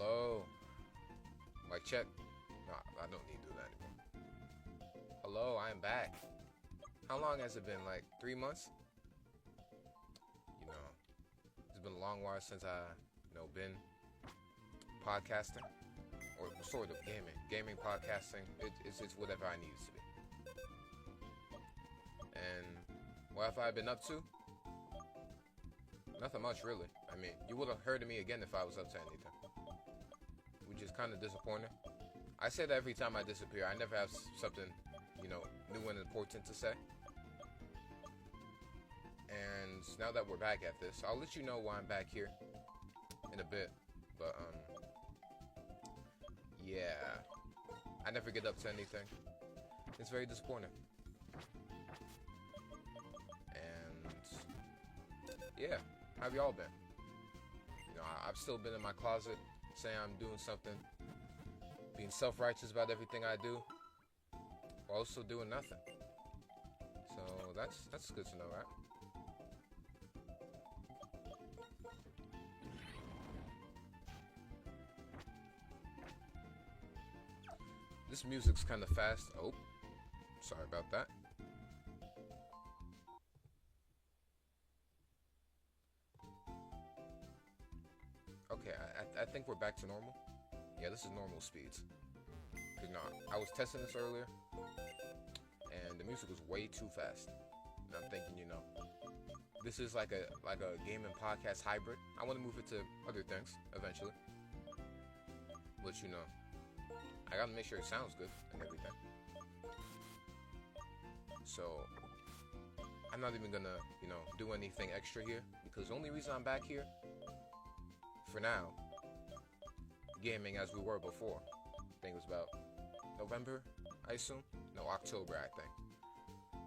Hello. Mic check. No, I don't need to do that anymore. Hello, I am back. How long has it been? Like 3 months? You know, it's been a long while since I, been podcasting. Or sort of gaming. Gaming, podcasting, it's whatever I need it to be. And what have I been up to? Nothing much, really. I mean, you would have heard of me again if I was up to anything. Which is kind of disappointing. I say that every time I disappear. I never have something, new and important to say. And now that we're back at this, I'll let you know why I'm back here in a bit. But, yeah. I never get up to anything. It's very disappointing. And, yeah. How have y'all been? I've still been in my closet saying I'm doing something, being self-righteous about everything I do, while also doing nothing. So that's good to know, right? This music's kind of fast. Oh, sorry about that. Okay, I think we're back to normal. Yeah, this is normal speeds. Cause I was testing this earlier, and the music was way too fast. And I'm thinking, this is like a game and podcast hybrid. I want to move it to other things eventually. But I gotta make sure it sounds good and everything. So I'm not even gonna, do anything extra here, because the only reason I'm back here for now, gaming as we were before. I think it was about November, I assume? No, October, I think.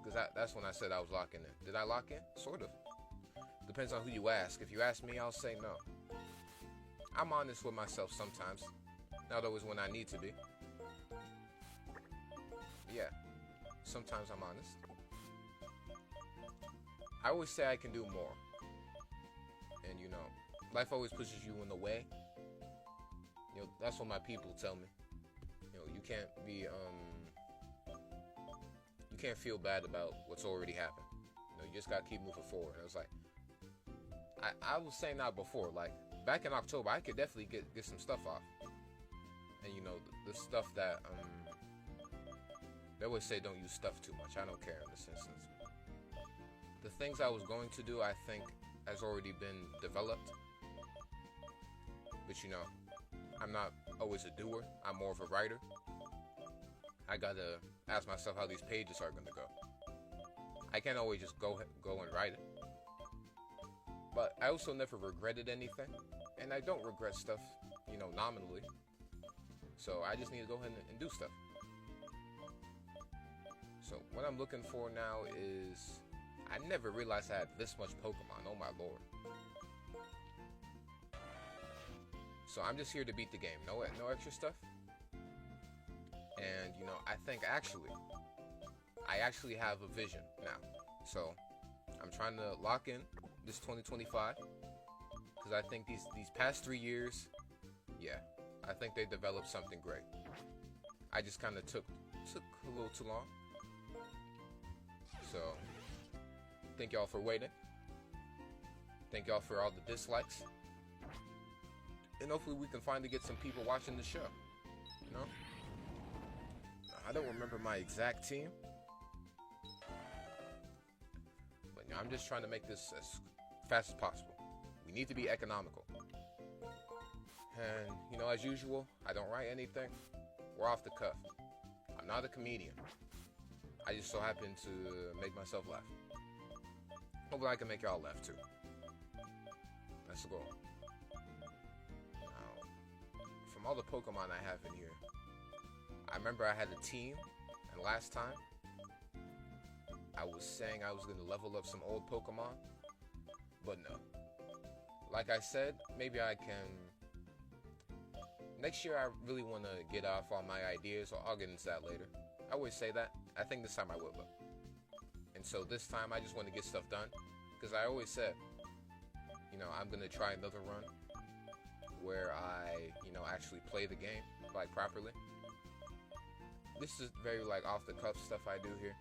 Because that's when I said I was locking in. Did I lock in? Sort of. Depends on who you ask. If you ask me, I'll say no. I'm honest with myself sometimes. Not always when I need to be. Yeah. Sometimes I'm honest. I always say I can do more. And life always pushes you in the way. That's what my people tell me. You can't be, you can't feel bad about what's already happened. You just gotta keep moving forward. And it was like, I was saying that before. Like back in October, I could definitely get some stuff off. And the stuff that they always say don't use stuff too much. I don't care in this instance. The things I was going to do, I think, has already been developed. But I'm not always a doer. I'm more of a writer. I gotta ask myself how these pages are gonna go. I can't always just go and write it. But I also never regretted anything, and I don't regret stuff, nominally. So I just need to go ahead and do stuff. So what I'm looking for now is, I never realized I had this much Pokemon. Oh my lord. So I'm just here to beat the game. No extra stuff. And I think I actually have a vision now. So I'm trying to lock in this 2025, because I think these past 3 years, yeah, I think they developed something great. I just kind of took a little too long. So thank y'all for waiting. Thank y'all for all the dislikes. And hopefully we can finally get some people watching the show. I don't remember my exact team. But I'm just trying to make this as fast as possible. We need to be economical. And, as usual, I don't write anything. We're off the cuff. I'm not a comedian. I just so happen to make myself laugh. Hopefully I can make y'all laugh too. That's the goal. From all the Pokemon I have in here, I remember I had a team, and last time I was saying I was going to level up some old Pokemon, but no. Like I said, maybe I can. Next year I really want to get off all my ideas, so I'll get into that later. I always say that. I think this time I will though. And so this time I just want to get stuff done, because I always said, I'm going to try another run. where I, actually play the game like properly. This is very like off the cuff stuff I do here.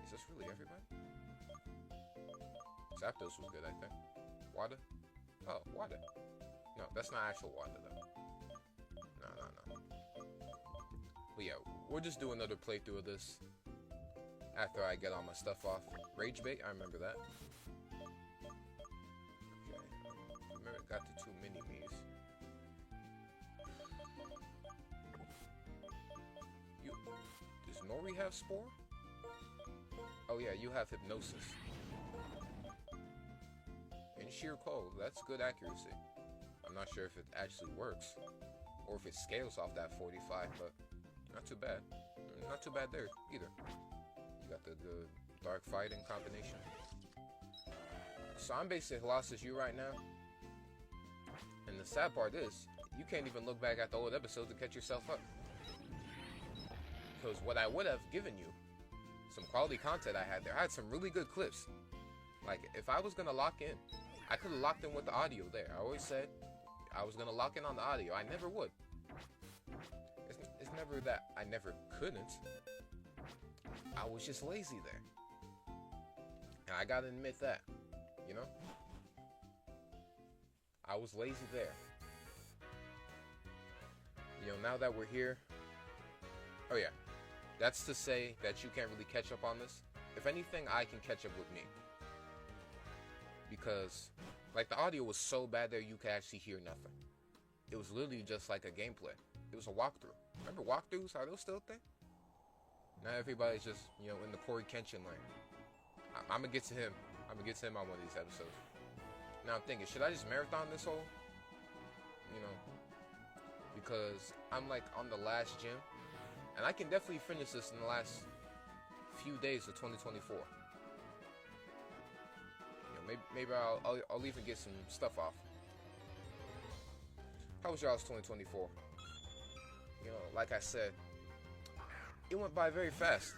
Is this really everybody? Zapdos was good, I think. Water? Oh, water. No, that's not actual water though. No. But yeah, we'll just do another playthrough of this after I get all my stuff off. Rage Bait, I remember that. Okay, remember got the 2 mini-me's. Does Nori have Spore? Oh yeah, you have Hypnosis. And Sheer Cold, that's good accuracy. I'm not sure if it actually works, or if it scales off that 45, but not too bad. Not too bad there, either. You got the good Dark Fighting combination. So I'm basically lost as you right now. And the sad part is, you can't even look back at the old episode to catch yourself up. Because what I would have given you, some quality content I had there, I had some really good clips. Like, if I was going to lock in, I could have locked in with the audio there. I always said I was going to lock in on the audio. I never would. It's never that I never couldn't. I was just lazy there. And I gotta admit that, I was lazy there. Now that we're here, oh yeah, that's to say that you can't really catch up on this. If anything, I can catch up with me. Because, like, the audio was so bad there, you could actually hear nothing. It was literally just like a gameplay. It was a walkthrough. Remember walkthroughs? Are those still a thing? Now everybody's just, in the Corey Kenshin lane. I'm gonna get to him. I'm gonna get to him on one of these episodes. Now I'm thinking, should I just marathon this whole? Because I'm like on the last gym, and I can definitely finish this in the last few days of 2024. Maybe I'll even get some stuff off. How was y'all's 2024? Like I said, it went by very fast.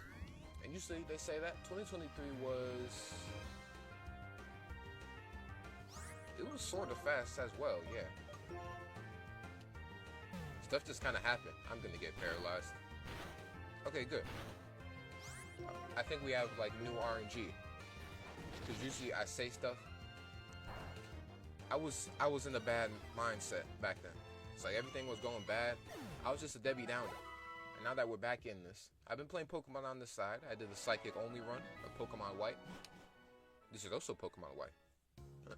And usually they say that 2023 was sort of fast as well, yeah. Stuff just kind of happened. I'm gonna get paralyzed. Okay, good. I think we have like new RNG. Because usually I say stuff. I was in a bad mindset back then. It's like everything was going bad. I was just a Debbie Downer. And now that we're back in this, I've been playing Pokemon on this side. I did a Psychic only run of Pokemon White. This is also Pokemon White. Huh.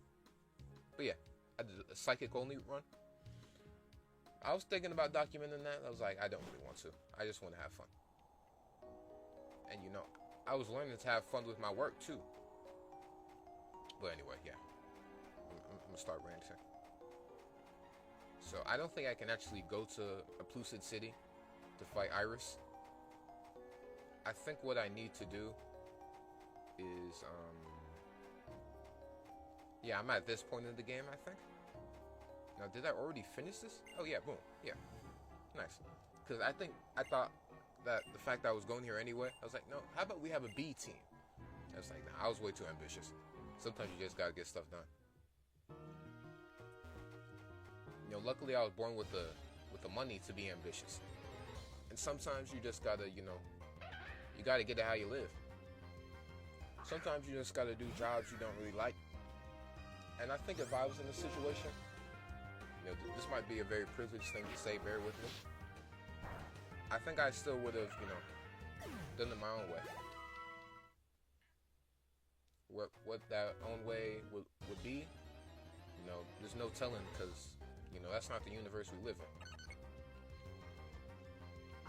But yeah, I did a Psychic only run. I was thinking about documenting that. I was like, I don't really want to. I just want to have fun. And I was learning to have fun with my work too. But anyway, yeah. I'm gonna start ranting. So I don't think I can actually go to a Plucid City to fight Iris. I think what I need to do is, yeah, I'm at this point in the game, I think. Now, did I already finish this? Oh yeah, boom, yeah. Nice. Because I thought that the fact that I was going here anyway, I was like, no, how about we have a B team? I was like, nah, I was way too ambitious. Sometimes you just gotta get stuff done. Luckily I was born with the money to be ambitious. And sometimes you just gotta, you gotta get it how you live. Sometimes you just gotta do jobs you don't really like. And I think if I was in this situation, this might be a very privileged thing to say, bear with me. I think I still would have, done it my own way. What that own way would be, there's no telling, because that's not the universe we live in.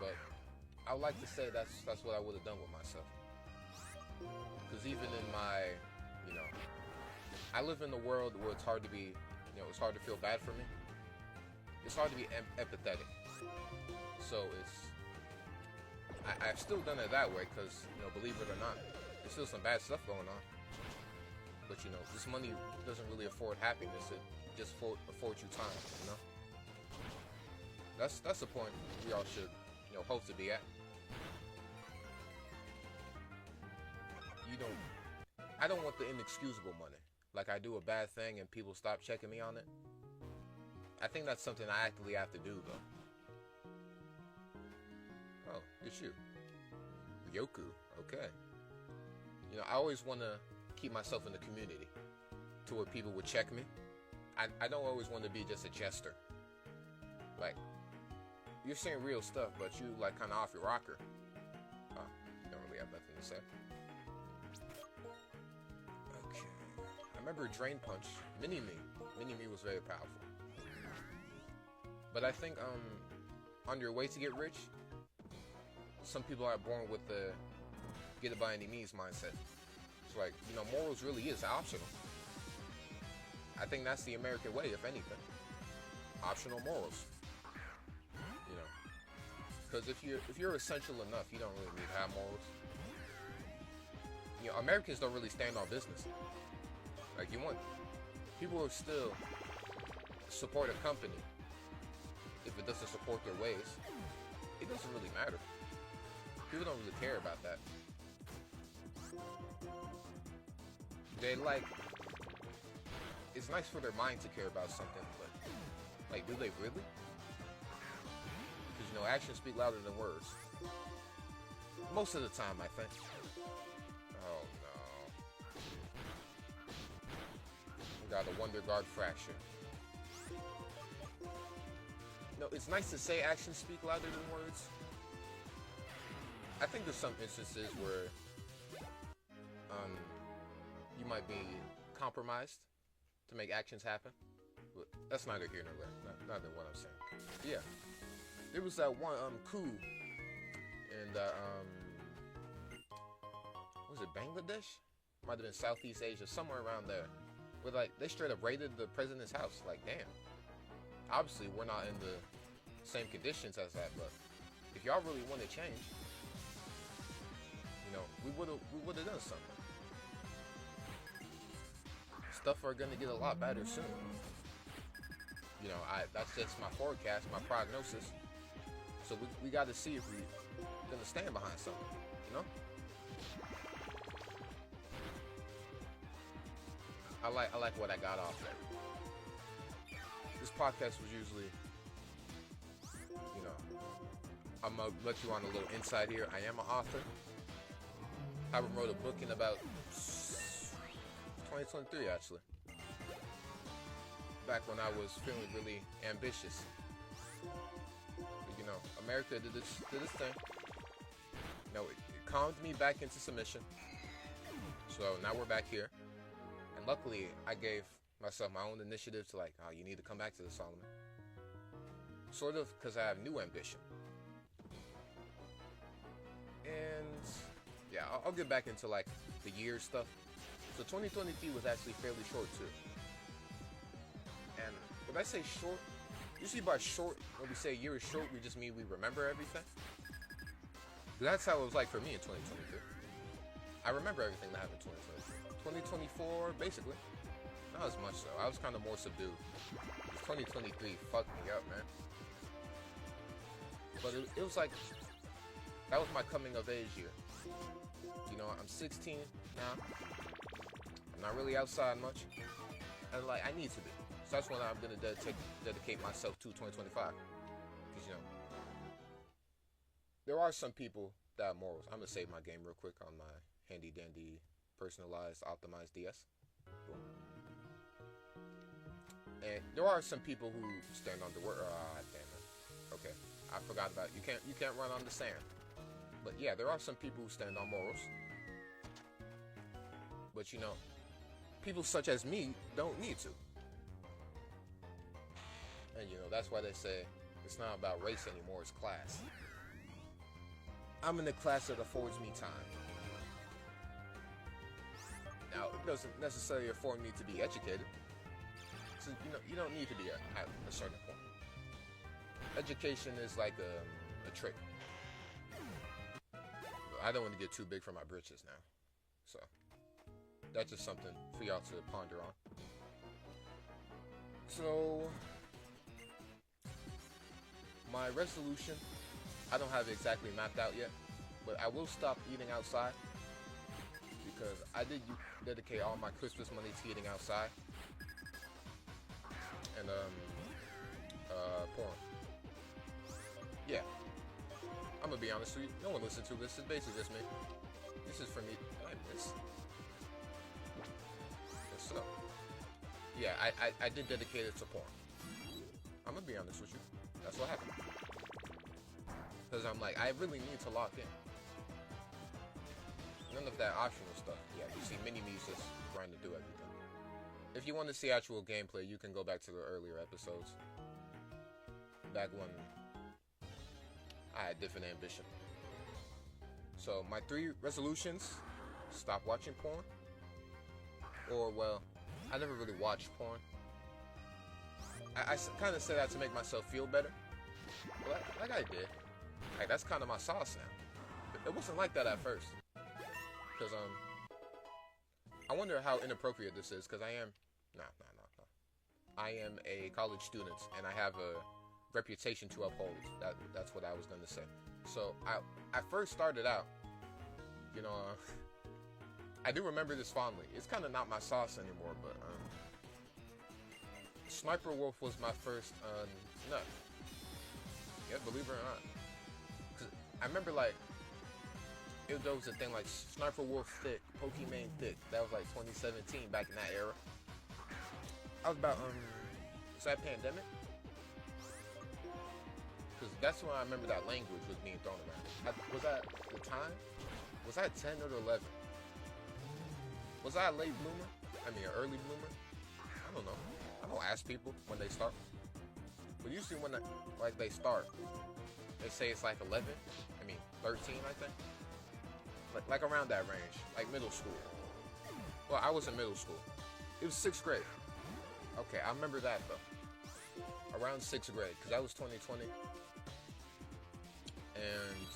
But I would like to say that's what I would have done with myself. Because even in my, I live in a world where it's hard to be, it's hard to feel bad for me. It's hard to be empathetic. So I've still done it that way because, believe it or not, there's still some bad stuff going on. But, this money doesn't really afford happiness. It just affords you time, That's the point we all should, hope to be at. I don't want the inexcusable money. Like I do a bad thing and people stop checking me on it. I think that's something I actively have to do, though. Oh, it's you. Yoku. Okay. You know, I always want to keep myself in the community to where people would check me. I don't always want to be just a jester. Like, you're saying real stuff, but you, like, kind of off your rocker. Oh, you don't really have nothing to say. Okay. I remember Drain Punch. Mini-Me. Mini-Me was very powerful. But I think, on your way to get rich, some people are born with the get it by any means mindset. It's like, you know, morals really is optional. I think that's the American way, if anything. Optional morals. You know, because if you're essential enough, you don't really need to have morals. You know, Americans don't really stand on business. Like, you want people will still support a company if it doesn't support their ways. It doesn't really matter. People don't really care about that. They like, it's nice for their mind to care about something, but like, do they really? Because, you know, actions speak louder than words. Most of the time, I think. Oh no. We got a Wonder Guard fracture. No, it's nice to say actions speak louder than words. I think there's some instances where you might be compromised to make actions happen, but that's neither here nor there. Neither what I'm saying. Yeah, there was that one coup in the was it Bangladesh? Might have been Southeast Asia, somewhere around there, where like they straight up raided the president's house. Like, damn. Obviously, we're not in the same conditions as that, but if y'all really want to change, you know, we would have done something. Stuff are gonna get a lot better soon. You know, that's just my forecast, my prognosis. So we got to see if we're gonna stand behind something. You know. I like what I got off there. This podcast was usually, you know, I'm gonna let you on a little insight here. I am an author. I wrote a book in about 2023, actually. Back when I was feeling really ambitious. But, you know, America did this thing. You know, it calmed me back into submission. So now we're back here. And luckily, I gave myself my own initiative to like, oh, you need to come back to this, Solomon. Sort of because I have new ambition. And yeah, I'll get back into like the year stuff. So 2023 was actually fairly short too. And when I say short, usually by short, when we say a year is short, we just mean we remember everything. That's how it was like for me in 2023. I remember everything that happened in 2023. 2024, basically. Not as much so. I was kind of more subdued. 2023 fucked me up, man. But it was like, that was my coming of age year. You know, I'm 16 now. I'm not really outside much. And like, I need to be. So that's when I'm going to dedicate myself to 2025. Because, you know, there are some people that have morals. I'm going to save my game real quick on my handy dandy personalized optimized DS. Boom. And there are some people who stand on the word. Ah, damn it. Okay, I forgot about it. You can't run on the sand. But yeah, there are some people who stand on morals. But you know, people such as me don't need to. And you know, that's why they say it's not about race anymore, it's class. I'm in the class that affords me time. Now, it doesn't necessarily afford me to be educated. So, you know, you don't need to be at a certain point. Education is like a trick. I don't want to get too big for my britches now. So, that's just something for y'all to ponder on. So, my resolution, I don't have it exactly mapped out yet, but I will stop eating outside because I did dedicate all my Christmas money to eating outside. And Porn. Yeah. I'm gonna be honest with you. No one listened to this. It's basically just me. This is for me. I miss. So, yeah, I did dedicate it to porn. I'm gonna be honest with you. That's what happened. Because I'm like, I really need to lock in. None of that optional stuff. Yeah, you see mini-me's just trying to do everything. If you want to see actual gameplay, you can go back to the earlier episodes. Back when I had different ambition. So, my 3 resolutions: stop watching porn. Or, well, I never really watched porn. I kind of said that to make myself feel better. But like I did. Like, that's kind of my sauce now. It wasn't like that at first. Because, I wonder how inappropriate this is, because I am... No. I am a college student, and I have a reputation to uphold. That's what I was going to say. So, I first started out, you know... I do remember this fondly. It's kind of not my sauce anymore, but Sniper Wolf was my first nut. Yeah, believe it or not. 'Cause I remember like there was a thing like Sniper Wolf thick, Pokemon thick. That was like 2017 back in that era. I was about was that pandemic? Because that's when I remember that language was being thrown around. Was that the time? Was I 10 or 11? Was I a late bloomer? I mean, an early bloomer? I don't know. I don't ask people when they start. But usually when they start, they say it's like 11. I mean, 13, I think. Like around that range. Like middle school. Well, I was in middle school. It was 6th grade. Okay, I remember that though. Around 6th grade, because that was 2020. And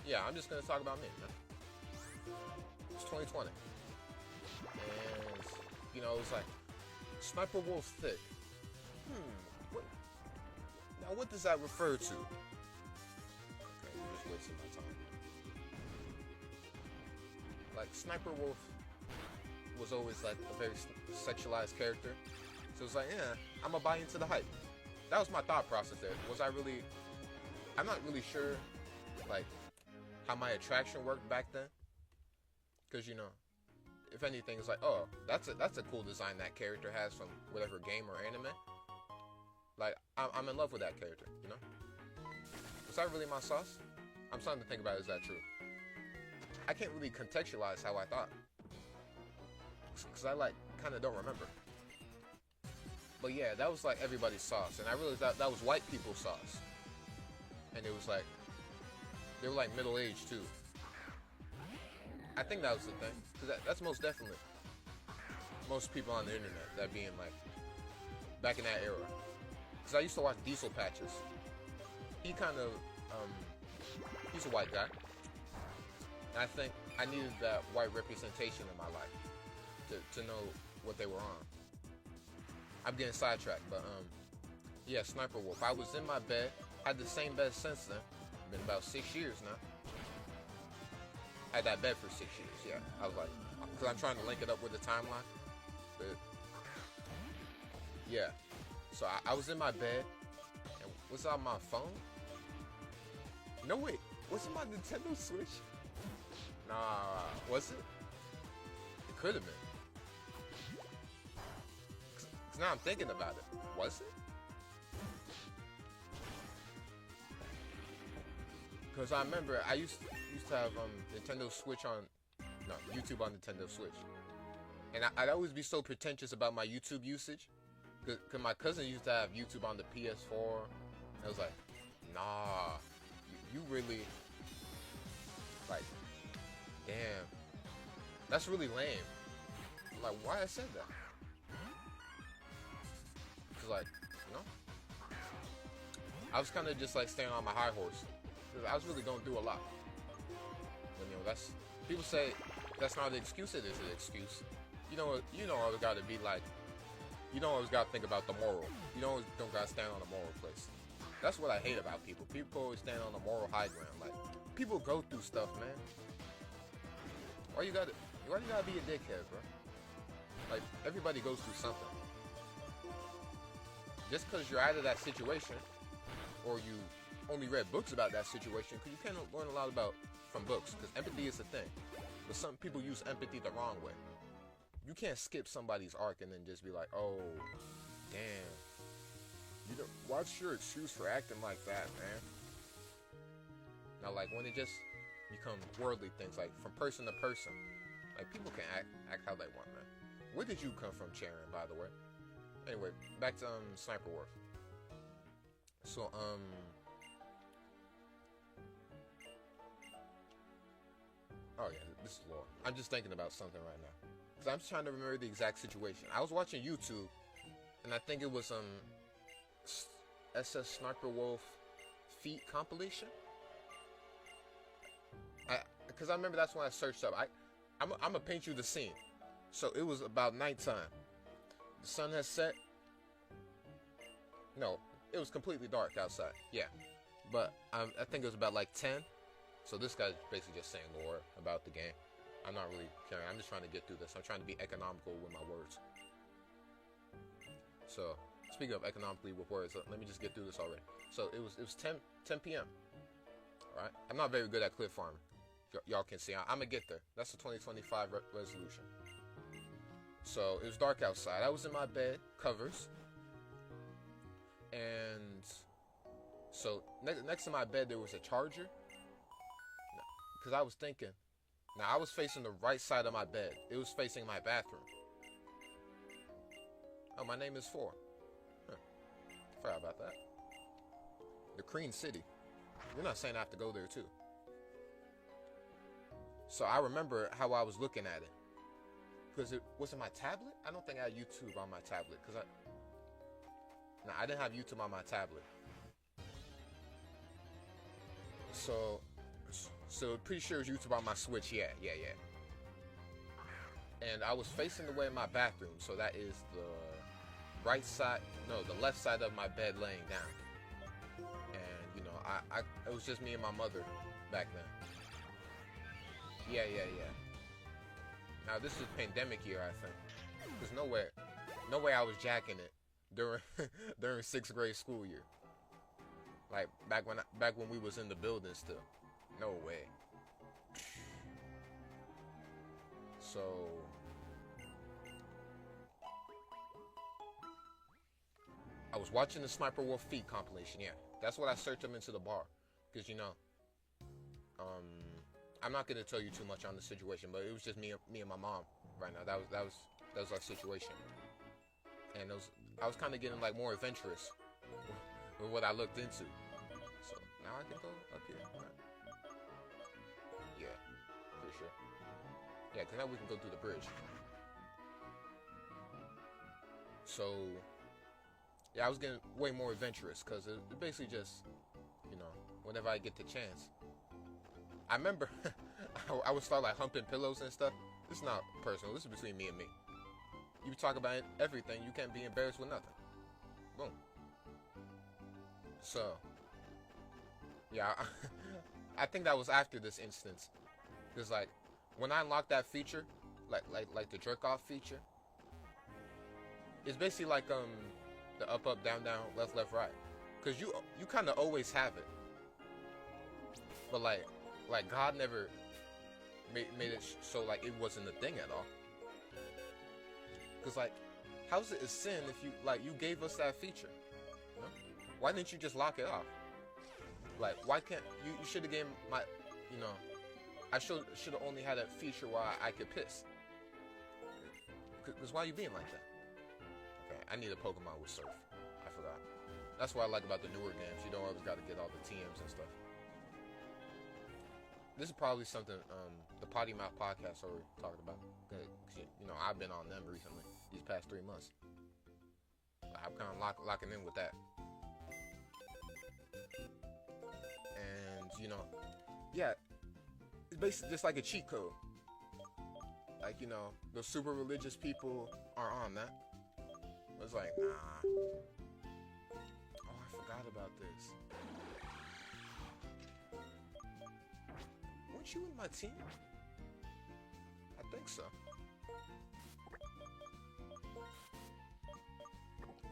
yeah, I'm just going to talk about me, man. It's 2020. And, you know, it was like, Sniper Wolf thick. What does that refer to? Okay, I'm just wasting my time. Like, Sniper Wolf was always like a very sexualized character. So it's like, yeah, I'm gonna buy into the hype. That was my thought process there. I'm not really sure, like, how my attraction worked back then. Because, you know, if anything, it's like, oh, that's a cool design that character has from whatever game or anime. Like, I'm in love with that character, you know? Is that really my sauce? I'm starting to think about, is that true? I can't really contextualize how I thought. Because I, like, kind of don't remember. But yeah, that was, like, everybody's sauce. And I realized that was white people's sauce. And it was, like, they were, like, middle-aged, too. I think that was the thing. Because that's most definitely most people on the internet that being, like, back in that era. Because I used to watch Diesel Patches. He kind of, he's a white guy. And I think I needed that white representation in my life to know what they were on. I'm getting sidetracked, but, yeah, Sniper Wolf. I was in my bed, had the same bed since then. Been about 6 years now. Had that bed for 6 years, yeah. I was like, because I'm trying to link it up with the timeline. But, yeah. So I was in my bed, and was on my phone? No, wait. Was it my Nintendo Switch? Nah, was it? It could have been. Because now I'm thinking about it. Was it? Because I remember I used to have Nintendo Switch on, no, YouTube on Nintendo Switch. And I'd always be so pretentious about my YouTube usage. Because my cousin used to have YouTube on the PS4. And I was like, nah, you really, like, damn. That's really lame. Like, why I said that? Because, like, you know? I was kind of just, like, staying on my high horse. I was really going through a lot. But, you know, that's... People say that's not an excuse. It is an excuse. You know, always got to be like... You don't always got to think about the moral. You don't got to stand on the moral place. That's what I hate about people. People always stand on the moral high ground. Like, people go through stuff, man. Why you gotta be a dickhead, bro? Like, everybody goes through something. just because you're out of that situation, or you only read books about that situation, because you can learn a lot about from books, because empathy is a thing. But some people use empathy the wrong way. You can't skip somebody's arc and then just be like, oh, damn. You know, what's your excuse for acting like that, man? Now, like, when it just becomes worldly things, like, from person to person, like, people can act how they want, man. Where did you come from, Sharon, by the way? Anyway, back to, Sniper Wolf. So, oh yeah, this is lore. I'm just thinking about something right now. Because I'm just trying to remember the exact situation. I was watching YouTube, and I think it was, SS Sniper Wolf feat compilation. Because I remember that's when I searched up. I'm gonna paint you the scene. So it was about nighttime. The sun has set. No, it was completely dark outside. Yeah, but I think it was about like 10. So this guy's basically just saying lore about the game. I'm not really caring. I'm just trying to get through this. I'm trying to be economical with my words. So speaking of economically with words, let me just get through this already. So it was 10 p.m. All right. I'm not very good at cliff farming. Y'all can see. I'm gonna get there. That's the 2025 resolution. So it was dark outside. I was in my bed, covers, and so next to my bed there was a charger. Because I was thinking, now I was facing the right side of my bed. It was facing my bathroom. Oh, my name is 4. Huh. Forgot about that. The Cream City. You're not saying I have to go there too. So I remember how I was looking at it. Because was it my tablet? I don't think I had YouTube on my tablet. I didn't have YouTube on my tablet. So pretty sure it was YouTube on my Switch. Yeah. And I was facing the way in my bathroom. So that is the right side, no, the left side of my bed laying down. And, you know, it was just me and my mother back then. Yeah. Now this is pandemic year, I think. There's no way I was jacking it during 6th grade school year. Like back when we was in the building still. No way. So I was watching the Sniper Wolf feat compilation. Yeah, that's what I searched them into the bar, because you know, I'm not gonna tell you too much on the situation, but it was just me and my mom right now. That was our situation, and I was kind of getting like more adventurous with what I looked into. So now I can go up here. Right? Yeah, for sure. Yeah, because now we can go through the bridge. So yeah, I was getting way more adventurous because it basically just, you know, whenever I get the chance. I remember I would start like humping pillows and stuff. This is not personal. This is between me and me. You talk about everything. You can't be embarrassed with nothing. Boom. So, yeah, I think that was after this instance. Because like, when I unlocked that feature, like the jerk off feature, it's basically like the up, down, left, right. Because you kind of always have it. But like God never made it so like it wasn't a thing at all. Because like, how's it a sin if you gave us that feature? You know? Why didn't you just lock it off? Like, why can't you should have gave my, you know, I should have only had that feature where I could piss. Because why are you being like that? Okay, I need a Pokemon with Surf. I forgot. That's what I like about the newer games. You don't always got to get all the TMs and stuff. This is probably something the Potty Mouth podcast already talked about. Cause, you know, I've been on them recently, these past 3 months. I'm kind of locking in with that. And, you know, yeah, it's basically just like a cheat code. Like, you know, the super religious people are on that. It's like, nah. Oh, I forgot about this. Weren't you in my team? I think so.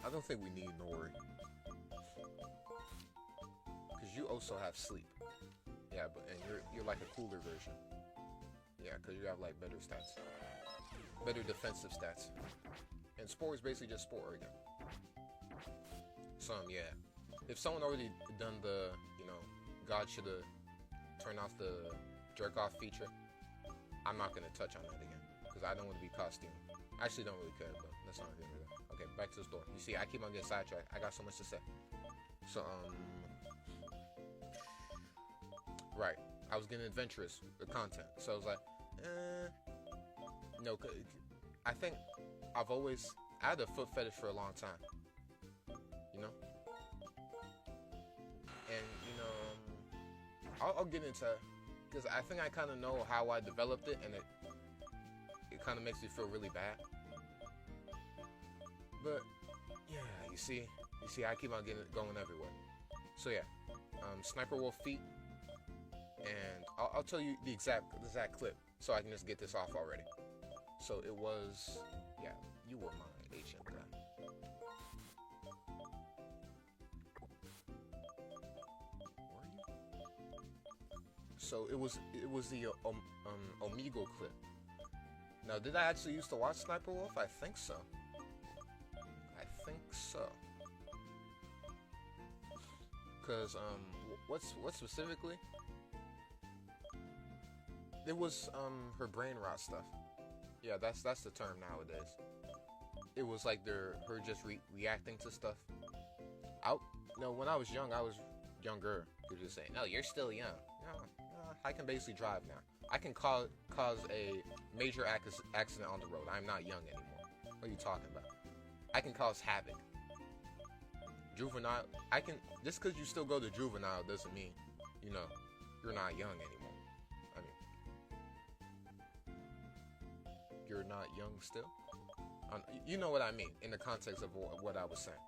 I don't think we need Nori. Because you also have sleep. Yeah, and you're like a cooler version. Yeah, because you have like better stats. Better defensive stats. And spore is basically just spore again. So, yeah. If someone already done the, God should have turned off the jerk off feature, I'm not going to touch on that again. Because I don't want to be costume. I actually don't really care, but that's not really good. Okay, back to the store. You see, I keep on getting sidetracked. I got so much to say. So, right. I was getting adventurous with content. So I was like, no, I think I had a foot fetish for a long time. And, I'll get into, because I think I kind of know how I developed it, and it kind of makes me feel really bad. But, yeah, you see, I keep on going everywhere. So, yeah, Sniper Wolf feet, and I'll tell you the exact clip, so I can just get this off already. So, it was, yeah, you were my agent guy. So it was the Omegle clip. Now, did I actually used to watch Sniper Wolf? I think so. Cause what specifically? It was her brain rot stuff. Yeah, that's the term nowadays. It was like her just reacting to stuff. When I was young, I was younger. You're just saying, no, you're still young. No. I can basically drive now. I can cause a major accident on the road. I'm not young anymore. What are you talking about? I can cause havoc. Juvenile. Just because you still go to juvenile doesn't mean, you're not young anymore. I mean, you're not young still? You know what I mean in the context of what I was saying.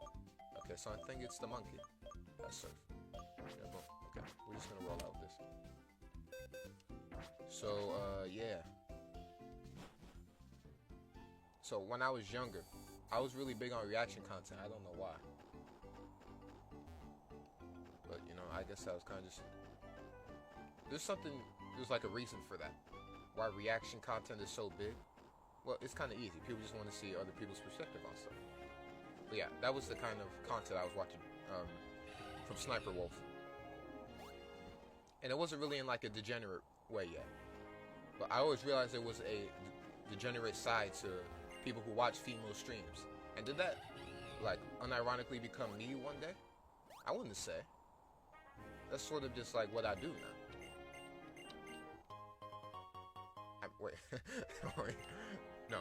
Okay, so I think it's the monkey. That's surf. Yeah, boom. Okay, we're just gonna roll out with this. So, yeah. So, when I was younger, I was really big on reaction content. I don't know why. But, I guess I was kind of just... There's like a reason for that. Why reaction content is so big. Well, it's kind of easy. People just want to see other people's perspective on stuff. But yeah, that was the kind of content I was watching from Sniper Wolf. And it wasn't really in like a degenerate way yet. But I always realized there was a degenerate side to people who watch female streams. And did that, like, unironically become me one day? I wouldn't say. That's sort of just like what I do now. Wait. No.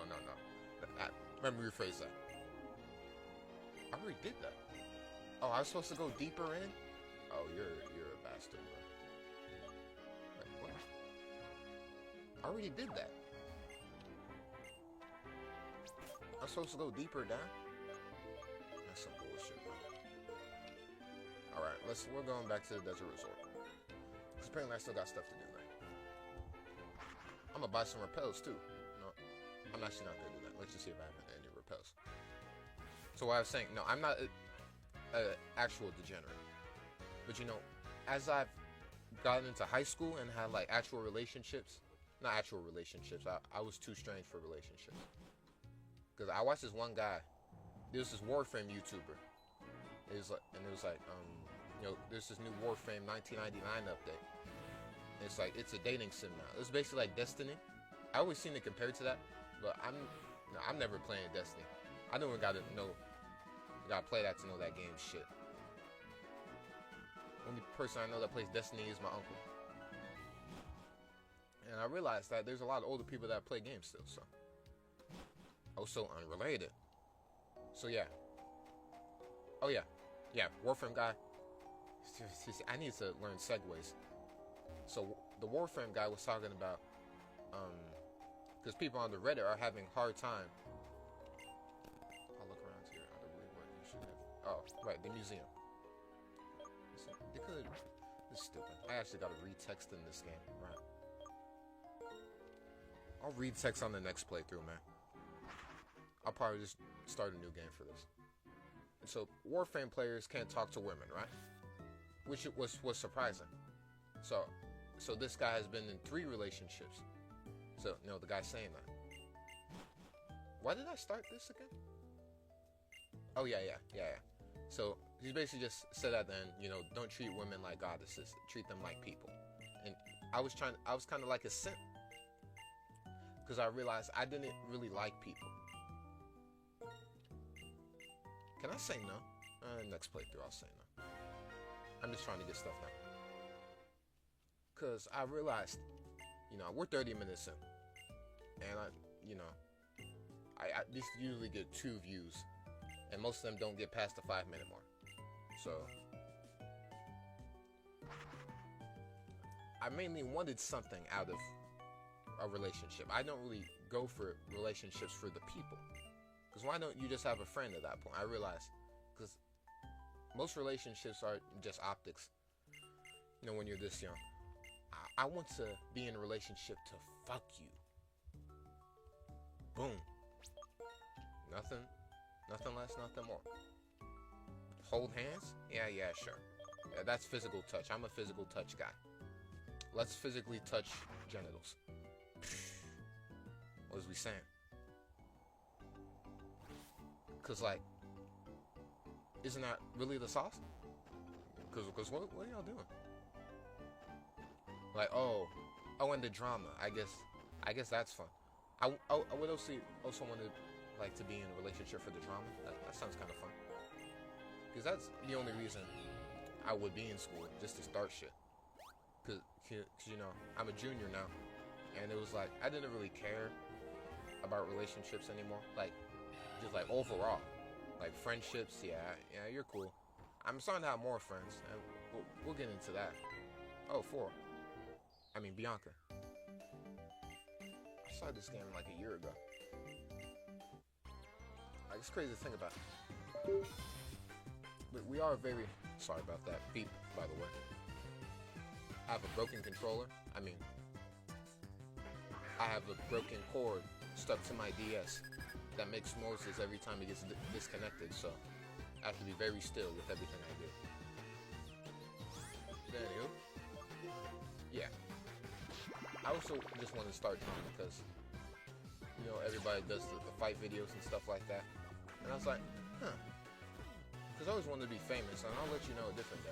Let me rephrase that. I already did that. Oh, I was supposed to go deeper in? Oh, you're a bastard, bro. Wait, what? I already did that. I'm supposed to go deeper down? That's some bullshit, bro. Alright, we're going back to the desert resort. Because apparently I still got stuff to do, right? I'm gonna buy some repels too. No, I'm actually not gonna do that. Let's just see if I have any repels. So what I was saying, no, I'm not an actual degenerate. But as I've gotten into high school and had like actual relationships, not actual relationships, I was too strange for relationships. Because I watched this one guy, there was this Warframe YouTuber. It was like, there's this new Warframe 1999 update. It's like, it's a dating sim now. It's basically like Destiny. I always seen it compared to that, but I'm never playing Destiny. I don't even gotta play that to know that game shit. Only person I know that plays Destiny is my uncle. And I realized that there's a lot of older people that play games still, so. Also unrelated. So yeah. Oh yeah. Yeah, Warframe guy. I need to learn segues. So the Warframe guy was talking about, because people on the Reddit are having a hard time. I'll look around here. I don't really what you should have. Oh, right, the museum. They could. This is stupid. I actually got to retext in this game. Right. I'll retext on the next playthrough, man. I'll probably just start a new game for this. And so Warframe players can't talk to women, right? Which was surprising. So this guy has been in 3 relationships. So the guy's saying that. Why did I start this again? Oh yeah. So he basically just said at the end, don't treat women like goddesses, treat them like people. And I was kind of like a simp, because I realized I didn't really like people. Can I say no? Next playthrough I'll say no. I'm just trying to get stuff done. Because I realized, we're 30 minutes in. And I just usually get 2 views. And most of them don't get past the 5-minute mark. So I mainly wanted something out of a relationship. I don't really go for relationships for the people. Because why don't you just have a friend at that point? I realize, because most relationships are just optics. When you're this young. I want to be in a relationship to fuck you. Boom. Nothing less, nothing more. Hold hands? Yeah, sure. Yeah, that's physical touch. I'm a physical touch guy. Let's physically touch genitals. What was we saying? Cause isn't that really the sauce? Cause what are y'all doing? And the drama. I guess that's fun. I would also want to be in a relationship for the drama. That sounds kind of fun. Because that's the only reason I would be in school, just to start shit. Cause I'm a junior now, and it was I didn't really care about relationships anymore. Just overall, friendships. Yeah, you're cool. I'm starting to have more friends, and we'll get into that. Oh, 4. I mean, Bianca. I started this game a year ago. It's crazy to think about. But we are very sorry about that beep, by the way. I have a broken controller. I have a broken cord stuck to my DS that makes noises every time it gets disconnected, so I have to be very still with everything I do. But anywho, yeah. I also just want to start trying because, everybody does the fight videos and stuff like that. And I was like, because I always wanted to be famous, and I'll let you know a different day.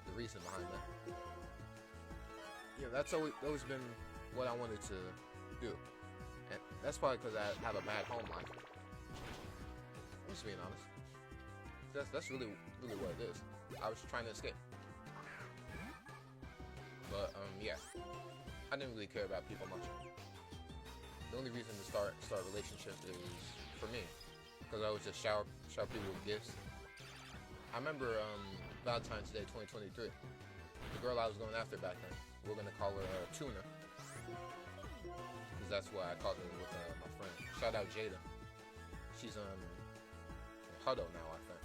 The reason behind that. That's always been what I wanted to do. And that's probably because I have a bad home life. I'm just being honest. That's really what it is. I was trying to escape. But, yeah. I didn't really care about people much. The only reason to start a relationship is, for me, because I was just shower people with gifts. I remember Valentine's Day 2023. The girl I was going after back then, we're going to call her Tuna. Because that's why I called her with my friend. Shout out Jada. She's in Hutto now, I think.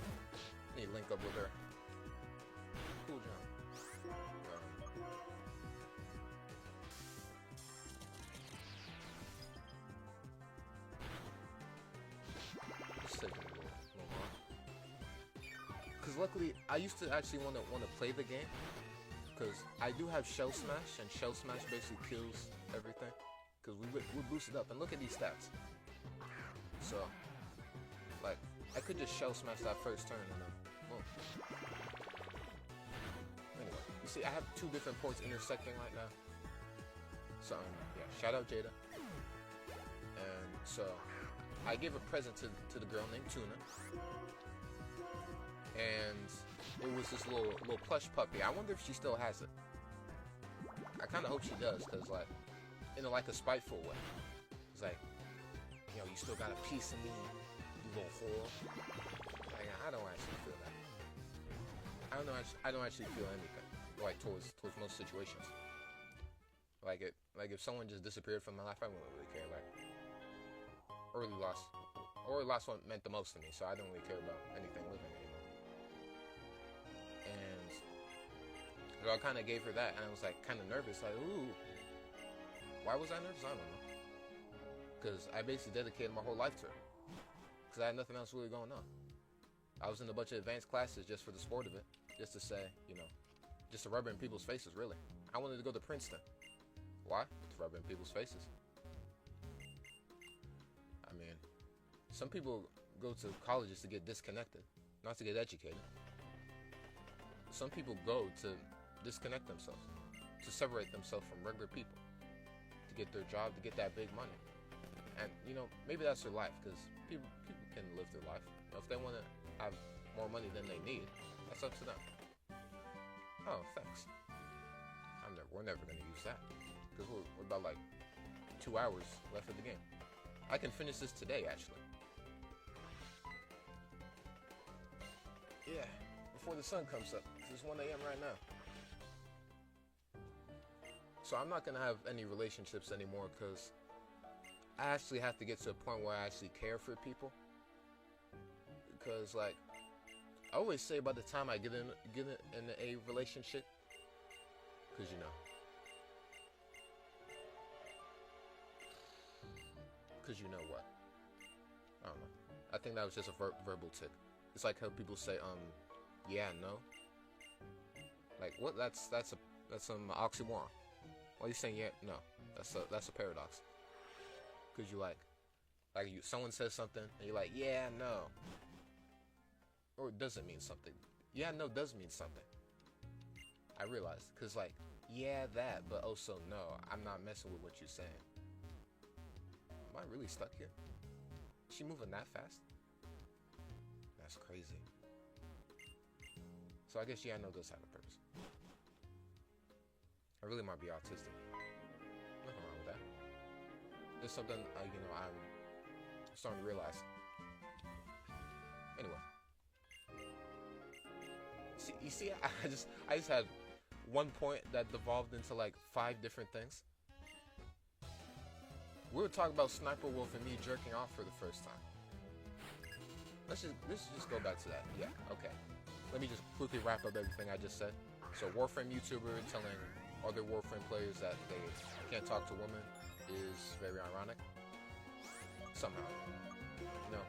Need to link up with her. Cool job. Because luckily, I used to actually want to play the game. Because I do have Shell Smash, and Shell Smash basically kills everything. Because we boosted up, and look at these stats. So, I could just Shell Smash that first turn, and then boom. Anyway, you see, I have 2 different ports intersecting right now. So, yeah, shout out Jada. And so, I gave a present to the girl named Tuna. And it was this little plush puppy. I wonder if she still has it. I kind of hope she does, because, in a spiteful way. It's you still got a piece of me, you little whore. I don't actually feel that. I don't actually feel anything, towards most situations. If someone just disappeared from my life, I wouldn't really care. Early loss one meant the most to me, so I don't really care about anything living anymore. And so I kind of gave her that, and I was kind of nervous, ooh. Why was I nervous? I don't know. Because I basically dedicated my whole life to her. Because I had nothing else really going on. I was in a bunch of advanced classes just for the sport of it, just to say, just to rub it in people's faces, really. I wanted to go to Princeton. Why? To rub it in people's faces. I mean, some people go to colleges to get disconnected, not to get educated. Some people go to disconnect themselves, to separate themselves from regular people, to get their job, to get that big money. And, maybe that's their life, because people can live their life. If they want to have more money than they need, that's up to them. Oh, thanks. We're never going to use that, because we're about 2 hours left of the game. I can finish this today, actually. Yeah, before the sun comes up. It's 1 a.m. right now. So I'm not going to have any relationships anymore, because I actually have to get to a point where I actually care for people. Because, I always say by the time I get in a relationship, because, because you know what? I don't know. I think that was just a verbal tick. It's like how people say, yeah, no. What? That's some oxymoron. Why are you saying yeah, no? That's a paradox. Because someone says something and you're like, yeah, no. Or it doesn't mean something. Yeah, no does mean something. I realized. Because yeah, that, but also no. I'm not messing with what you're saying. Am I really stuck here? Is she moving that fast? That's crazy. So I guess yeah, no does have a purpose. I really might be autistic. Nothing wrong with that. It's something, I'm starting to realize. Anyway. See, I just had one point that devolved into 5 different things. We were talking about Sniper Wolf and me jerking off for the first time. Let's just go back to that. Yeah, okay. Let me just quickly wrap up everything I just said. So, Warframe YouTuber telling other Warframe players that they can't talk to women is very ironic. Somehow.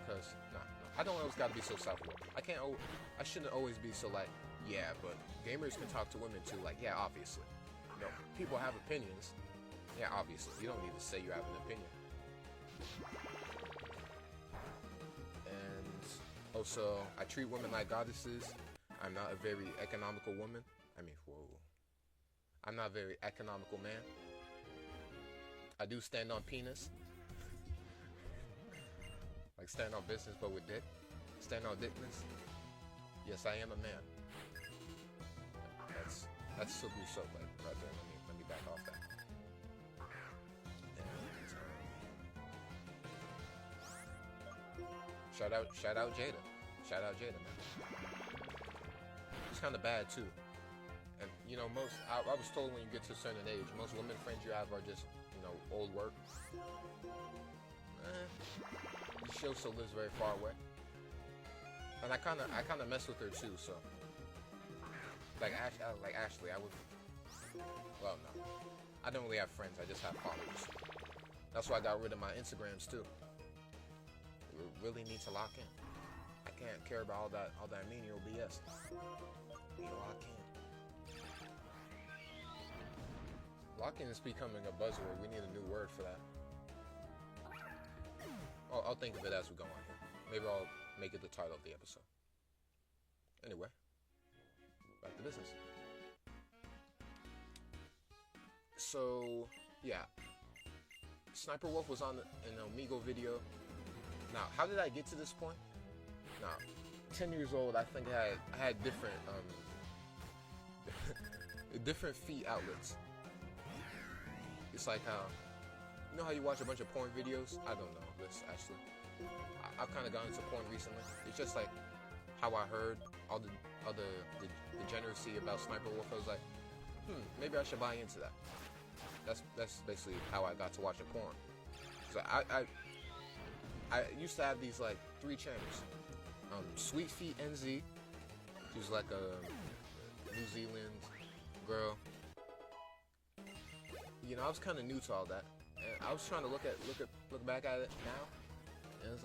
Because, no. I don't always gotta be so self-aware. I shouldn't always be so yeah, but gamers can talk to women too. Yeah, obviously. People have opinions. Yeah, obviously. You don't need to say you have an opinion. And also, I treat women like goddesses. I'm not a very economical woman. I'm not a very economical man. I do stand on penis. Stand on business, but with dick. Stand on dickness. Yes, I am a man. That's slippery soap right there. Let me back off that. And shout out Jada. Shout out Jada, man. It's kind of bad too. And I was told when you get to a certain age, most women friends you have are just old work. She also lives very far away, and I kind of mess with her too. So, Ashley, I would. Well, no, I don't really have friends. I just have followers. That's why I got rid of my Instagrams too. We really need to lock in. I can't care about all that menial BS. Lock in. Locking is becoming a buzzword. We need a new word for that. I'll think of it as we go on here. Maybe I'll make it the title of the episode. Anyway, back to business. So, yeah. Sniper Wolf was on an Omegle video. Now, how did I get to this point? Now, 10 years old, I think I had different different feed outlets. It's like how, how you watch a bunch of porn videos? I don't know this, actually. I've kind of gotten into porn recently. It's just how I heard all the degeneracy about Sniper Wolf. I was like, maybe I should buy into that. That's basically how I got to watching porn. So I used to have these 3 channels. Sweet Feet NZ. She was a New Zealand girl. I was kind of new to all that, and I was trying to look back at it now, and it's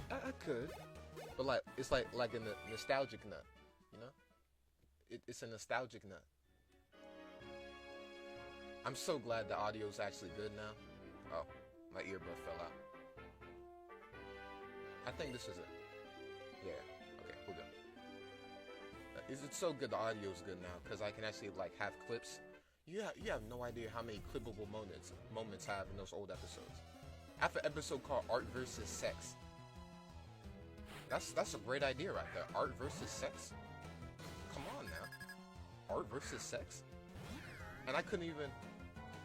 yeah, I could. But like it's like a nostalgic nut, you know? It's a nostalgic nut. I'm so glad the audio's actually good now. Oh, my earbud fell out. I think this is it. Yeah. Okay, we're good. It's so good the audio's good now because I can actually like have clips. You have no idea how many clippable moments I have in those old episodes. I have an episode called Art versus Sex. That's a great idea right there. Art versus sex. Come on now. Art versus sex. And I couldn't even.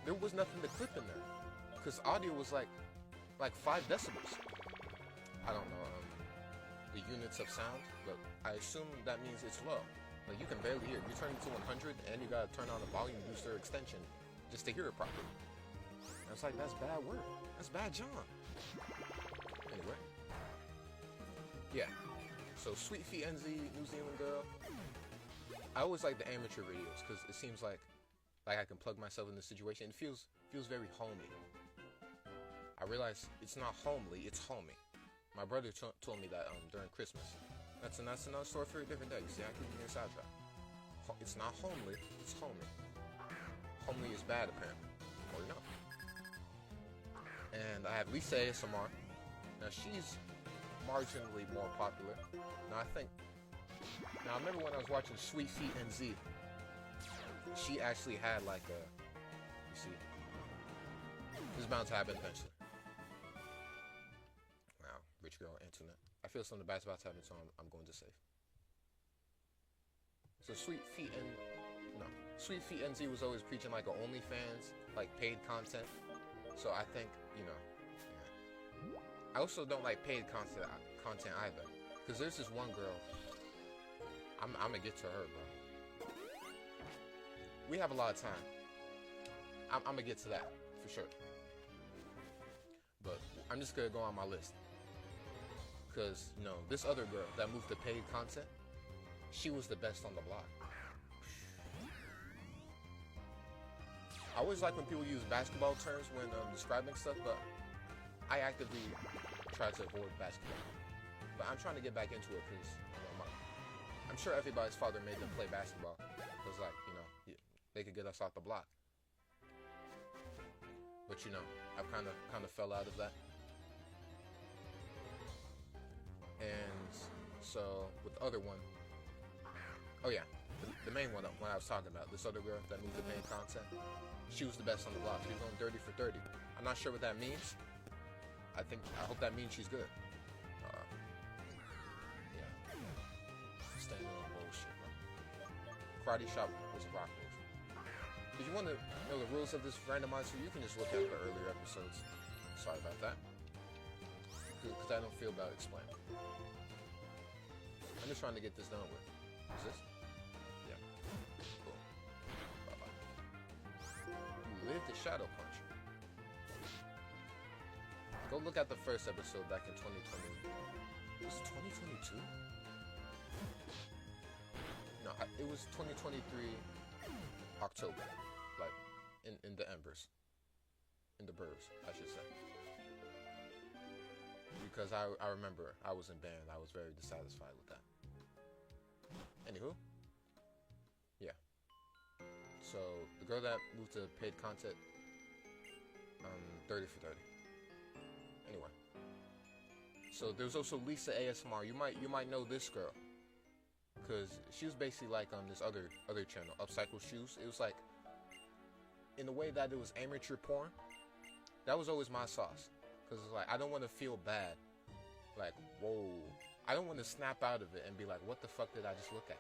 There was nothing to clip in there because audio was like 5 decibels. I don't know the units of sound, but I assume that means it's low. Like you can barely hear it. You turn it to 100 and you gotta turn on a volume booster extension just to hear it properly. And it's like, that's bad work. That's bad John. Anyway. Yeah. So Sweet Feet NZ, New Zealand girl. I always like the amateur videos because it seems like I can plug myself in the situation. It feels very homey. I realize it's not homely, it's homey. My brother told me that during Christmas. That's another story for a different day. You see, I keep getting sidetracked. It's not homely, it's homey. Homely is bad, apparently. Or no. And I have Lisa ASMR. Now, she's marginally more popular. Now, I remember when I was watching Sweet Feet NZ, she actually had like a, you see, this is bound to happen eventually. Wow, rich girl internet. I feel something bad's about to happen, so I'm going to save. So Sweet Feet NZ was always preaching like a OnlyFans, like paid content. So I think, you know, yeah. I also don't like paid content either, because there's this one girl. I'm gonna get to her, bro. We have a lot of time. I'm gonna get to that for sure. But I'm just gonna go on my list. Because, you know, this other girl that moved to paid content, she was the best on the block. I always like when people use basketball terms when describing stuff, but I actively try to avoid basketball. But I'm trying to get back into it because, you know, I'm sure everybody's father made them play basketball. Because, like, you know, they could get us off the block. But, you know, I've kind of fell out of that. And so with the other one, oh yeah, the main one when I was talking about, this other girl that moved to paid content, she was the best on the block. She was going 30 for 30. I'm not sure what that means. I hope that means she's good. Yeah. Staying on bullshit, bro. Karate Shop was a rock move. If you want to know the rules of this randomizer, you can just look at the earlier episodes. Sorry about that. Because I don't feel about explaining. I'm just trying to get this done with. Is this? Yeah. Cool. Bye-bye. You lived the Shadow Punch. Go look at the first episode back in 2020. Was it 2022? No, it was 2023 October. Like, in the embers. In the burbs, I should say. Because I remember I was in band. I was very dissatisfied with that. Anywho. Yeah. So, the girl that moved to paid content, 30 for 30. Anyway. So, there's also Lisa ASMR. You might know this girl. Because she was basically like on this other channel, Upcycle Shoes. It was like, in the way that it was amateur porn, that was always my sauce. Because it's like, I don't want to feel bad. Like, whoa. I don't want to snap out of it and be like, what the fuck did I just look at?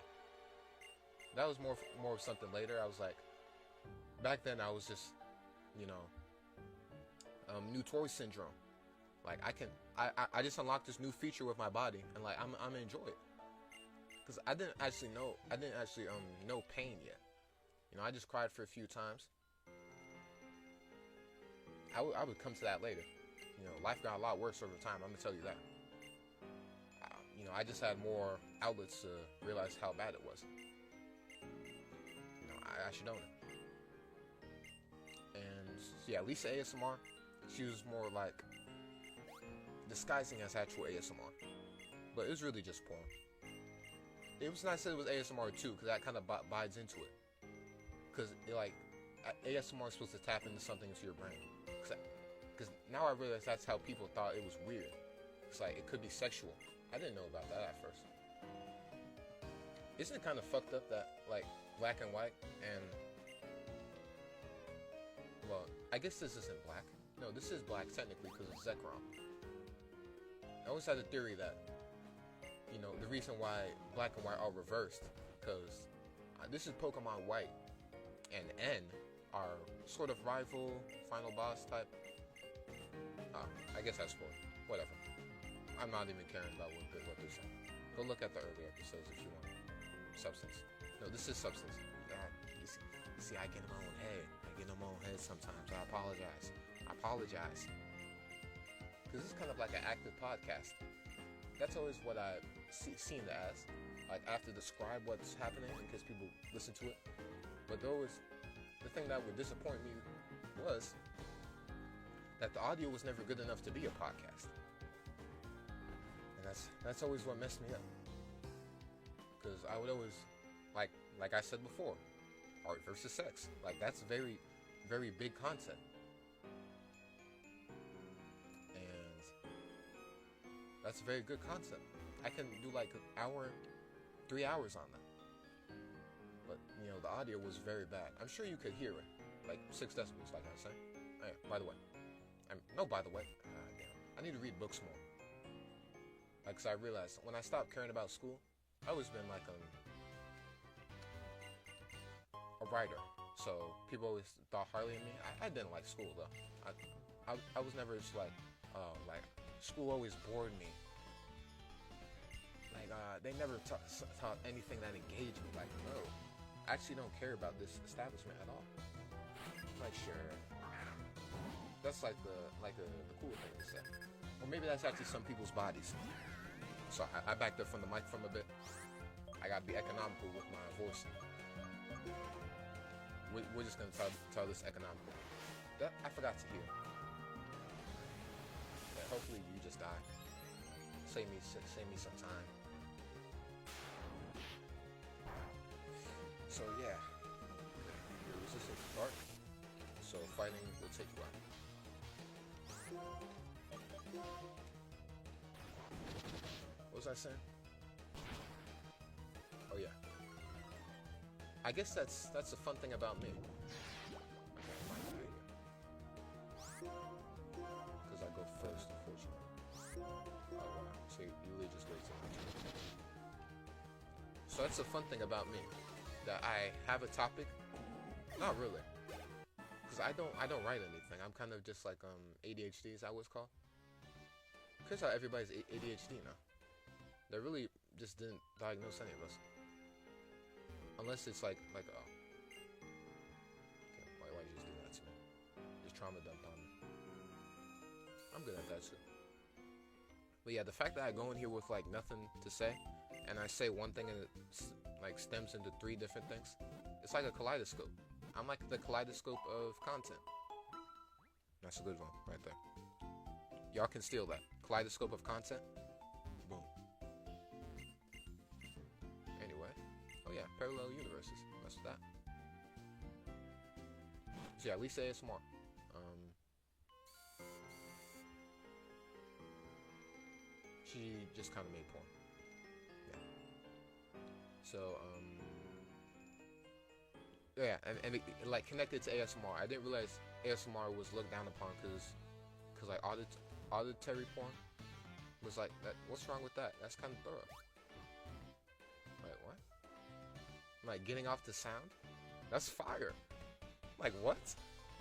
That was more of something later. I was like, back then I was just, you know, new toy syndrome. Like, I just unlocked this new feature with my body, and like, I'm gonna enjoy it. Because I didn't actually know pain yet. You know, I just cried for a few times. I would come to that later. You know, life got a lot worse over time, I'm gonna tell you that. You know, I just had more outlets to realize how bad it was. You know, I should own it. And yeah, Lisa ASMR, she was more like disguising as actual ASMR. but it was really just porn. It was nice that it was ASMR too, because that kind of bides into it. Because ASMR is supposed to tap into something into your brain. Because now I realize that's how people thought it was weird. It's like it could be sexual. I didn't know about that at first. Isn't it kind of fucked up that like black and white and well, I guess this isn't black. No, this is black technically because it's Zekrom. I always had a theory that, you know, the reason why black and white are reversed, because this is Pokemon White, and N are sort of rival final boss type. I guess that's spoiled. Whatever. I'm not even caring about what they're saying. Go look at the earlier episodes if you want. Substance. No, this is Substance. You see, I get in my own head. Sometimes. I apologize. Because this is kind of like an active podcast. That's always what I seen it as. Like, I have to describe what's happening in case people listen to it. But the thing that would disappoint me was that the audio was never good enough to be a podcast. And that's always what messed me up. Because I would always, like I said before, art versus sex. Like, that's very, very big concept. And that's a very good concept. I can do like an hour, 3 hours on that. But, you know, the audio was very bad. I'm sure you could hear it. Like 6 decibels, like I said. By the way. I need to read books more. Like, 'cause I realized when I stopped caring about school, I always been like a writer. So people always thought highly of me. I didn't like school though. I was never just like school always bored me. Like they never taught anything that engaged me. Like, no, I actually don't care about this establishment at all. Like, sure, that's like the cool thing to say. Or maybe that's actually some people's bodies. So I backed up from the mic from a bit. I gotta be economical with my voice. We're just gonna tell this economical. That I forgot to hear. Yeah, hopefully you just die. Save me some time. So yeah, your resistance is dark. So fighting will take you out. What was I saying? Oh yeah. I guess that's the fun thing about me. Because I go first, unfortunately. Oh wow. So you really just wait till my turn. So that's the fun thing about me. That I have a topic. Not really. Because I don't write anything. I'm kind of just like ADHD, is that what it's called? Here's how everybody's ADHD now. They really just didn't diagnose any of us. Unless it's like why'd you just do that to me? Just trauma dump on me. I'm good at that too. But yeah, the fact that I go in here with like nothing to say, and I say one thing and it like stems into 3 different things, it's like a kaleidoscope. I'm like the kaleidoscope of content. That's a good one right there. Y'all can steal that. Kaleidoscope of content. Boom. Anyway. Oh yeah, parallel universes. That's that. So yeah, at least ASMR. She just kind of made porn. Yeah. So yeah, and it, like connected to ASMR. I didn't realize ASMR was looked down upon because like auditory porn was like that. What's wrong with that? That's kind of thorough. Wait, what? Like getting off the sound? That's fire. Like what?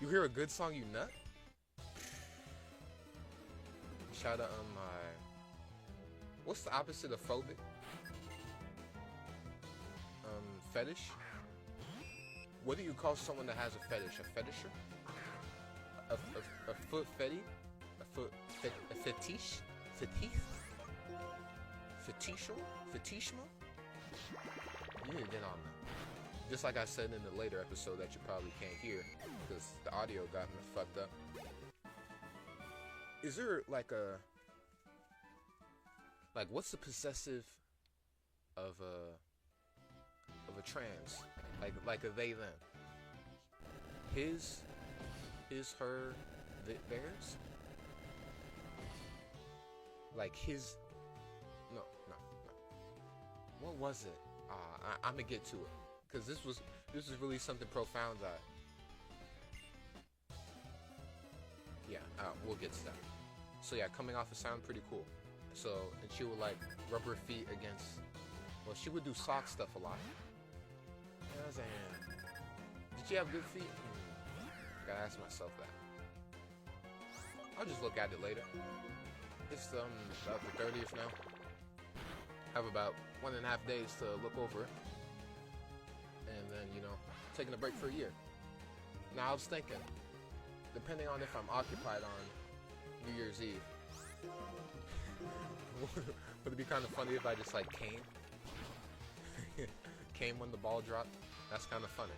You hear a good song, you nut? Shout out on my. What's the opposite of phobic? Fetish? What do you call someone that has a fetish? A fetisher? A foot fetish? A fetish? Fetish? Fetishal? Fetishma? You need to get on that. Just like I said in the later episode that you probably can't hear because the audio got me fucked up. Is there like a Like, what's the possessive of a trans? Like a they them? His, her, theirs? Like his. No. What was it? I'm gonna get to it, because this was really something profound. We'll get to that. So yeah, coming off it sounded pretty cool. So, and she would like rub her feet against. Well, she would do sock stuff a lot. You know what I'm saying? Did she have good feet? Gotta ask myself that. I'll just look at it later. It's about the 30th now. Have about 1.5 days to look over it, and then taking a break for a year. Now I was thinking, depending on if I'm occupied on New Year's Eve, would it be kind of funny if I just like came when the ball dropped? That's kind of funny.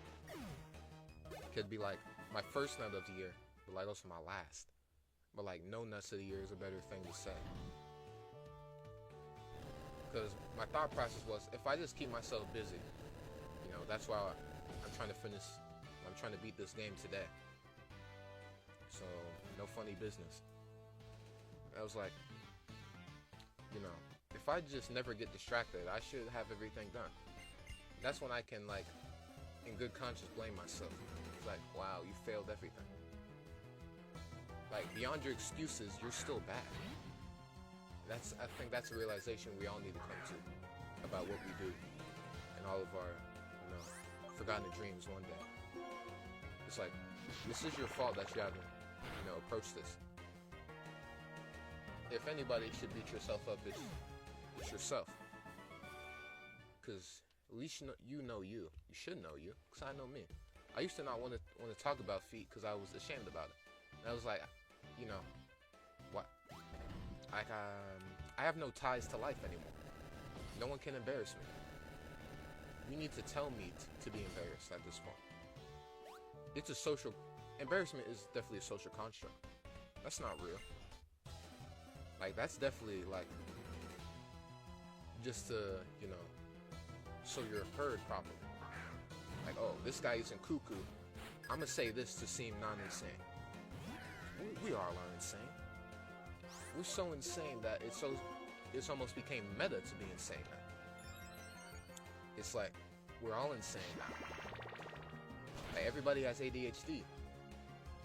Could be like my first nut of the year, but like also my last. But like no nuts of the year is a better thing to say. Because my thought process was, if I just keep myself busy, that's why I'm trying to finish. I'm trying to beat this game today. So no funny business. I was like, if I just never get distracted, I should have everything done. That's when I can, like, in good conscience, blame myself. It's like, wow, you failed everything. Like, beyond your excuses, you're still bad. I think that's a realization we all need to come to about what we do and all of our, forgotten dreams one day. It's like, this is your fault that you haven't, approached this. If anybody should beat yourself up, it's yourself. Because at least you know you. You should know you, because I know me. I used to not want to talk about feet because I was ashamed about it. And I was like, what? Like, I have no ties to life anymore. No one can embarrass me. You need to tell me to be embarrassed at this point. It's a social... Embarrassment is definitely a social construct. That's not real. Like, that's definitely, like, just to, so you're heard properly. Like, oh, this guy isn't cuckoo. I'm gonna say this to seem non-insane. We all are insane. We're so insane that it's almost became meta to be insane now. It's like, we're all insane now. Like, everybody has ADHD.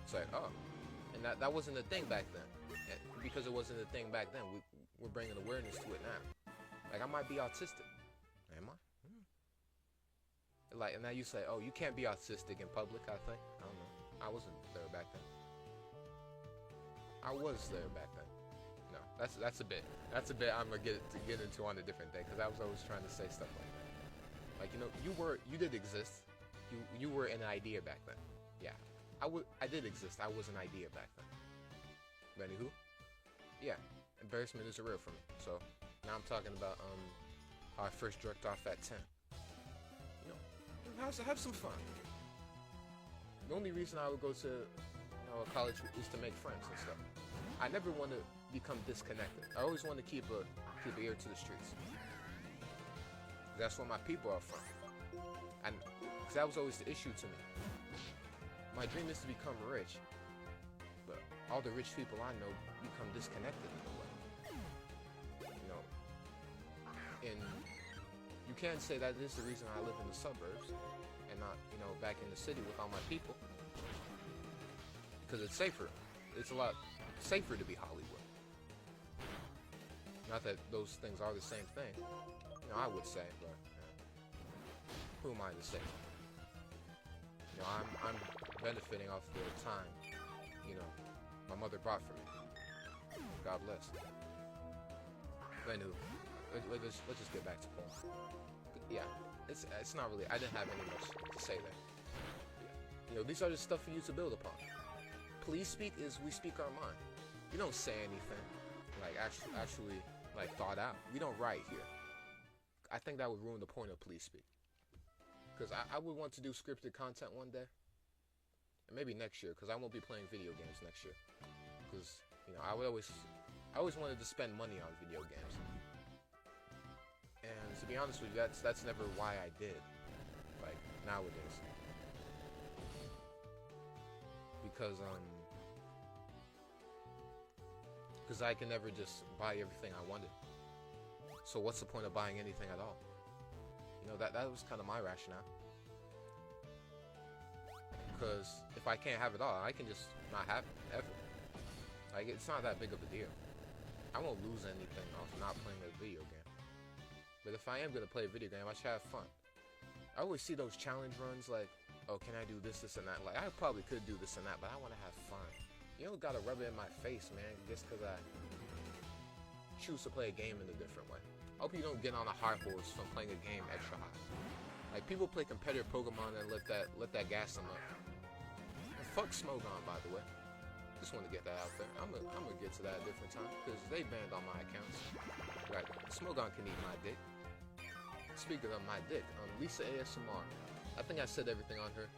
It's like, oh. And that wasn't a thing back then. And because it wasn't a thing back then, we're bringing awareness to it now. Like, I might be autistic. Am I? Like, and now you say, oh, you can't be autistic in public, I think. I don't know. I wasn't there back then. I was there back then. No, that's a bit I'm gonna get into on a different day, because I was always trying to say stuff like that. Like, you did exist. You were an idea back then. Yeah, I did exist. I was an idea back then. But anywho, yeah, embarrassment is real for me. So now I'm talking about how I first jerked off at 10. Have some fun. The only reason I would go to college is to make friends and stuff. I never want to become disconnected. I always want to keep an ear to the streets. That's where my people are from. And because that was always the issue to me. My dream is to become rich, but all the rich people I know become disconnected in a way. And you can't say that this is the reason I live in the suburbs and not, back in the city with all my people. Because it's safer. It's a lot safer to be Hollywood. Not that those things are the same thing. I would say, but who am I to say? I'm benefiting off the time, my mother brought for me. God bless. But anyway, let's just get back to porn. But yeah, it's not really. I didn't have any much to say there. Yeah. These are just stuff for you to build upon. PeliezSpeak is we speak our mind. We don't say anything like actually like thought out. We don't write here. I think that would ruin the point of PeliezSpeak. Because I would want to do scripted content one day. And maybe next year, because I won't be playing video games next year. Because, I always wanted to spend money on video games. to be honest with you, that's never why I did. Like nowadays, because I can never just buy everything I wanted. So what's the point of buying anything at all? You know, that was kind of my rationale. Because if I can't have it all, I can just not have it ever. Like, it's not that big of a deal. I won't lose anything off not playing a video game. But if I am gonna play a video game, I should have fun. I always see those challenge runs like, oh, can I do this, and that? Like, I probably could do this and that, but I want to have fun. You don't gotta rub it in my face, man, just because I choose to play a game in a different way. I hope you don't get on a high horse from playing a game extra high. Like, people play competitive Pokemon and let that gas them up. And fuck Smogon, by the way. Just want to get that out there. I'm gonna get to that a different time because they banned all my accounts. Right, Smogon can eat my dick. Speaking of my dick, Lisa ASMR. I think I said everything on her.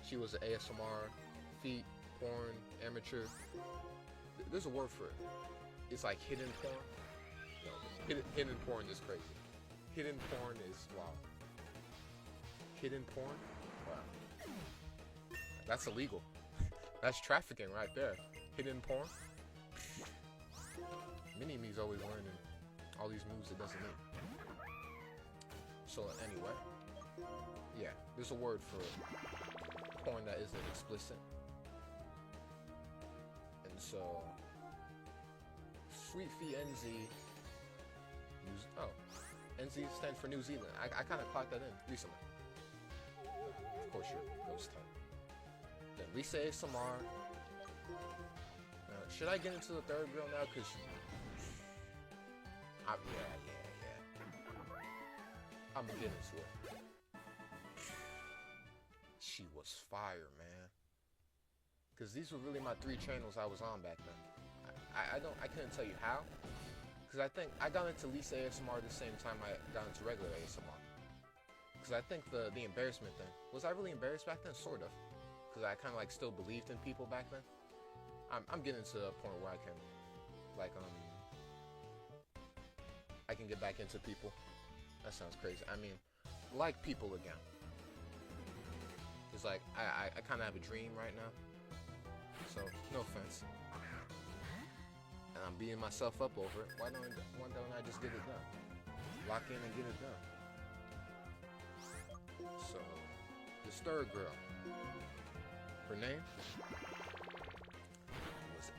She was an ASMR, feet, porn, amateur. There's a word for it. It's like hidden porn. No, hidden porn is crazy. Hidden porn is wow. Hidden porn? Wow. That's illegal. That's trafficking right there. Hidden porn. Mini-me's always learning all these moves it doesn't need. So anyway, yeah, there's a word for porn that isn't explicit. And so, Sweet Fee NZ, NZ stands for New Zealand. I kind of clocked that in recently. Of course, you're ghost type. Then Lisa ASMR. Should I get into the third girl now? Cause yeah. I'm gonna get into it. She was fire, man. Cause these were really my 3 channels I was on back then. I couldn't tell you how. Cause I think I got into Lisa ASMR the same time I got into regular ASMR. Cause I think the embarrassment thing. Was I really embarrassed back then? Sort of. Cause I kind of like still believed in people back then. I'm getting to a point where I can, like, I can get back into people. That sounds crazy. I mean, like people again. It's like, I kind of have a dream right now. So, no offense. And I'm beating myself up over it. Why don't I just get it done? Lock in and get it done. So, this third girl. Her name was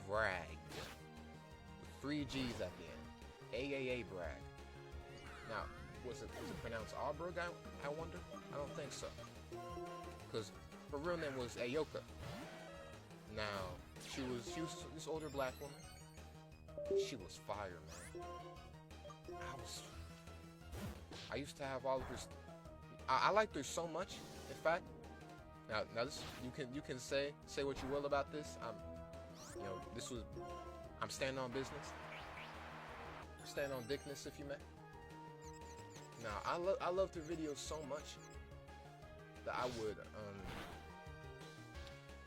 Bragg. With 3 G's at the end. A Bragg. Now, was it pronounced Aubrey? I wonder? I don't think so. Because her real name was Ayoka. Now, she was this older black woman. She was fire, man. I used to have all of her. I liked her so much. In fact, now this you can say what you will about this. I'm standing on business. Stand on dickness, if you may. Now, I loved her videos so much that I would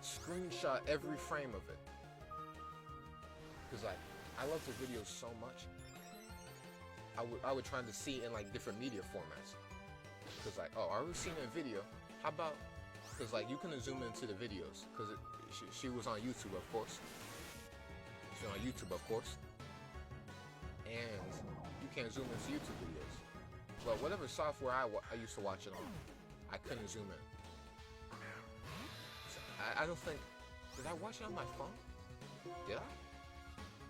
screenshot every frame of it. Cause I loved her videos so much. I would try to see in like different media formats. Cause like, oh, I already seen it in video. How about? Cause like you couldn't zoom into the videos. Cause she was on YouTube, of course. She's on YouTube, of course. And you can't zoom into YouTube videos. But whatever software I used to watch it on, I couldn't zoom in. So I don't think. Did I watch it on my phone? Did I?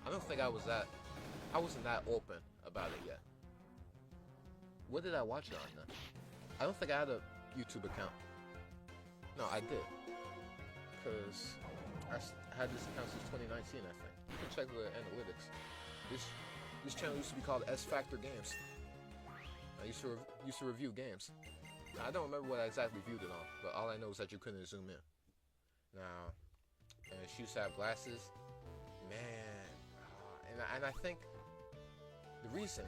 I don't think I wasn't that open about it yet. What did I watch it on then? I don't think I had a YouTube account. No, I did. Because I had this account since 2019, I think. You can check the analytics. This channel used to be called S Factor Games. I used to review games. Now, I don't remember what I exactly viewed it on, but all I know is that you couldn't zoom in. Now, and she used to have glasses. Man, and I think the reason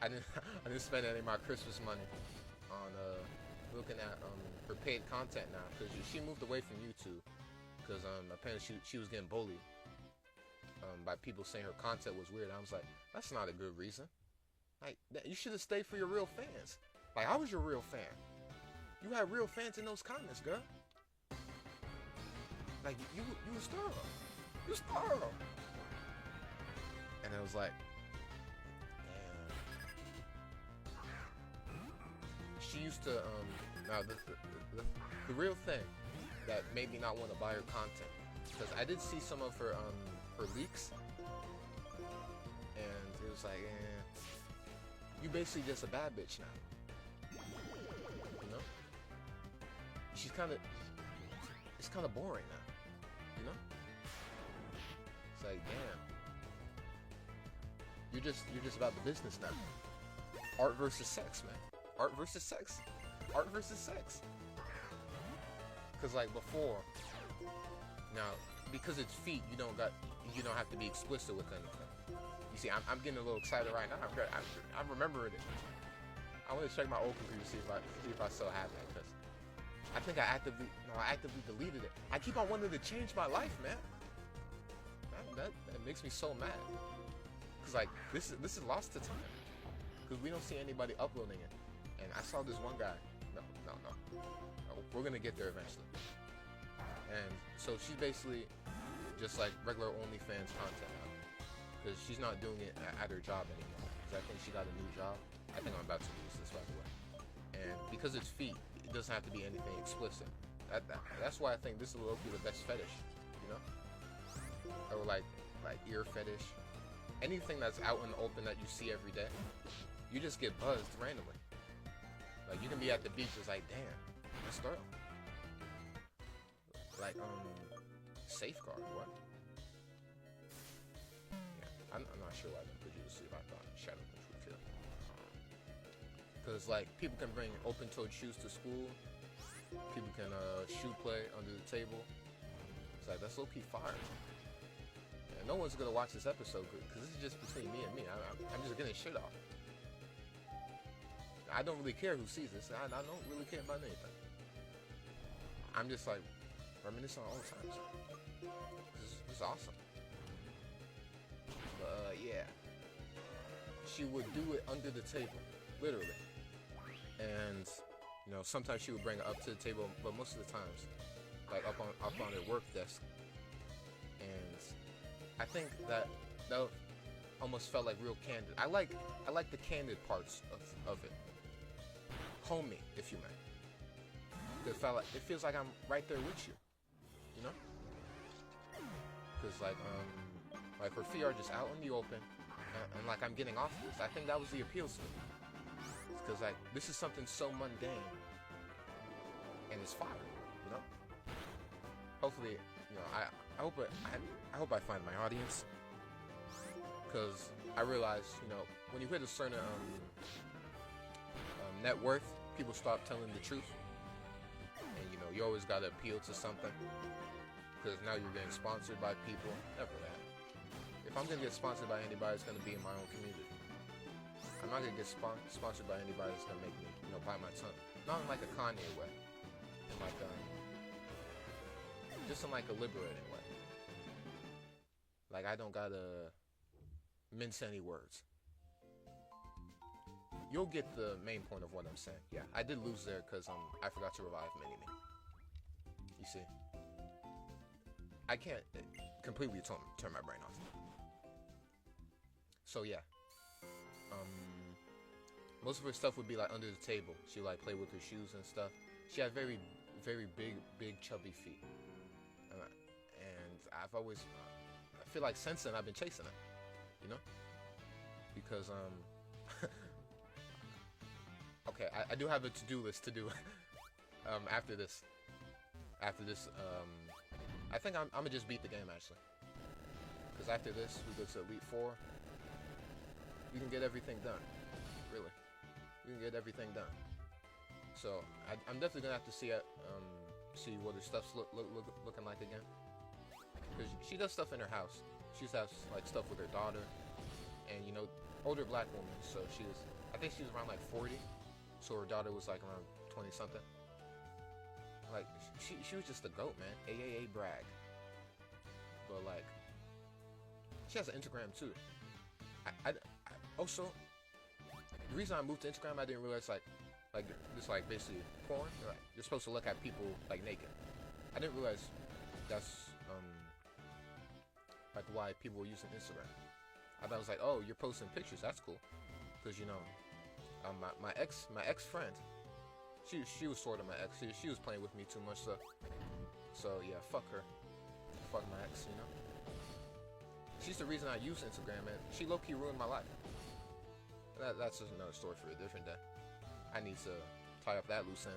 I didn't spend any of my Christmas money on looking at her paid content now, because she moved away from YouTube because apparently she was getting bullied by people saying her content was weird. I was like, that's not a good reason. Like, you should have stayed for your real fans. Like, I was your real fan. You had real fans in those comments, girl. Like, you was thorough. You was thorough. And I was like, damn. She used to, now the real thing that made me not want to buy her content, because I did see some of her leaks, and it was like, you basically just a bad bitch now. You know? It's kind of boring now. You know? It's like, damn. You're just about the business now. Art versus sex, man. Art versus sex. Art versus sex. Cause like before, now because it's feet, you don't have to be explicit with anything. You see, I'm getting a little excited right now. I'm remembering it. I want to check my old computer to see if I still have that, because I think I actively deleted it. I keep on wanting to change my life, man. That makes me so mad. Cause like this is lost to time. Cause we don't see anybody uploading it. And I saw this one guy. No. We're gonna get there eventually. And so she's basically just like regular OnlyFans content now. Cause she's not doing it at her job anymore. Cause I think she got a new job. I think I'm about to lose this, by the way. And because it's feet, it doesn't have to be anything explicit. That's why I think this is low-key the best fetish, you know? Or like ear fetish. Anything that's out in the open that you see every day, you just get buzzed randomly. Like, you can be at the beach, it's like, damn, let's throw. Like, safeguard, what? Yeah, I'm not sure why I didn't put you to sleep. I thought shadow control here. Because, like, people can bring open-toed shoes to school. People can shoe play under the table. It's like, that's low-key fire. And no one's gonna watch this episode because this is just between me and me. I'm just getting shit off. I don't really care who sees this. I don't really care about anything. I'm just like reminiscing on old times. This is awesome. But yeah, she would do it under the table, literally. And you know, sometimes she would bring it up to the table, but most of the times, like up on her work desk. And I think that almost felt like real candid. I like the candid parts of it. Homey, if you may. It feels like I'm right there with you. You know? Because like her feet are just out in the open, and like I'm getting off this. I think that was the appeal to me. Because like this is something so mundane, and it's fire. You know? Hopefully, you know, I hope I find my audience. Because I realize, you know, when you hit a certain net worth, people stop telling the truth. And you know, you always gotta appeal to something. Because now you're getting sponsored by people. Never that. If I'm gonna get sponsored by anybody, it's gonna be in my own community. I'm not gonna get sponsored by anybody that's gonna make me, you know, bite my tongue. Not in like a Kanye way. In like just in like a liberating way. Like I don't gotta mince any words. You'll get the main point of what I'm saying. Yeah, I did lose there because I forgot to revive Mini-Me. You see, I can't completely turn my brain off. So yeah, most of her stuff would be like under the table. She would like play with her shoes and stuff. She had very, very big chubby feet, and I feel like since then I've been chasing her. You know, because okay, I do have a to-do list to do after this. I think I'm gonna just beat the game actually, because after this we go to Elite 4. We can get everything done. Really, we can get everything done. So I'm definitely gonna have to see what her stuff's looking like again, because she does stuff in her house. She used to have like stuff with her daughter, and you know, older black woman. So I think she was around like 40. So her daughter was like around 20 something. Like she was just a goat, man. AAA brag. But like, She has an Instagram too. I also, the reason I moved to Instagram, I didn't realize like this like basically porn. Like, you're supposed to look at people like naked. I didn't realize that's like why people were using Instagram. I thought it was like, oh, you're posting pictures. That's cool, because you know, my ex friend, she was sort of my ex. She was playing with me too much, so yeah, fuck her, fuck my ex, you know. She's the reason I use Instagram, man. She low-key ruined my life. That's just another story for a different day. I need to tie up that loose end.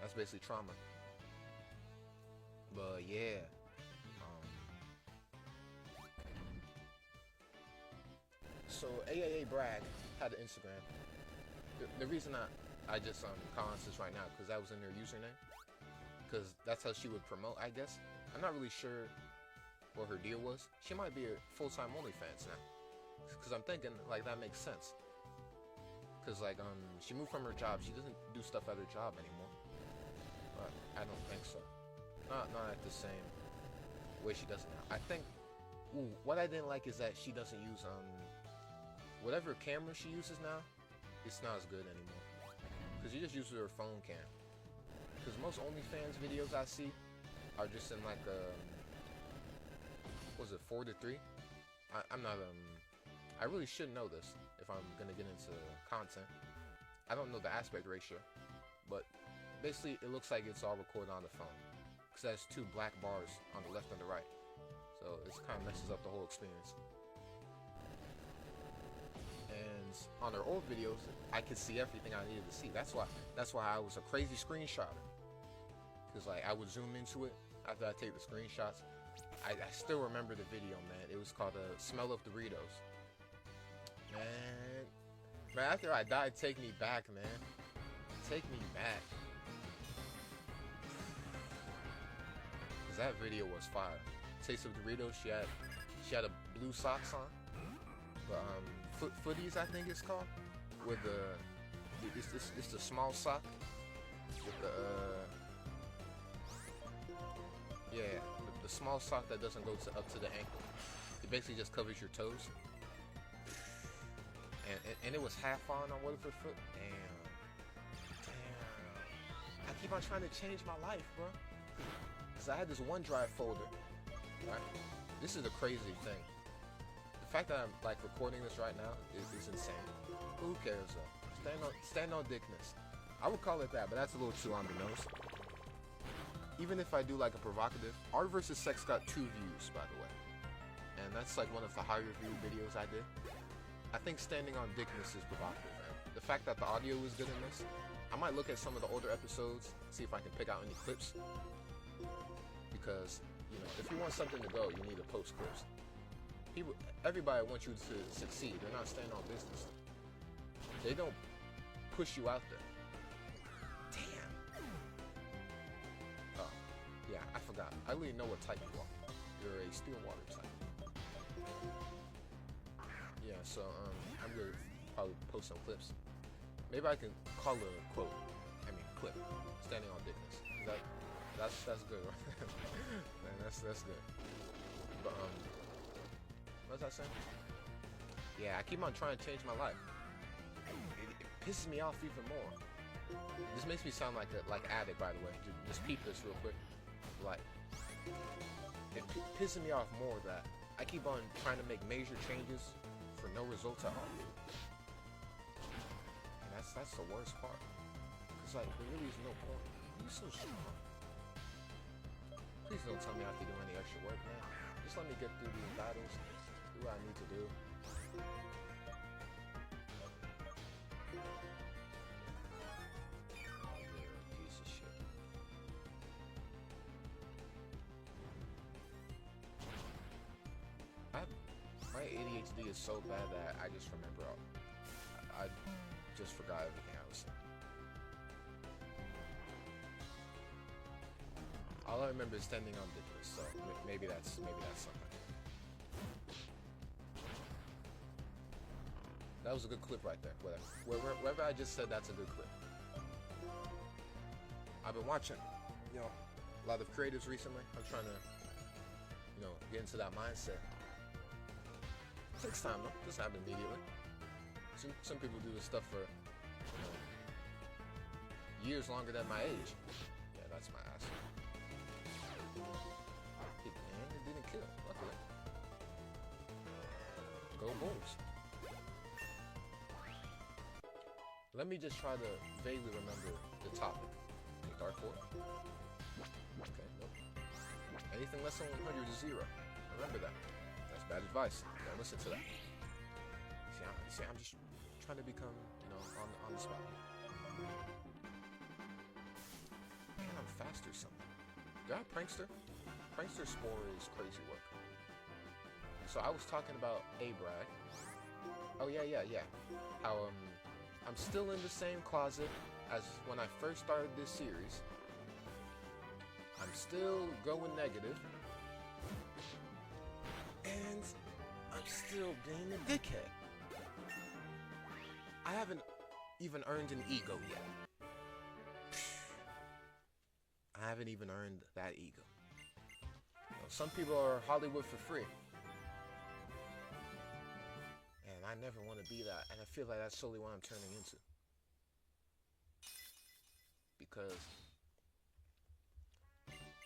That's basically trauma. But yeah. So AAA Bragg had an Instagram. The reason I just comments this right now, because that was in their username. Because that's how she would promote, I guess. I'm not really sure what her deal was. She might be a full-time OnlyFans now, because I'm thinking like that makes sense. Because like she moved from her job. She doesn't do stuff at her job anymore. But I don't think so. Not at the same way she does it now. I think what I didn't like is that she doesn't use whatever camera she uses now. It's not as good anymore, because she just uses her phone cam. Because most OnlyFans videos I see are just in like was it 4:3? I'm not I really should know this if I'm gonna get into content. I don't know the aspect ratio, but basically it looks like it's all recorded on the phone, because there's two black bars on the left and the right, so it kind of messes up the whole experience. And on her old videos, I could see everything I needed to see. That's why I was a crazy screenshotter, because like I would zoom into it after I take the screenshots. I still remember the video, man. It was called Smell of Doritos. Man, after I died, take me back, man. Take me back. Cause that video was fire. Taste of Doritos. She had a blue socks on. The footies, I think it's called. With it's the small sock. With the the small sock that doesn't go up to the ankle. It basically just covers your toes. And it was half on one of her foot. Damn. I keep on trying to change my life, bro. Because I had this OneDrive folder. Right? This is the crazy thing. The fact that I'm like recording this right now is insane. Who cares though? Stand on dickness. I would call it that, but that's a little too on the nose. Even if I do like a provocative, Art vs. Sex got 2 views, by the way. And that's like one of the higher view videos I did. I think standing on dickness is provocative, man. The fact that the audio is good in this, I might look at some of the older episodes, see if I can pick out any clips. Because, you know, if you want something to go, you need to post clips. Everybody wants you to succeed. They're not standing on business. They don't push you out there. Yeah, I forgot. I really know what type you are. You're a steel water type. Yeah, so I'm gonna probably post some clips. Maybe I can call it a quote. I mean clip. Standing on dickness. That's good, right? Man, that's good. But what was I saying? Yeah, I keep on trying to change my life. It pisses me off even more. This makes me sound like addict, by the way. Just peep this real quick. Like, it pissing me off more that I keep on trying to make major changes for no results at all. And that's the worst part. Cause like, there really is no point. You're so strong. Please don't tell me I have to do any extra work, man. Just let me get through these battles, do what I need to do. My ADHD is so bad that I just remember I just forgot everything I was saying. All I remember is standing on dickness, so maybe that's something. That was a good clip right there. Whatever I just said, that's a good clip. I've been watching, you know, a lot of creatives recently. I'm trying to, you know, get into that mindset. Takes time though. Doesn't happen immediately. Some people do this stuff for years longer than my age. Yeah, that's my ass. And it didn't kill, luckily. Go Bulls. Let me just try to vaguely remember the topic. Dark Force? Okay, nope. Anything less than 100 is 0. Remember that. That's bad advice. Don't listen to that. See, I'm just trying to become, on the spot. Man, I'm fast or something. Did I prankster? Prankster Spore is crazy work. So I was talking about Abrag. Oh, yeah. How, I'm still in the same closet as when I first started this series. I'm still going negative. And I'm still being a dickhead. I haven't even earned an ego yet. I haven't even earned that ego. Some people are Hollywood for free. And I never want to be that. And I feel like that's solely what I'm turning into. Because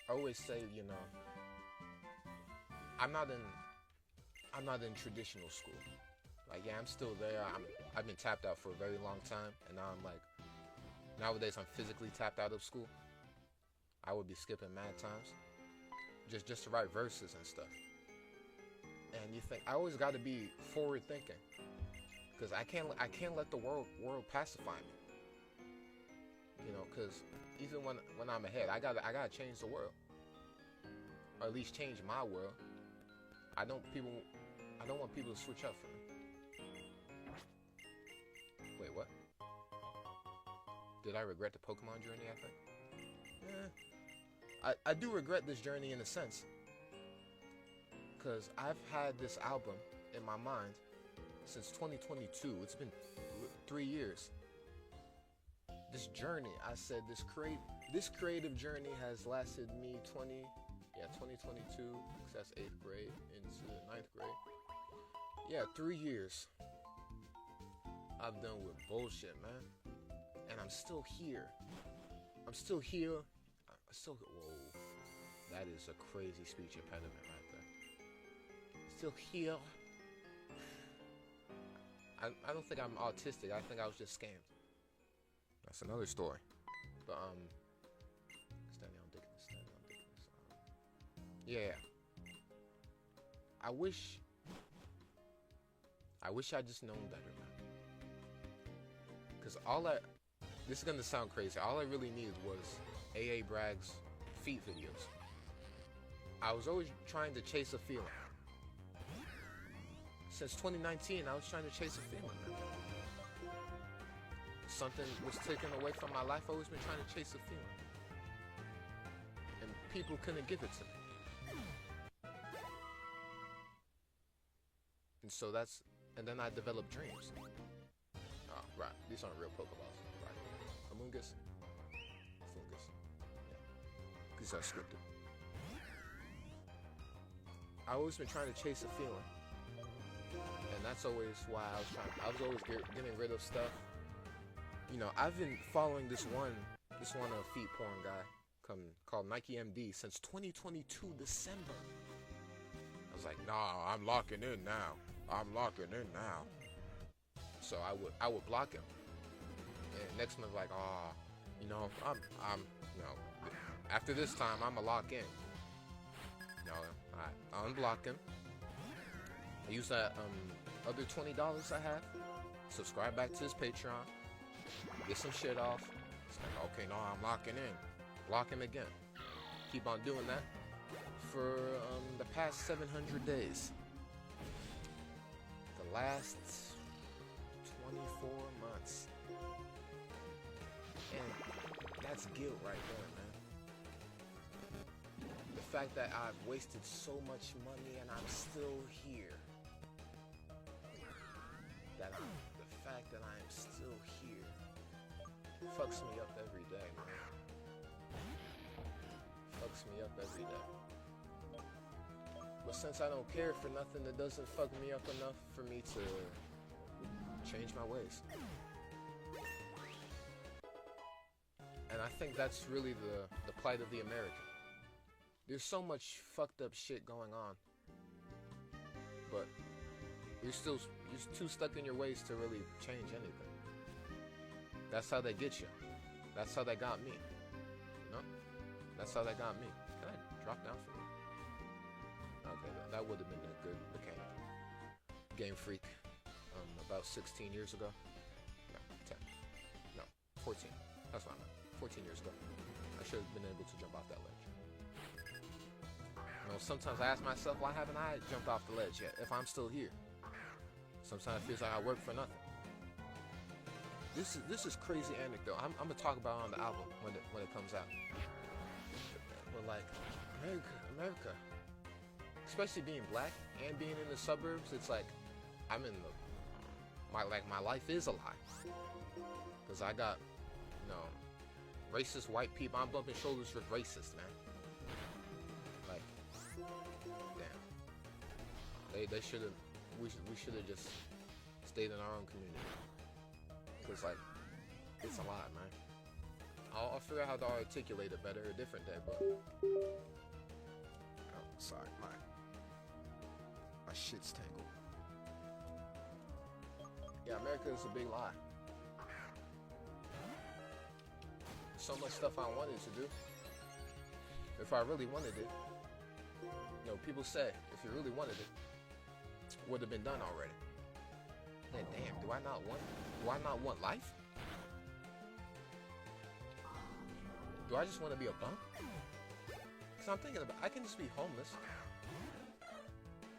I always say, I'm not in traditional school. Like, yeah, I'm still there. I've been tapped out for a very long time, and now I'm like, nowadays I'm physically tapped out of school. I would be skipping mad times, just to write verses and stuff. And you think I always got to be forward thinking, because I can't let the world pacify me. Because even when I'm ahead, I gotta change the world, or at least change my world. I don't want people to switch up for me. Wait, what? Did I regret the Pokemon journey, I think? I do regret this journey in a sense. Because I've had this album in my mind since 2022. It's been 3 years. This journey, I said, this creative journey has lasted me 2022, because that's 8th grade into 9th grade. Yeah, 3 years. I've done with bullshit, man. And I'm still here. Whoa. That is a crazy speech impediment right there. Still here. I don't think I'm autistic. I think I was just scammed. That's another story. But, standing on dickness. Yeah. I wish I'd just known better, man. Because this is going to sound crazy. All I really needed was AA Bragg's feet videos. I was always trying to chase a feeling. Since 2019, I was trying to chase a feeling, man. Something was taken away from my life. I've always been trying to chase a feeling. And people couldn't give it to me. And so and then I developed dreams. Oh, right. These aren't real Pokeballs. Right. Amoongus. Fungus. Yeah. These are scripted. I've always been trying to chase a feeling. And that's always why I was always getting rid of stuff. I've been following this one feet porn guy called Nike MD since 2022 December. I was like, nah, I'm locking in now. So I would block him. And next month, like, I'm after this time, I'ma lock in. I unblock him. I use that other $20 I have. Subscribe back to his Patreon. Get some shit off. It's like, okay, no, I'm locking in. Block him again. Keep on doing that for the past 700 days. The last 24 months. And that's guilt right there, man. The fact that I've wasted so much money and I'm still here. The fact that I am still here fucks me up every day, man. Fucks me up every day. But since I don't care for nothing, that doesn't fuck me up enough for me to change my ways. And I think that's really the plight of the American. There's so much fucked up shit going on, but you're too stuck in your ways to really change anything. That's how they get you. That's how they got me. No? That's how they got me. Can I drop down for you? Okay, that would have been a good mechanic. Game Freak, about 16 years ago. No, 10. No, 14. That's what I meant. 14 years ago. I should have been able to jump off that ledge. You know, sometimes I ask myself, why haven't I jumped off the ledge yet if I'm still here? Sometimes it feels like I work for nothing. This is crazy anecdote. I'm gonna talk about it on the album when it comes out. But like America, especially being black and being in the suburbs, it's like I'm in my life is a lie. Cause I got, you know, racist white people. I'm bumping shoulders with racists, man. Like, damn. They should have. We should have just stayed in our own community. Cause like, it's a lot, man. I'll figure out how to articulate it better a different day, but. Oh, sorry, my shit's tangled. Yeah, America is a big lie. So much stuff I wanted to do. If I really wanted it, you know, people say if you really wanted it, would have been done already. Then damn, do I not want life? Do I just want to be a bum? Cause I'm thinking about, I can just be homeless.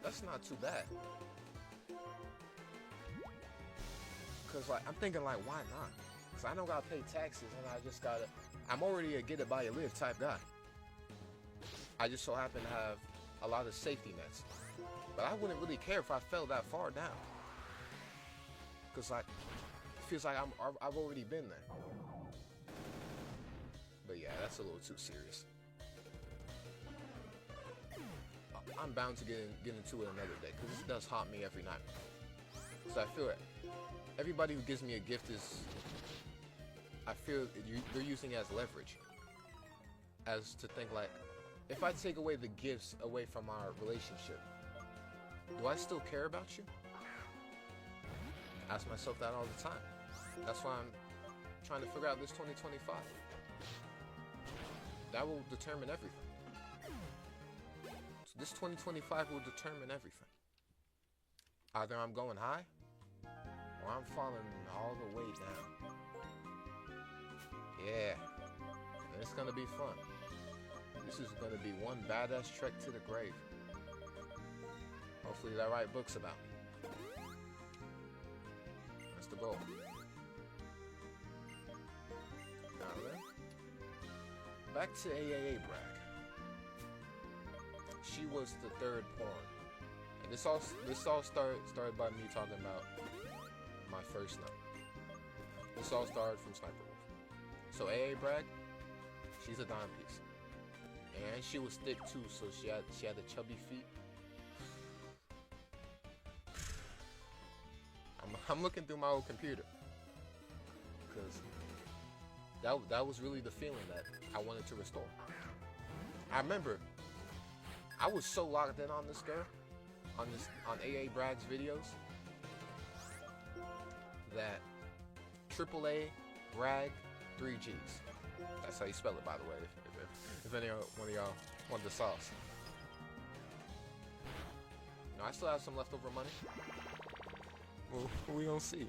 That's not too bad. Cause like I'm thinking like, why not? Cause I don't gotta pay taxes and I'm already a get it by you live type guy. I just so happen to have a lot of safety nets. But I wouldn't really care if I fell that far down. Cause like, it feels like I've already been there. But yeah, that's a little too serious. I'm bound to get into it another day, cause this does haunt me every night. So I feel it. Everybody who gives me a gift I feel they're using it as leverage. As to think like, if I take away the gifts away from our relationship, do I still care about you? I ask myself that all the time. That's why I'm trying to figure out this 2025. That will determine everything. So this 2025 will determine everything. Either I'm going high, or I'm falling all the way down. Yeah, and it's gonna be fun. This is gonna be one badass trek to the grave. Hopefully I write books about me. That's the goal. Now then, back to AAA Bragg. She was the third porn. And this all started by me talking about my first night. This all started from Sniper Wolf. So AA Bragg, she's a dime piece. And she was thick too, so she had the chubby feet. I'm looking through my old computer, because that was really the feeling that I wanted to restore. I remember I was so locked in on this girl, on AA Bragg's videos, that AAA Bragg 3 G's. That's how you spell it, by the way, if any one of y'all want the sauce. You know, I still have some leftover money. Well, we gonna see.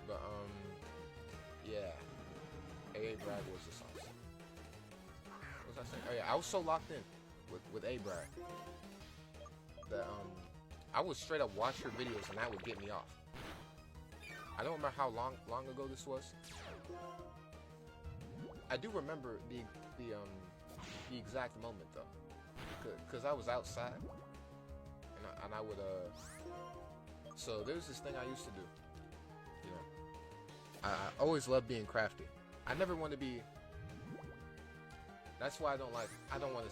But yeah, AA Bragg was the sauce. What was I saying? Oh yeah, I was so locked in with A Bragg that I would straight up watch her videos and that would get me off. I don't remember how long ago this was. I do remember the exact moment though, because I was outside and I would so there's this thing I used to do. You know, I always loved being crafty. I never want to be. That's why I don't want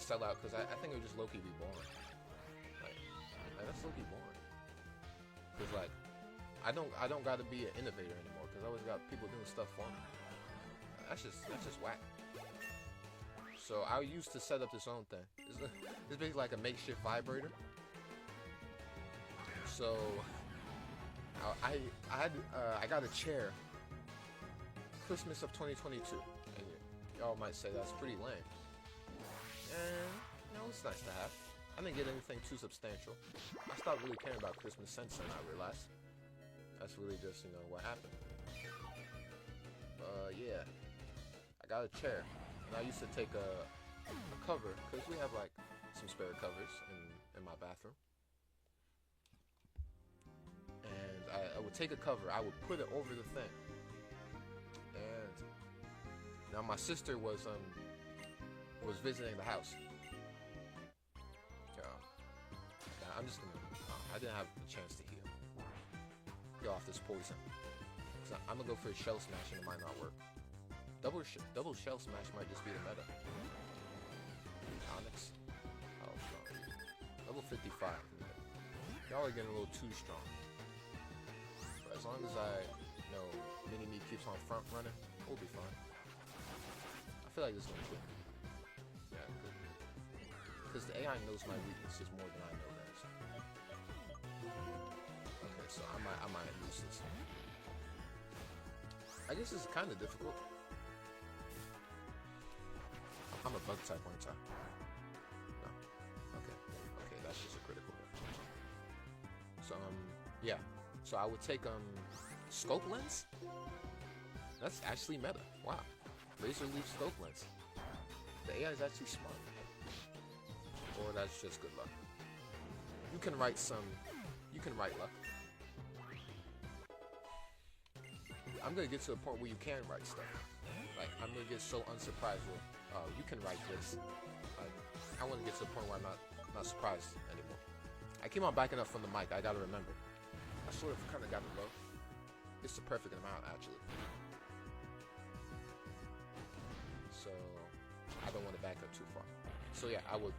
to sell out, because I think it would just low-key be boring. Like that's low-key boring. Because like, I don't got to be an innovator anymore, because I always got people doing stuff for me. That's just whack. So I used to set up this own thing. It's basically like a makeshift vibrator. So I got a chair Christmas of 2022, and y'all might say that's pretty lame. And it's nice to have. I didn't get anything too substantial. I stopped really caring about Christmas since then, I realized. That's really just, what happened. Yeah. I got a chair, and I used to take a cover, because we have like some spare covers in my bathroom. And I would take a cover, I would put it over the thing. And now my sister was visiting the house. I'm just gonna. I didn't have a chance to heal. Get off this poison. So I'm gonna go for a shell smash, and it might not work. Double shell smash might just be the meta. Onyx. Oh, strong. Level 55. Y'all are getting a little too strong. But as long as Mini-Me keeps on front running, we'll be fine. I feel like this is gonna kill me. Yeah, good. Because the AI knows my weaknesses more than I know theirs. Okay, so I might lose this. I guess this is kind of difficult. I'm a bug type, aren't I? No. Okay, that's just a critical hit. So yeah. So I would take scope lens. That's actually meta. Wow. Laser leaf scope lens. The AI is actually smart. Or that's just good luck. You can write luck. I'm gonna get to a point where you can write stuff. Like, I'm gonna get so unsurprised with, you can write this. I want to get to a point where I'm not surprised anymore. I keep on backing up from the mic, I gotta remember. I sort of kind of got it low. It's the perfect amount, actually. So, I don't want to back up too far. So yeah, I would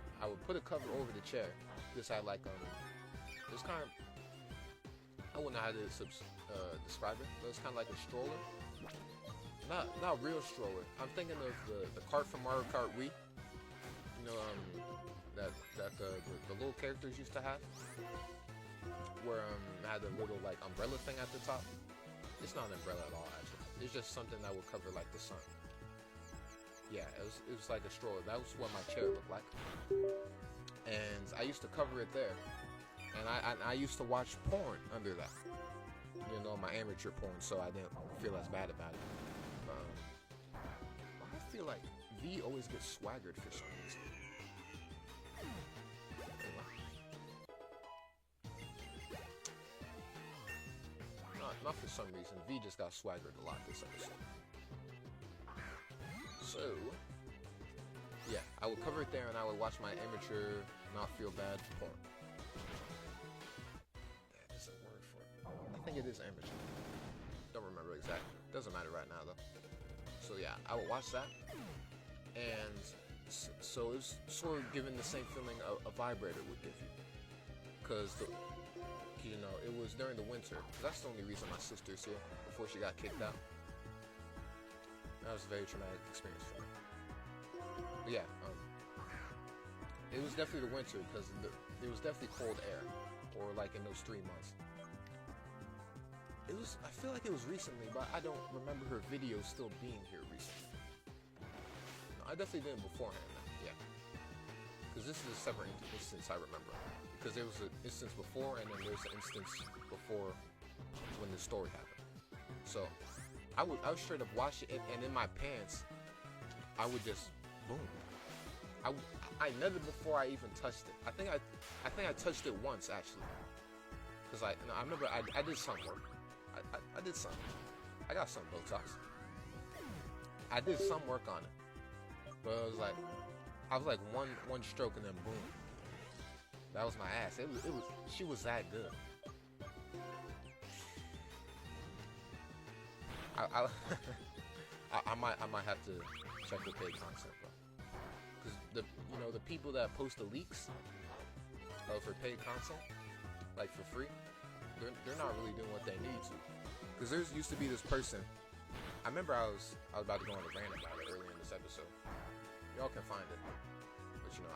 put a cover over the chair. This had like, it was kind of, I wouldn't know how to describe it, but it's kind of like a stroller. Not real stroller. I'm thinking of the cart from Mario Kart Wii. That the little characters used to have, where it had a little like umbrella thing at the top. It's not an umbrella at all, actually. It's just something that would cover like the sun. Yeah, it was like a stroller. That was what my chair looked like. And I used to cover it there. And I used to watch porn under that. My amateur porn, so I didn't feel as bad about it. I feel like V always gets swaggered for some reason. Not for some reason. V just got swaggered a lot this episode. So, yeah, I would cover it there and I would watch my amateur, not feel bad porn. That is a word for it. I think it is amateur. Don't remember exactly. Doesn't matter right now though. So yeah, I would watch that. And so it's sort of giving the same feeling a vibrator would give you. Because it was during the winter. That's the only reason my sister's here, before she got kicked out. That was a very traumatic experience for me. But yeah, it was definitely the winter, because it was definitely cold air, or like in those 3 months. I feel like it was recently, but I don't remember her video still being here recently. No, I definitely didn't beforehand, yeah. Because this is a separate instance I remember. Because there was an instance before, and then there's an instance before when the story happened. So I would straight up watch it, and in my pants, I would just boom. I netted before I even touched it. I think I touched it once actually, because I remember I did some work. I did some. I got some Botox. I did some work on it, but I was like one stroke and then boom. That was my ass. She was that good. I might have to check the paid content, bro. the people that post the leaks for paid content, like for free, they're not really doing what they need to. Because there used to be this person. I remember I was about to go on a rant about it earlier in this episode. Y'all can find it, but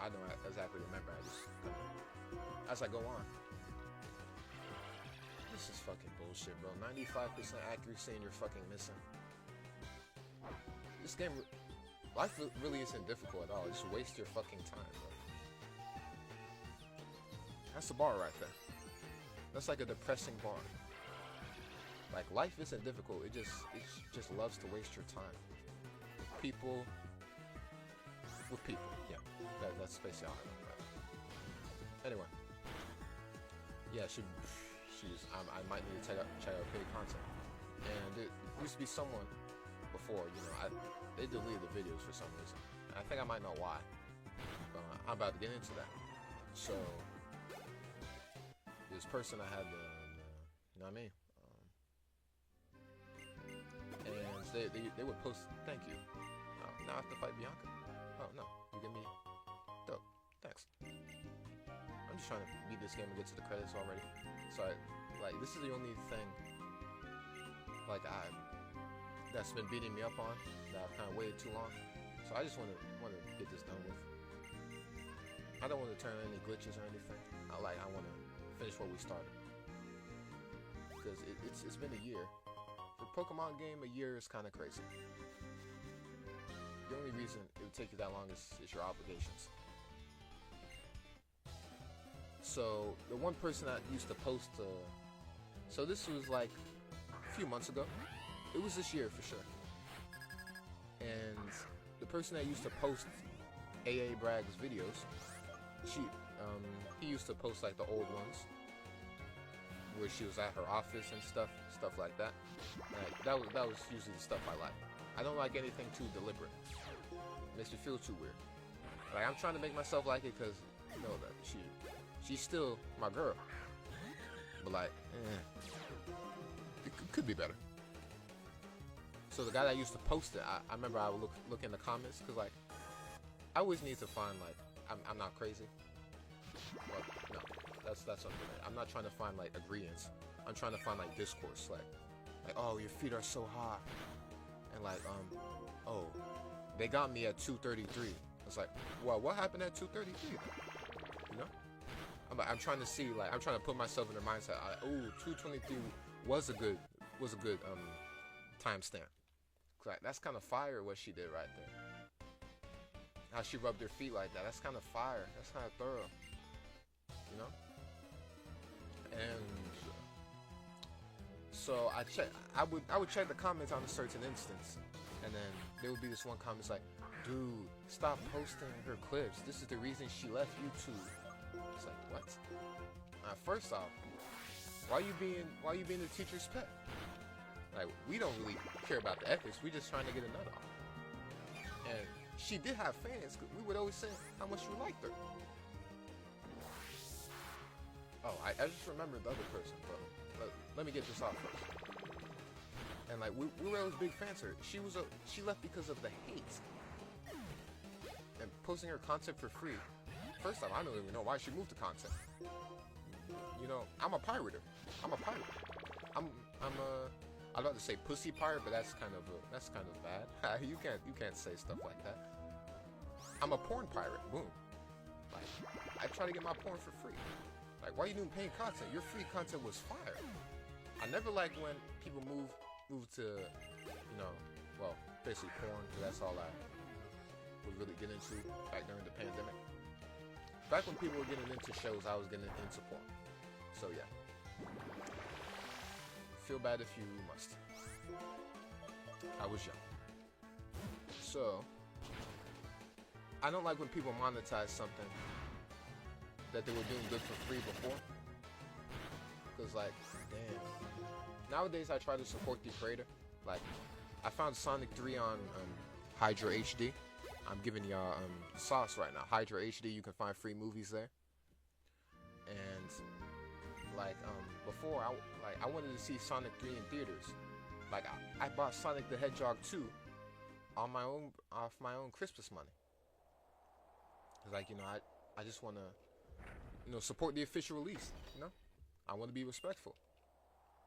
I don't exactly remember. As I go on. This is fucking bullshit, bro. 95% accuracy and you're fucking missing. This game, life really isn't difficult at all. Just waste your fucking time, bro. That's the bar right there. That's like a depressing bar. Like, life isn't difficult. It just loves to waste your time. With people. Yeah. That's basically how I know that. Anyway. Yeah, I might need to check out paid content. And it used to be someone before, they deleted the videos for some reason. And I think I might know why. But I'm about to get into that. So, this person I had, you know what I mean? And they would post, thank you. Now I have to fight Bianca? Oh, no. You give me... Dope. Thanks. I'm just trying to beat this game and get to the credits already. So, this is the only thing, that's been beating me up on, that I've kind of waited too long. So I just want to get this done with. I don't want to turn on any glitches or anything. I want to finish what we started. Because it's been a year. For a Pokemon game, a year is kind of crazy. The only reason it would take you that long is your obligations. So, the one person that used to post, so this was like a few months ago. It was this year for sure. And the person that used to post AA Bragg's videos, he used to post like the old ones, where she was at her office and stuff like that. Like, that was usually the stuff I like. I don't like anything too deliberate. It makes me feel too weird. Like, I'm trying to make myself like it because, that she's still my girl. But it could be better. So the guy that used to post it, I remember I would look in the comments because I always need to find I'm not crazy. Well, no, that's something. I'm not trying to find agreements. I'm trying to find discourse. Like, oh, your feet are so hot, and oh, they got me at 233. It's like, well, what happened at 233? I'm trying to see, I'm trying to put myself in their mindset. 223 was a good timestamp. That's kind of fire what she did right there. How she rubbed her feet like that. That's kind of fire. That's kind of thorough. And so I would check the comments on a certain instance, and then there would be this one comment like, dude, stop posting her clips. This is the reason she left YouTube. It's like, what? First off, why you being the teacher's pet? We don't really care about the ethics. We just trying to get a nut off. And she did have fans. We would always say how much we liked her. Oh, I just remembered the other person, bro. Let me get this off first. And we were always big fans of her. She left because of the hate. And posting her content for free. First off, I don't even know why she moved to content. I'm a pirater. I'm a pirate. I'm about to say pussy pirate, but that's kind of bad. you can't say stuff like that. I'm a porn pirate. Boom. I try to get my porn for free. Why are you doing paying content? Your free content was fire. I never liked when people move to, basically porn, because that's all I would really get into back during the pandemic. Back when people were getting into shows, I was getting into porn. So yeah. Feel bad if you must. I was young. So, I don't like when people monetize something that they were doing good for free before. Because damn. Nowadays I try to support the creator. I found Sonic 3 on Hydra HD. I'm giving y'all sauce right now. Hydra HD, you can find free movies there. And before I wanted to see Sonic 3 in theaters. I bought Sonic the Hedgehog 2 off my own Christmas money. Cause like I just wanna support the official release. I want to be respectful.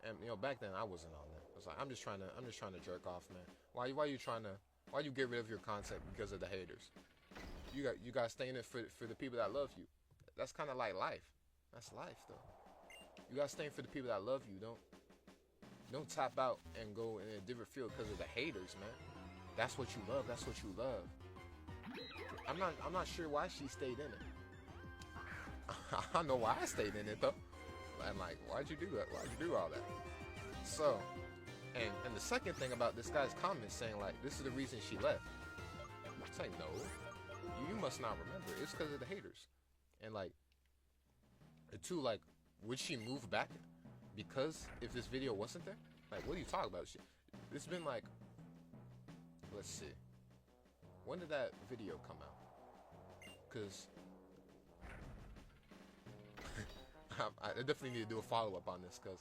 And back then I wasn't on that. I was like, I'm just trying to jerk off, man. Why you get rid of your content because of the haters? You got to stay in it for the people that love you. That's kind of like life. That's life though. You got to stay in for the people that love you. Don't tap out and go in a different field because of the haters, man. That's what you love. That's what you love. I'm not sure why she stayed in it. I know why I stayed in it though. And like, why'd you do that? Why'd you do all that? So, and the second thing about this guy's comment saying like, this is the reason she left. It's like, no, you must not remember. It's because of the haters. And like, the two, like, would she move back because if this video wasn't there? Like, what are you talking about? It's been like, let's see, when did that video come out? Because I definitely need to do a follow-up on this, because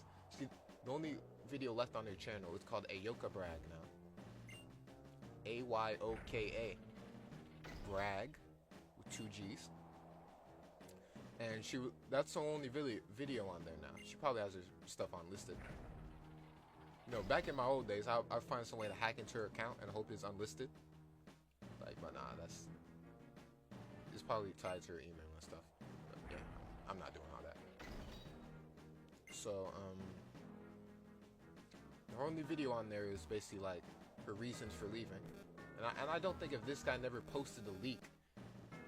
the only video left on their channel is called Ayoka Brag now. Ayoka Brag with 2 G's. And that's the only video on there now. She probably has her stuff unlisted. Back in my old days, I'd find some way to hack into her account and hope it's unlisted. Like, but nah, it's probably tied to her email and stuff. But yeah, I'm not doing all that. So, the only video on there is basically like her reasons for leaving. And I don't think if this guy never posted the leak,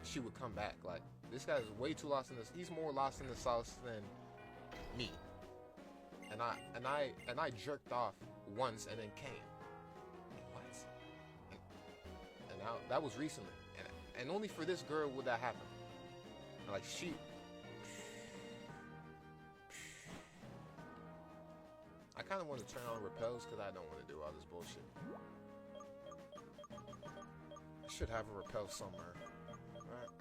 she would come back. Like, this guy's way too lost in this. He's more lost in the sauce than me. And I jerked off once and then came. What? And now that was recently. And only for this girl would that happen. Like, I kind of want to turn on repels because I don't want to do all this bullshit. I should have a repel somewhere. Alright.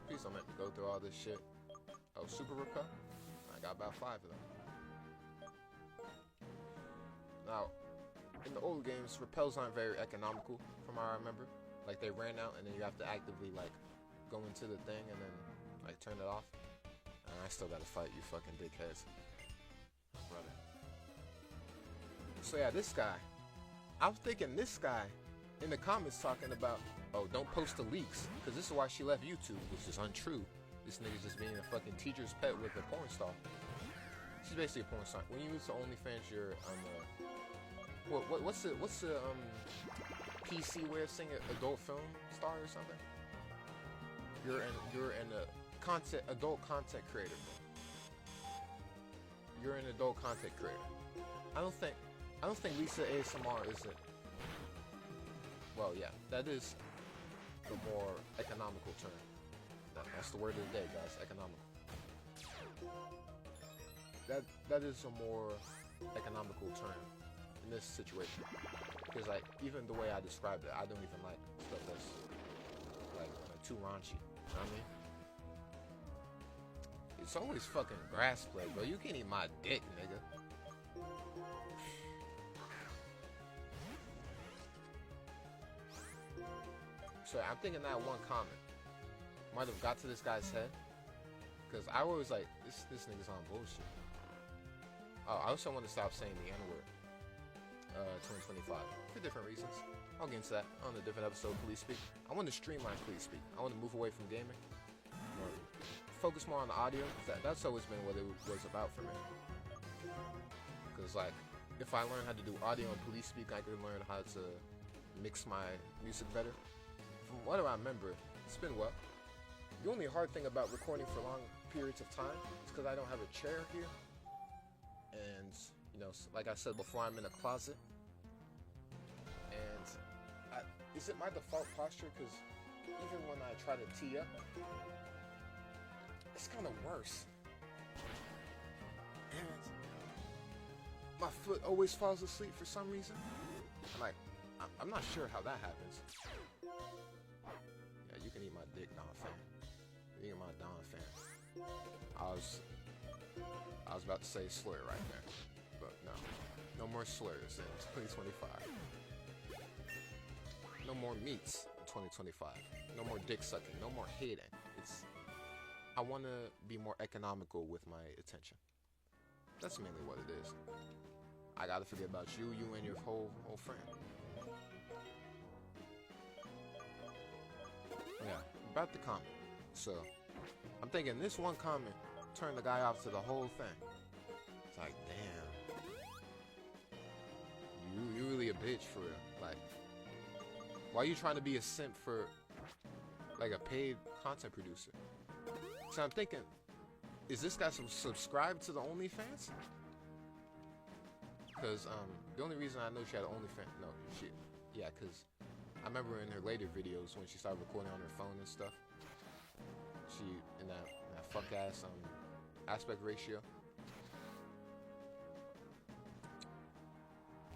Please don't make me go through all this shit. Oh, super repel? I got about 5 of them. Now, in the old games, repels aren't very economical from what I remember. Like, they ran out and then you have to actively, like, go into the thing and then, like, turn it off. And I still gotta fight you fucking dickheads. Brother. So yeah, this guy. I was thinking this guy in the comments talking about, oh, don't post the leaks, because this is why she left YouTube, which is untrue. This nigga's just being a fucking teacher's pet with a porn star. She's basically a porn star. When you move to OnlyFans, you're what's the PC way of saying it? Adult film star or something? You're an adult content creator. You're an adult content creator. I don't think Lisa ASMR is it. Well, yeah, that is the more economical term. That's the word of the day, guys. Economical. That is a more economical term in this situation, because like even the way I described it, I don't even like stuff that's like too raunchy. You know what I mean? It's always fucking grass play, bro. You can't eat my dick, nigga. So I'm thinking that one comment might have got to this guy's head, because I was like, this nigga's on bullshit. Oh, I also want to stop saying the N-word. 2025 for different reasons. I'll get into that on a different episode of PeliezSpeak. I want to streamline PeliezSpeak. I want to move away from gaming, or focus more on the audio. That's always been what it was about for me. Because like, if I learn how to do audio on PeliezSpeak, I could learn how to mix my music better. From what I remember, it's been well. The only hard thing about recording for long periods of time is because I don't have a chair here. And, like I said before, I'm in a closet. And is it my default posture? Because even when I try to tee up, it's kind of worse. And my foot always falls asleep for some reason. I'm not sure how that happens. Yeah, you can eat my dick, Don fan. You can eat my Don fan. I was about to say slur right there, but no more slurs in 2025. No more meats in 2025. No more dick sucking. No more hating. I want to be more economical with my attention. That's mainly what it is. I gotta forget about you and your whole friend. Yeah, about the comment. So, I'm thinking this one comment turned the guy off to the whole thing. It's like, damn. You really a bitch for real. Like, why are you trying to be a simp for, like, a paid content producer? So I'm thinking, is this guy subscribed to the OnlyFans? Because the only reason I know she had an OnlyFans, because I remember in her later videos when she started recording on her phone and stuff, she in that fuck ass aspect ratio,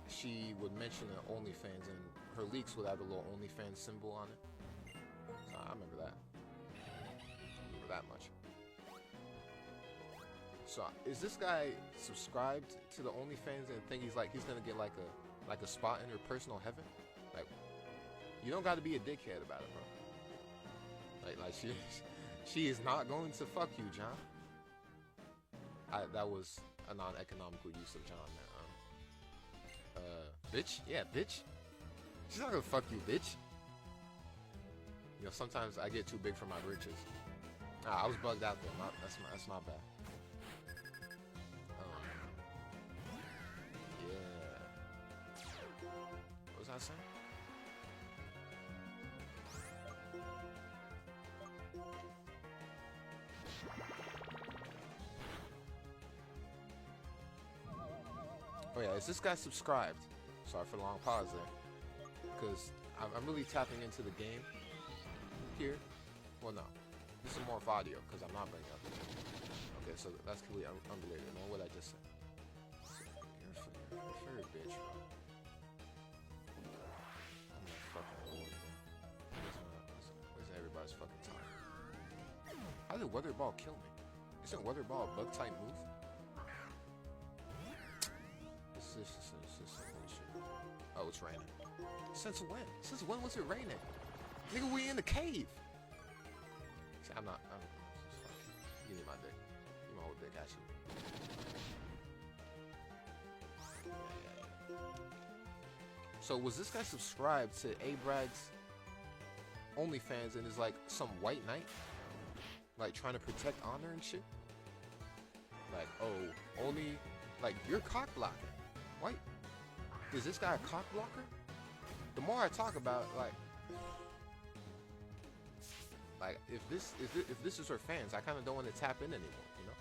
she would mention an OnlyFans and her leaks would have a little OnlyFans symbol on it. So I remember that. That much. So is this guy subscribed to the OnlyFans and think he's gonna get like a spot in her personal heaven? Like, you don't got to be a dickhead about it, bro. Like she is not going to fuck you, John. That was a non-economical use of John there. Bitch, yeah, bitch. She's not gonna fuck you, bitch. You know, sometimes I get too big for my britches. I was bugged out there. That's not bad. Yeah. What was I saying? Oh yeah, is this guy subscribed? Sorry for the long pause there. Because I'm really tapping into the game here. Well, no. This is more of audio because I'm not bringing up. Okay, so that's completely unrelated. Know what I just said? You're a furry bitch, bro. I'm a fucking lord. Where's everybody's fucking time? How did Weatherball kill me? Isn't Weatherball a bug type move? This is bullshit. Oh, it's raining. Since when? Since when was it raining? Nigga, we in the cave. I'm just you need my dick. You my whole dick, actually. Yeah. So was this guy subscribed to A-Brag's OnlyFans and is like some white knight? Like trying to protect honor and shit? Like, oh, only, like, you're cock blocking. What? Is this guy a cock blocker? The more I talk about it, like if this is her fans, I kind of don't want to tap in anymore, you know?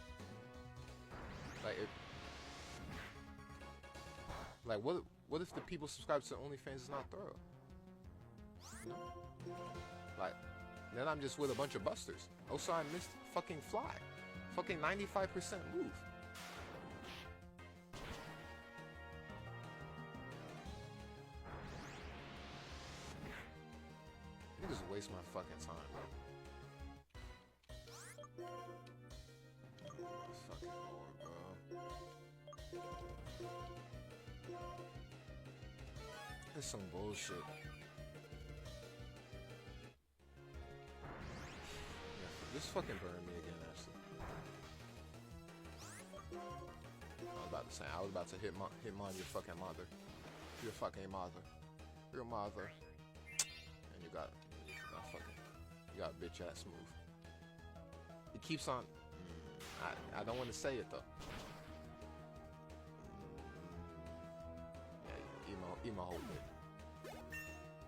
Like what if the people subscribe to OnlyFans is not thorough? You know? Like, then I'm just with a bunch of busters. Also, I missed fucking fly. Fucking 95% move. Niggas waste my fucking time, bro. Fucking lord, bro. That's some bullshit. Yeah, this fucking burned me again, actually. I was about to hit on your fucking mother. Your fucking mother. Your mother. And you got bitch ass move. It keeps on. I don't want to say it though. Yeah, eat my whole bit.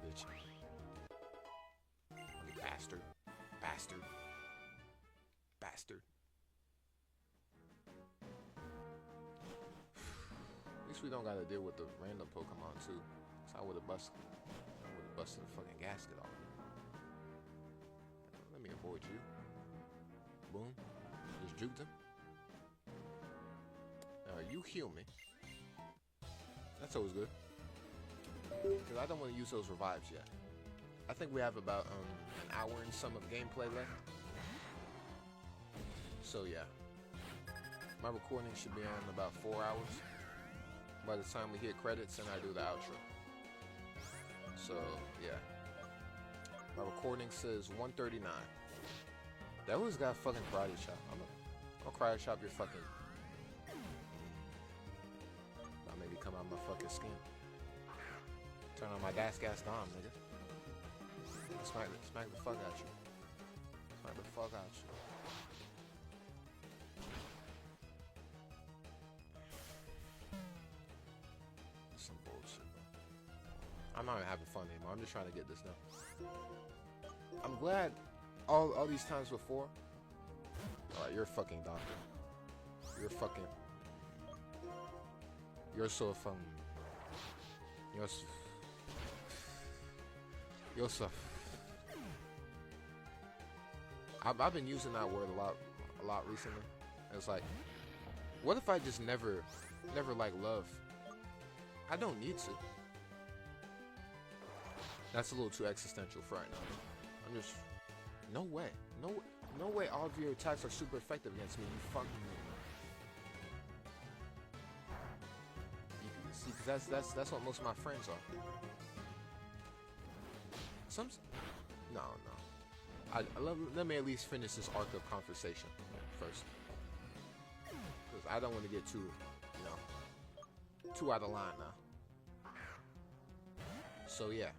Bitch. You bastard. Bastard. Bastard. At least we don't gotta deal with the random Pokemon too. So I would've busted the fucking gasket off. Let me avoid you. Boom. Just juked him. You heal me. That's always good. Because I don't want to use those revives yet. I think we have about an hour and some of gameplay left. So yeah. My recording should be on about 4 hours. By the time we hit credits and I do the outro. So yeah. My recording says 139. That always got a fucking karate chop. I'll karate chop your fucking. I'll maybe come out my fucking skin. Turn on my gas dom, nigga. Smack the fuck out you. Smack the fuck out you. Some bullshit, bro. I'm not even having fun anymore. I'm just trying to get this done. I'm glad all these times before. Alright, you're a fucking doctor. You're so fun. I've been using that word a lot recently. It's like, what if I just never like love? I don't need to. That's a little too existential for right now. I'm just, no way, no way. All of your attacks are super effective against me. You fucking. See, because that's what most of my friends are. No. Let me at least finish this arc of conversation first, because I don't want to get too out of line now. So yeah,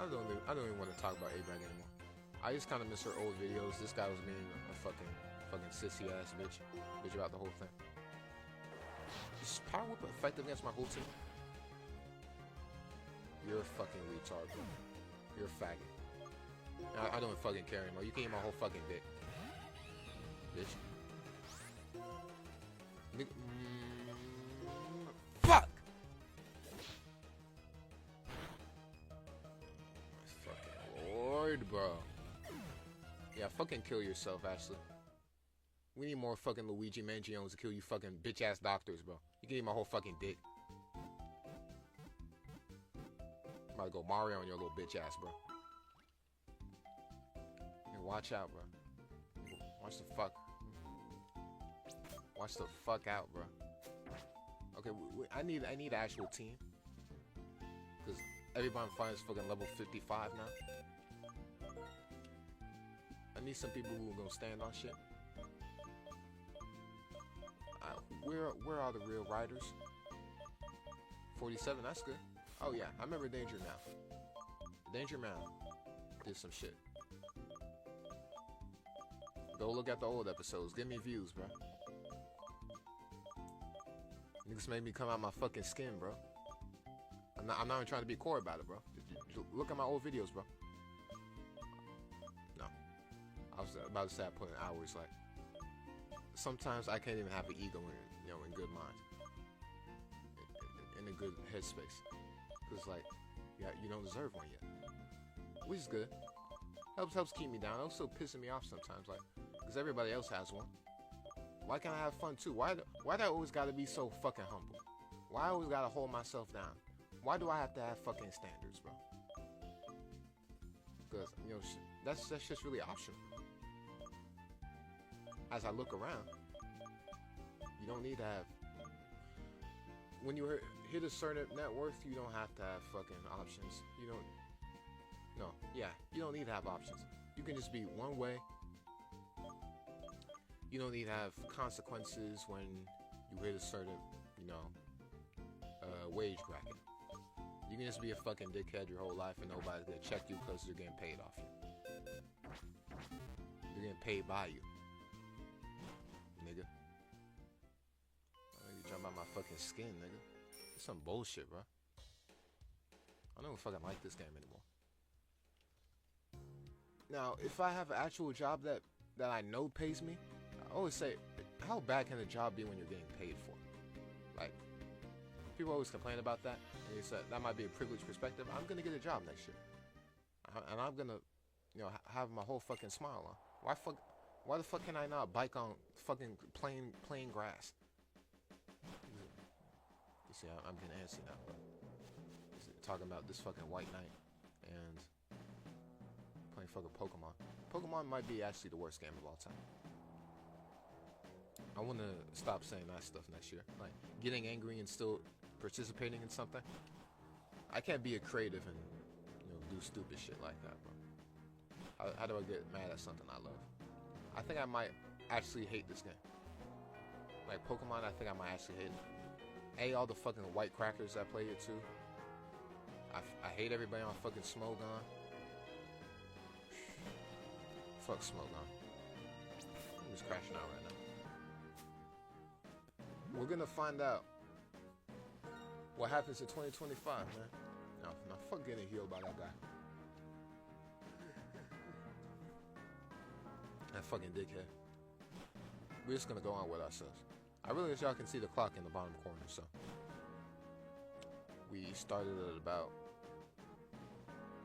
I don't even want to talk about A-Bag anymore. I just kind of miss her old videos. This guy was being a fucking sissy ass bitch about the whole thing. Is Power Whip effective against my whole team? You're a fucking retard, bro. You're a faggot. I don't fucking care anymore. You can eat my whole fucking dick, bitch. Fuck! Fucking Lord, bro. Yeah, fucking kill yourself, Ashley. We need more fucking Luigi Mangiones to kill you fucking bitch-ass doctors, bro. You can eat my whole fucking dick. I'm about to go Mario on your little bitch-ass, bro. Hey, watch out, bro. Watch the fuck out, bro. Okay, I need an actual team. Because everybody I'm fighting is fucking level 55 now. I need some people who are gonna stand on shit. Where are the real riders? 47, that's good. Oh yeah, I remember Danger Man. Danger Man did some shit. Go look at the old episodes. Give me views, bro. Niggas made me come out my fucking skin, bro. I'm not even trying to be coy about it, bro. Look at my old videos, bro. No. I was about to say I put in hours, like. Sometimes I can't even have an ego in good mind. In a good headspace. Because, like, yeah, you don't deserve one yet. Which is good. Helps keep me down. It also pissing me off sometimes, like, because everybody else has one. Why can't I have fun too? Why do I always gotta be so fucking humble? Why I always gotta hold myself down? Why do I have to have fucking standards, bro? Because, that's just really optional. As I look around, you don't need to have. When you hit a certain net worth, you don't have to have fucking options. You don't. No, yeah, you don't need to have options. You can just be one way. You don't need to have consequences when you hit a certain, wage bracket. You can just be a fucking dickhead your whole life and nobody's gonna check you because you're getting paid off you. You're getting paid by you. Nigga. You jump out my fucking skin, nigga. It's some bullshit, bro. I don't even fucking like this game anymore. Now, if I have an actual job that I know pays me, I always say, how bad can a job be when you're getting paid for? Like, people always complain about that, and they say that might be a privileged perspective. I'm gonna get a job next year, and I'm gonna, have my whole fucking smile on. Why the fuck can I not bike on fucking plain grass? You see, I'm getting antsy now. Talking about this fucking White Knight and playing fucking Pokemon. Pokemon might be actually the worst game of all time. I want to stop saying that stuff next year. Like, getting angry and still participating in something. I can't be a creative and, do stupid shit like that, bro. How do I get mad at something I love? I think I might actually hate this game. Like Pokemon, I think I might actually hate it. All the fucking white crackers that play it too. I hate everybody on fucking Smogon. Fuck Smogon. I'm just crashing out right now. We're gonna find out what happens in 2025, man. No, fuck getting healed by that guy. That fucking dickhead. We're just gonna go on with ourselves. I really wish y'all can see the clock in the bottom corner, so. We started at about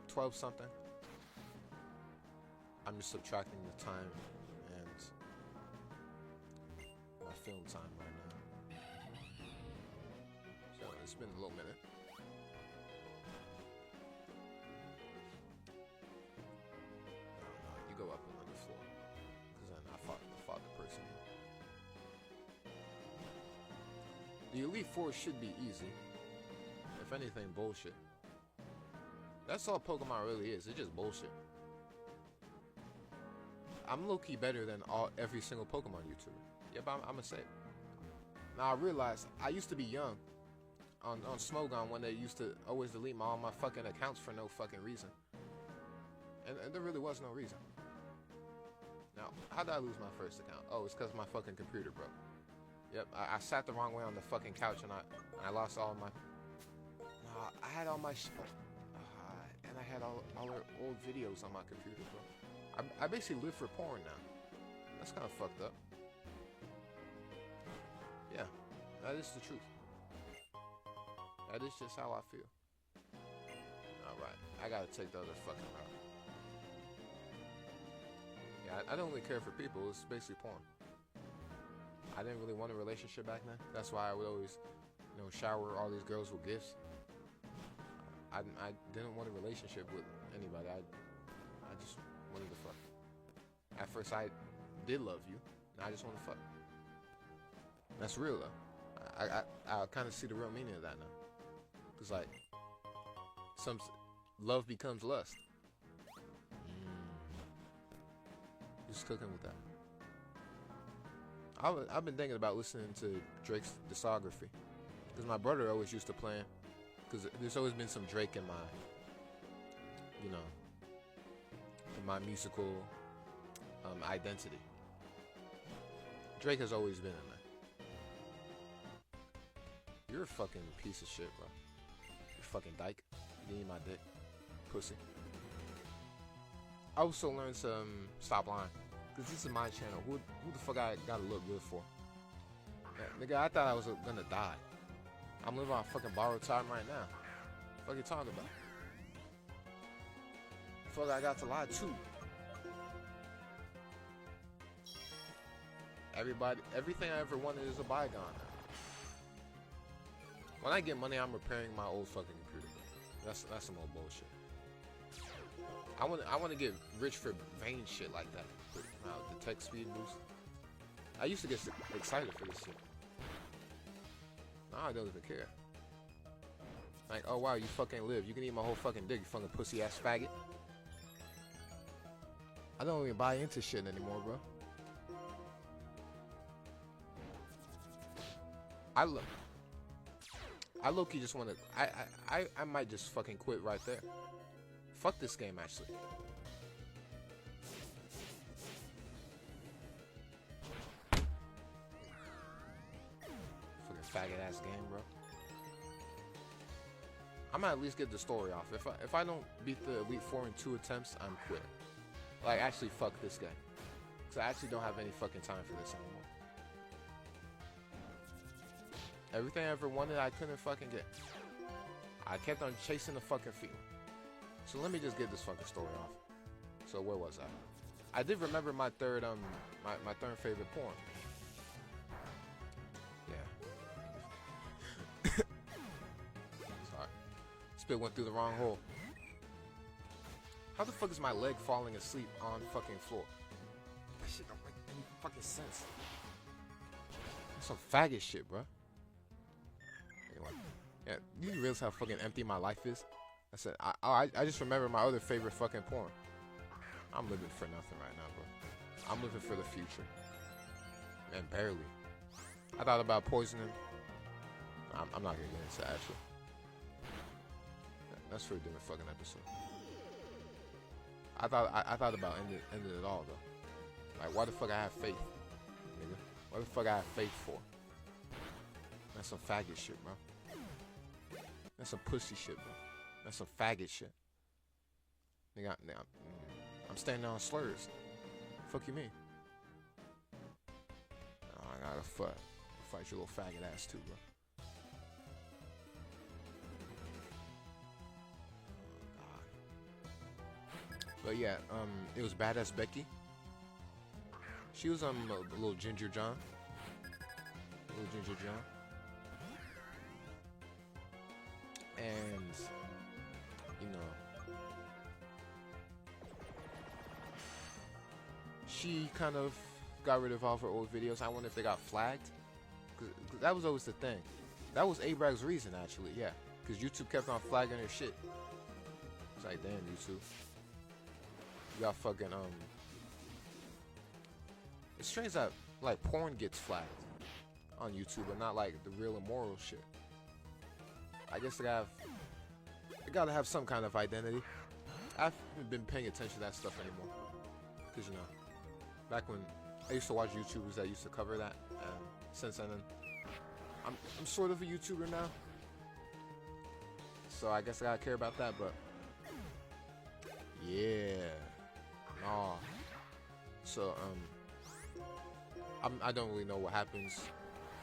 12 something. I'm just subtracting the time and my film time right now. So it's been a little minute. No, you go up another floor. Because then I fought the person. The Elite Four should be easy. If anything, bullshit. That's all Pokemon really is. It's just bullshit. I'm low-key better than every single Pokemon YouTuber. Yep, I'm gonna say it. Now I realize I used to be young on Smogon when they used to always delete all my fucking accounts for no fucking reason. And there really was no reason. Now, how did I lose my first account? Oh, it's because my fucking computer broke. Yep, I sat the wrong way on the fucking couch and I lost all my... I had all my... and I had all our old videos on my computer, bro. I basically live for porn now. That's kind of fucked up. Yeah, that is the truth. That is just how I feel. Alright, I gotta take the other fucking route. Yeah, I don't really care for people. It's basically porn. I didn't really want a relationship back then. That's why I would always, shower all these girls with gifts. I didn't want a relationship with anybody. I just wanted to fuck. At first I did love you, and I just want to fuck. That's real though. I kind of see the real meaning of that now. Cause like, some love becomes lust. Just cooking with that. I've been thinking about listening to Drake's discography, cause my brother always used to play him. Cause there's always been some Drake in my, in my musical identity. Drake has always been in there. You're a fucking piece of shit, bro. You fucking dyke. You need my dick. Pussy. I also learned some stop lying. Cause this is my channel. Who the fuck I gotta look good for? Yeah, nigga, I thought I was gonna die. I'm living on fucking borrowed time right now. What you talking about? Fuck, I got to lie too. Everything I ever wanted is a bygone now. When I get money, I'm repairing my old fucking computer. That's some old bullshit. I want to get rich for vain shit like that. The tech speed boost. I used to get excited for this shit. Now I don't even care. Like, oh wow, you fucking live. You can eat my whole fucking dick, you fucking pussy ass faggot. I don't even buy into shit anymore, bro. I low-key just want to... I might just fucking quit right there. Fuck this game, actually. Fucking faggot-ass game, bro. I might at least get the story off. If I don't beat the Elite Four in 2 attempts, I'm quitting. Like, actually, fuck this game. Because I actually don't have any fucking time for this anymore. Everything I ever wanted, I couldn't fucking get. I kept on chasing the fucking feeling. So let me just get this fucking story off. So where was I? I did remember my third my third favorite porn. Yeah. Sorry. Spit went through the wrong hole. How the fuck is my leg falling asleep on fucking floor? That shit don't make any fucking sense. That's some faggot shit, bro. Yeah, you realize how fucking empty my life is? I said, I just remember my other favorite fucking porn. I'm living for nothing right now, bro. I'm living for the future. And barely. I thought about poisoning. I'm not gonna get into that, actually. That's for a different fucking episode. I thought about ending it all though. Like, why the fuck I have faith, nigga? What the fuck I have faith for? That's some faggot shit, bro. That's some pussy shit, bro. That's some faggot shit. Nigga, I'm standing on slurs. Fuck you mean? Oh, I gotta fight your little faggot ass too, bro. But yeah, it was Badass Becky. She was a little Ginger John. Little Ginger John. And, you know, she kind of got rid of all of her old videos. I wonder if they got flagged. Cause that was always the thing. That was A-Brag's reason, actually, yeah. Because YouTube kept on flagging her shit. It's like, damn, YouTube. You got fucking, It's strange that, like, porn gets flagged on YouTube, but not, like, the real immoral shit. I guess they gotta have some kind of identity. I haven't been paying attention to that stuff anymore. Because, you know, back when I used to watch YouTubers that used to cover that, and since then, I'm sort of a YouTuber now. So I guess I gotta care about that, but yeah. Nah. So, I don't really know what happens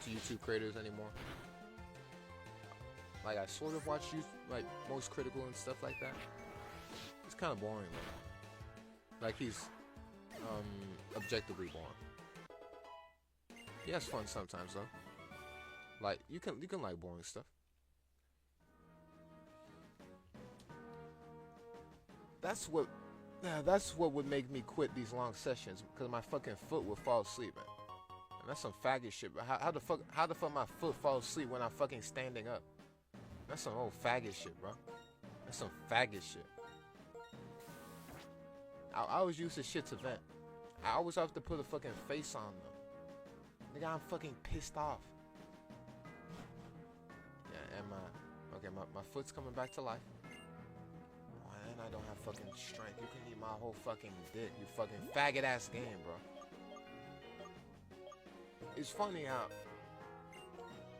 to YouTube creators anymore. Like, I sort of watch like, Most Critical and stuff like that. It's kind of boring, though. Like, he's, objectively boring. He has fun sometimes, though. Like, you can like boring stuff. That's what would make me quit these long sessions, because my fucking foot would fall asleep, man. And that's some faggot shit, but how the fuck my foot falls asleep when I'm fucking standing up? That's some old faggot shit, bro. That's some faggot shit. I always use this shit to vent. I always have to put a fucking face on them. Nigga, I'm fucking pissed off. Yeah, and my foot's coming back to life. Oh, and I don't have fucking strength. You can eat my whole fucking dick, you fucking faggot ass game, bro. It's funny how,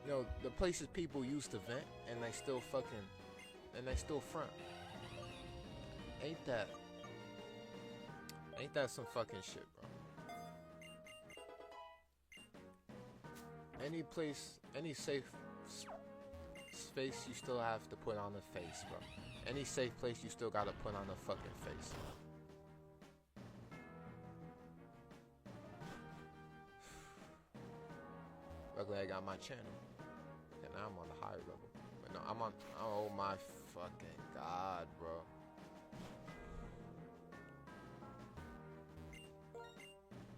you know, the places people used to vent and they still front. Ain't that some fucking shit, bro? Any safe space you still have to put on a face, bro. Any safe place you still gotta put on a fucking face. Luckily I got my channel. And now I'm on the higher level. But no, I'm on, oh my fucking god, bro.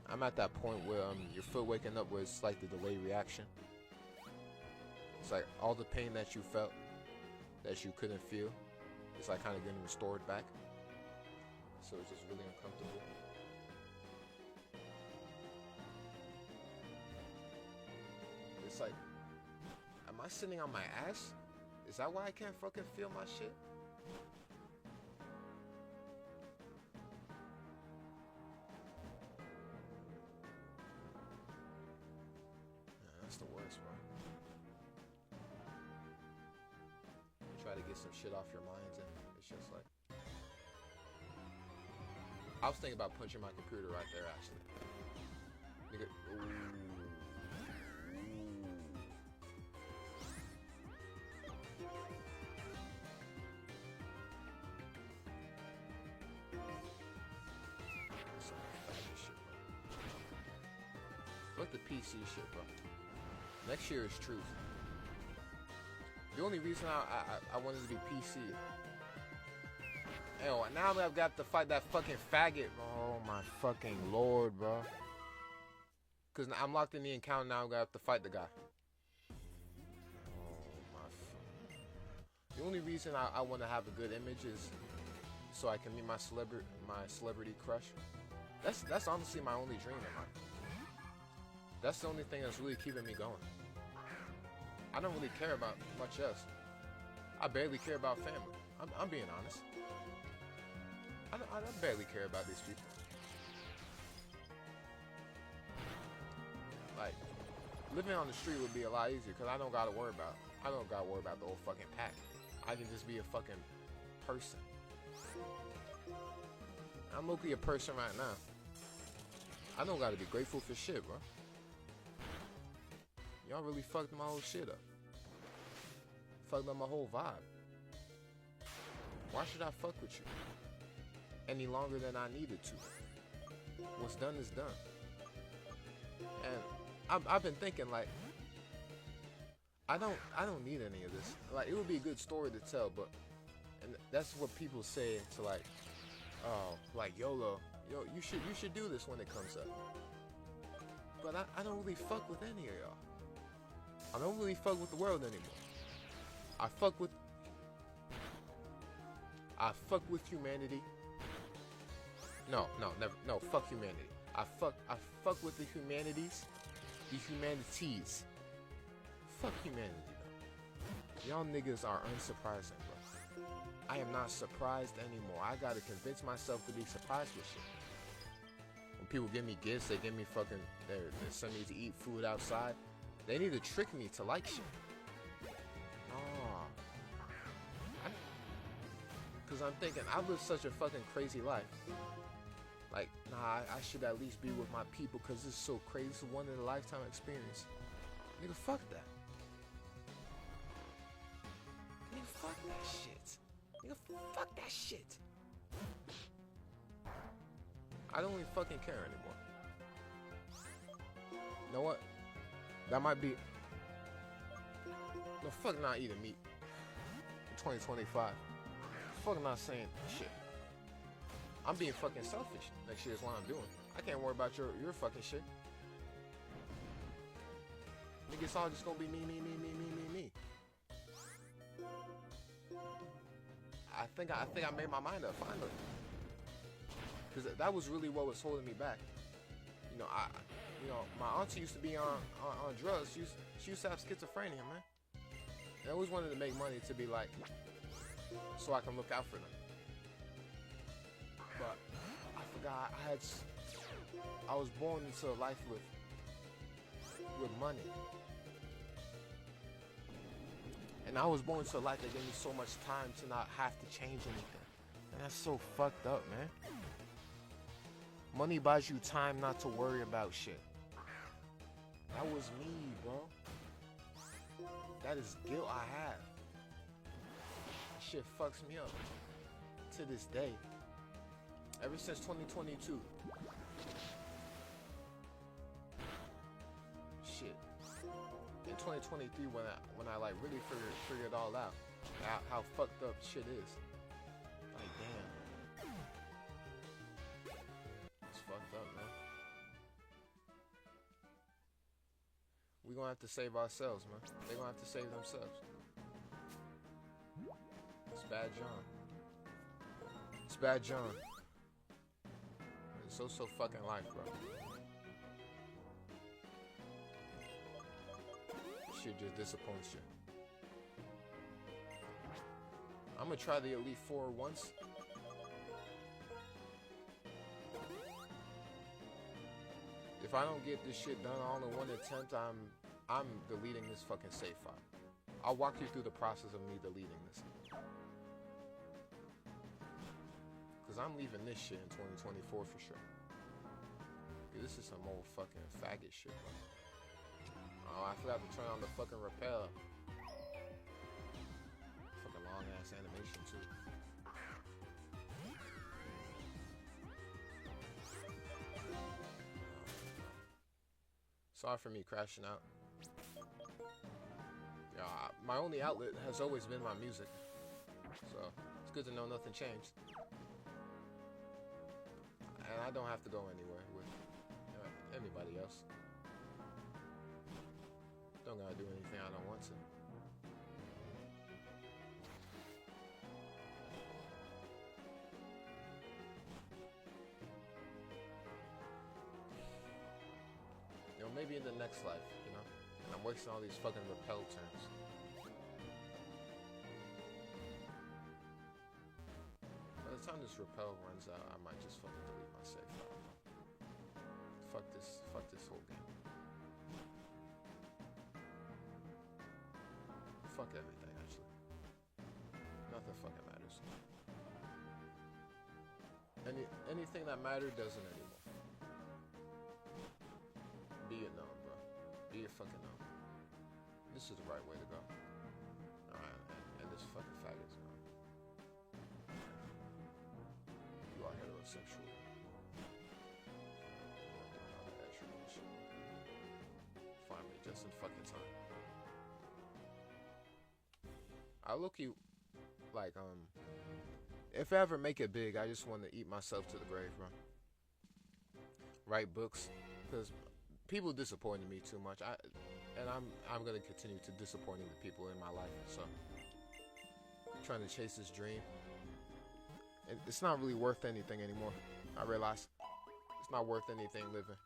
I'm at that point where your foot waking up where it's like the delayed reaction. It's like all the pain that you felt that you couldn't feel, it's like kind of getting restored back. So it's just really uncomfortable. It's like, am I sitting on my ass? Is that why I can't fucking feel my shit? That's the worst, bro. Try to get some shit off your minds and it's just like, I was thinking about punching my computer right there, actually. Nigga, ooh. Fuck the PC shit, bro. Next year is truth. The only reason I wanted to do PC. Hell, now I've got to fight that fucking faggot. Oh my fucking lord, bro. Cause I'm locked in the encounter now. I'm gonna have to fight the guy. Oh my. The only reason I want to have a good image is so I can meet my celebrity crush. That's honestly my only dream in life. That's the only thing that's really keeping me going. I don't really care about much else. I barely care about family. I'm being honest. I barely care about these people. Like, living on the street would be a lot easier because I don't gotta worry about the whole fucking pack. I can just be a fucking person. I'm low-key a person right now. I don't gotta be grateful for shit, bro. Y'all really fucked my whole shit up. Fucked up my whole vibe. Why should I fuck with you any longer than I needed to? What's done is done. And I've been thinking, like, I don't need any of this. Like, it would be a good story to tell, but, and that's what people say to, like, oh, like, YOLO, you should do this when it comes up. But I don't really fuck with any of y'all. I don't really fuck with the world anymore. I fuck with humanity. No, never. No, fuck humanity. I fuck with the humanities. The humanities. Fuck humanity, though. Y'all niggas are unsurprising, bro. I am not surprised anymore. I gotta convince myself to be surprised with shit. When people give me gifts, they give me fucking, they send me to eat food outside. They need to trick me to like shit. Because I'm thinking, I've lived such a fucking crazy life. Like, nah, I should at least be with my people because this is so crazy. It's a one-in-a-lifetime experience. Nigga, fuck that. Nigga, fuck that shit. Nigga, fuck that shit. I don't even fucking care anymore. You know what? That might be... No, fuck not eating meat. In 2025. Fuck not saying shit. I'm being fucking selfish. Next year is what I'm doing. I can't worry about your fucking shit. Nigga, it's all just gonna be me. I think I made my mind up finally. Cause that was really what was holding me back. You know, my auntie used to be on drugs. She used to have schizophrenia, man. And I always wanted to make money to be like, so I can look out for them. But I forgot I was born into a life with money. And I was born into a life that gave me so much time to not have to change anything. And that's so fucked up, man. Money buys you time not to worry about shit. That was me, bro. That is guilt I have. That shit fucks me up to this day. Ever since 2022. Shit. In 2023, when I like really figured it all out, how fucked up shit is. Like, damn. It's fucked up, man. We gonna have to save ourselves, man. They gonna have to save themselves. It's Bad John. It's Bad John. It's so fucking life, bro. Shit just disappoints you. I'm gonna try the Elite Four once. If I don't get this shit done all in one attempt, I'm deleting this fucking save file. I'll walk you through the process of me deleting this. Cause I'm leaving this shit in 2024 for sure. This is some old fucking faggot shit, bro. Oh, I forgot to turn on the fucking rappel. Fucking long ass animation too. Sorry for me crashing out. Yeah, my only outlet has always been my music. So it's good to know nothing changed. And I don't have to go anywhere with anybody else. Don't gotta do anything I don't want to. maybe in the next life, you know? And I'm wasting all these fucking repel terms. By the time this repel runs out, I might just fucking delete my save file. Fuck this whole game. Fuck everything, actually. Nothing fucking matters. Anything that mattered doesn't anymore. Be it known, bro. Be it fucking known. This is the right way to go. Alright, and this fucking faggots, man. You are heterosexual. Finally, just in fucking time. I look you like if I ever make it big, I just want to eat myself to the grave, bro. Write books, because people disappointed me too much. I'm gonna continue to disappointing the people in my life. So I'm trying to chase this dream. It's not really worth anything anymore. I realize it's not worth anything living.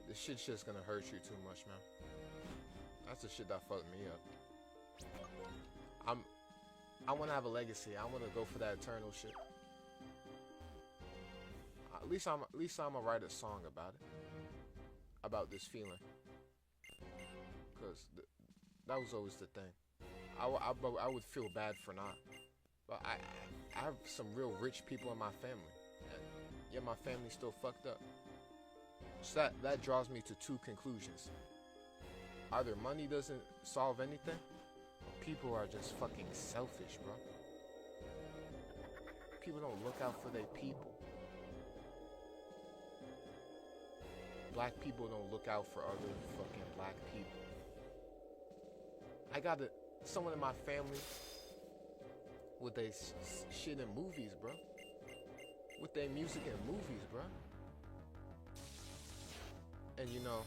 This shit's just gonna hurt you too much, man. That's the shit that fucked me up. I want to have a legacy. I want to go for that eternal shit. At least I'm gonna write a song about it, about this feeling. Cause that was always the thing. I would feel bad for not. But I have some real rich people in my family, and yet my family's still fucked up. So that draws me to two conclusions. Either money doesn't solve anything, or people are just fucking selfish, bro. People don't look out for their people. Black people don't look out for other fucking black people. I got someone in my family with their shit in movies, bro. With their music in movies, bro. And you know,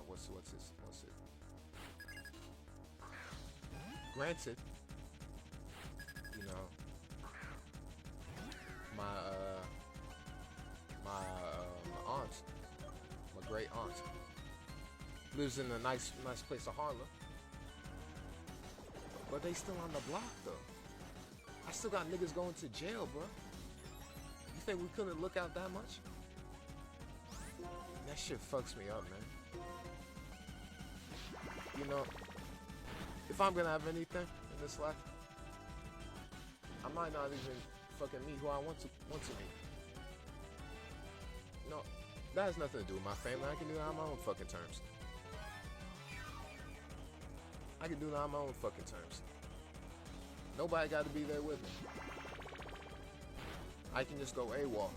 what's it? Granted, you know, my aunt, my great aunt, lives in a nice place of Harlem, but they still on the block though. I still got niggas going to jail, bro. You think we couldn't look out that much? That shit fucks me up, man. You know, if I'm gonna have anything in this life, I might not even fucking meet who I want to meet. You know, that has nothing to do with my family. I can do that on my own fucking terms. I can do that on my own fucking terms. Nobody got to be there with me. I can just go AWOL.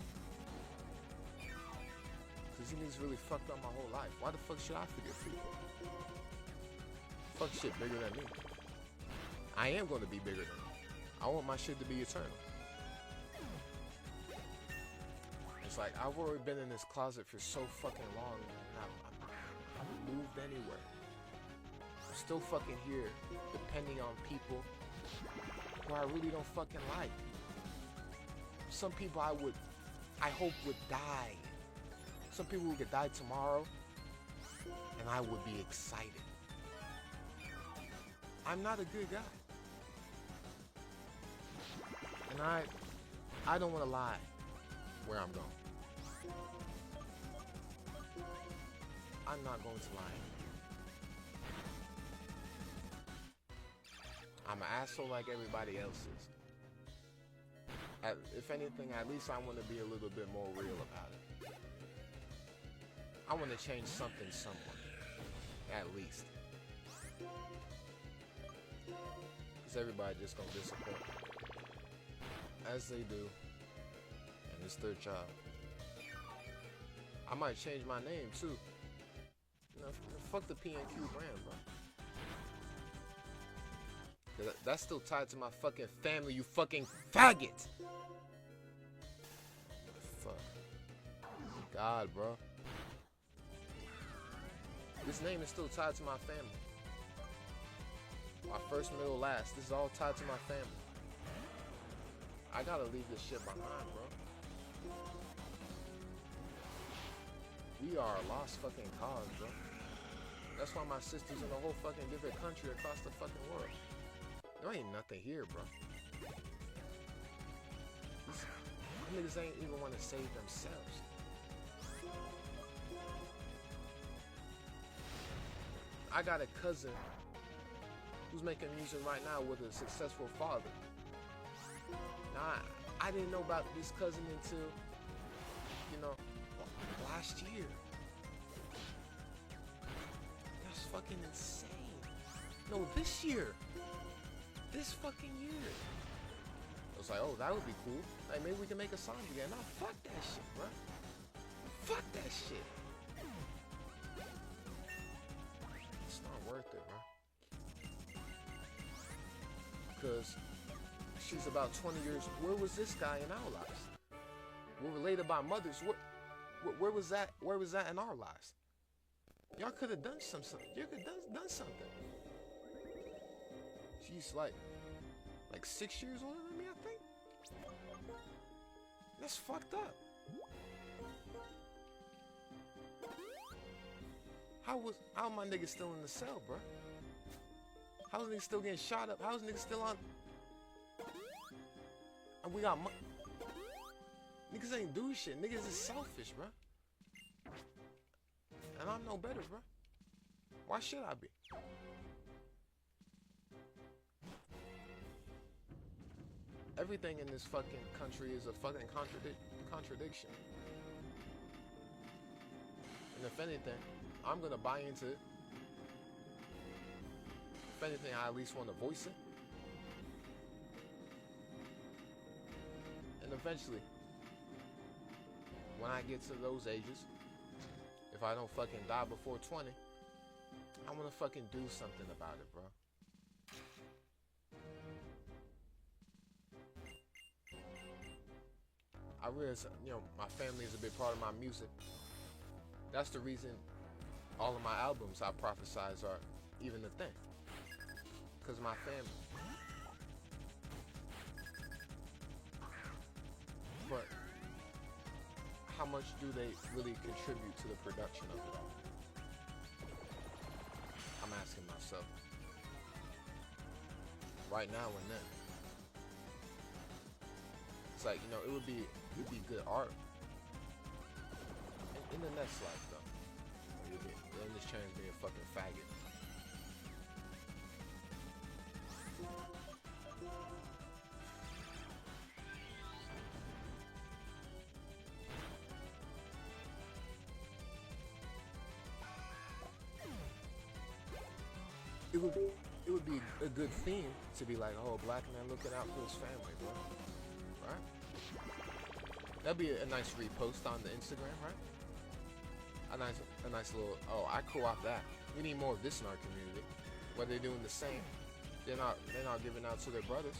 Cause he niggas really fucked up my whole life. Why the fuck should I forgive people? Fuck shit bigger than me. I am going to be bigger than me. I want my shit to be eternal. It's like I've already been in this closet for so fucking long. I haven't moved anywhere. I'm still fucking here, depending on people who I really don't fucking like. Some people I hope would die. Some people who could die tomorrow, and I would be excited. I'm not a good guy. And I don't want to lie where I'm going. I'm not going to lie. I'm an asshole like everybody else is. If anything, at least I want to be a little bit more real about it. I want to change something somewhere. At least. Because everybody just gonna disappoint. As they do. And it's their job. I might change my name too. You know, fuck the PNQ brand, bro. That's still tied to my fucking family, you fucking faggot! Fuck. God, bro. This name is still tied to my family. My first, middle, last. This is all tied to my family. I gotta leave this shit behind, bro. we are a lost fucking cause, bro. That's why my sister's in a whole fucking different country across the fucking world. There ain't nothing here, bro. These niggas ain't even want to save themselves. I got a cousin who's making music right now with a successful father. Now, I didn't know about this cousin until, last year. That's fucking insane. No, this year. This fucking year. I was like, oh, that would be cool. Like, maybe we can make a song together. Nah, fuck that shit, bro. Fuck that shit. It's not worth it, bro. Because she's about 20 years. Where was this guy in our lives? We're related by mothers. Where was that? Where was that in our lives? Y'all could have done something. You could have done something. She's like 6 years older than me, I think. That's fucked up. How my nigga still in the cell, bro? How's nigga still getting shot up? How's nigga still on? And we got niggas ain't do shit. Niggas is selfish, bro. And I'm no better, bro. Why should I be? Everything in this fucking country is a fucking contradiction. And if anything, I'm gonna buy into it. If anything, I at least want to voice it. And eventually, when I get to those ages, if I don't fucking die before 20, I want to fucking do something about it, bro. I realize, my family is a big part of my music. That's the reason all of my albums I prophesize are even a thing. Because my family. But how much do they really contribute to the production of it all? I'm asking myself. Right now and then. It's like, it would be good art. In the next life, though. Then this chance being a fucking faggot. It would be a good theme to be like, oh, black man looking out for his family, bro. Right? That'd be a nice repost on the Instagram, right? A nice little, oh, I co-op that. We need more of this in our community. Where they're doing the same. They're not giving out to their brothers.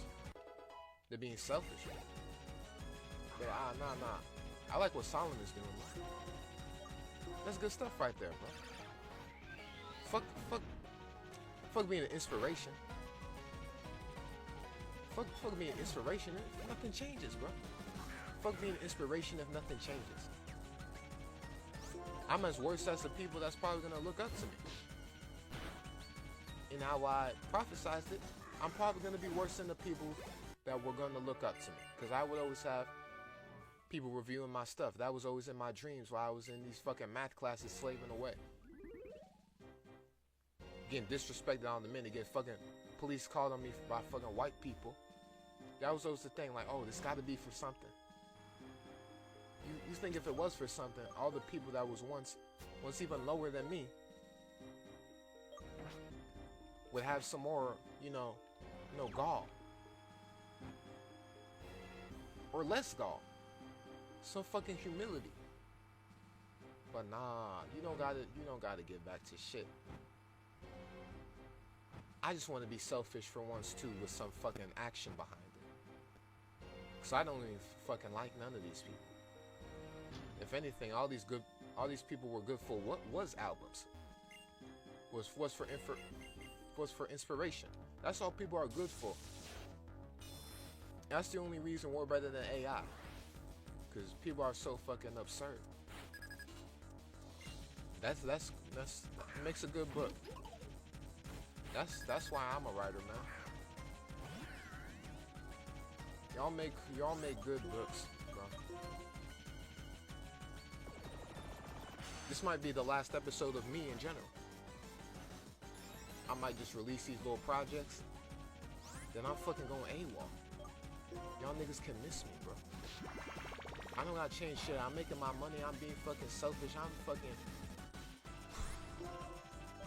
They're being selfish. But nah. I like what Solomon is doing, bro. That's good stuff right there, bro. Fuck being an inspiration. Fuck being an inspiration if nothing changes, bro. Fuck being an inspiration if nothing changes. I'm as worse as the people that's probably gonna look up to me. And how I prophesized it, I'm probably gonna be worse than the people that were gonna look up to me. Because I would always have people reviewing my stuff. That was always in my dreams while I was in these fucking math classes slaving away. Getting disrespected on the minute, getting fucking police called on me by fucking white people. That was always the thing, like, oh, this gotta be for something. You think if it was for something, all the people that was once even lower than me would have some more, gall. Or less gall. Some fucking humility. But nah, you don't gotta get back to shit. I just want to be selfish for once too, with some fucking action behind it. Cause I don't even fucking like none of these people. If anything, all these people were good for what was albums. Was for inspiration. That's all people are good for. That's the only reason we're better than AI. Cause people are so fucking absurd. That's makes a good book. That's why I'm a writer, man. Y'all make good books, bro. This might be the last episode of me in general. I might just release these little projects. Then I'm fucking going AWOL. Y'all niggas can miss me, bro. I don't gotta change shit. I'm making my money. I'm being fucking selfish.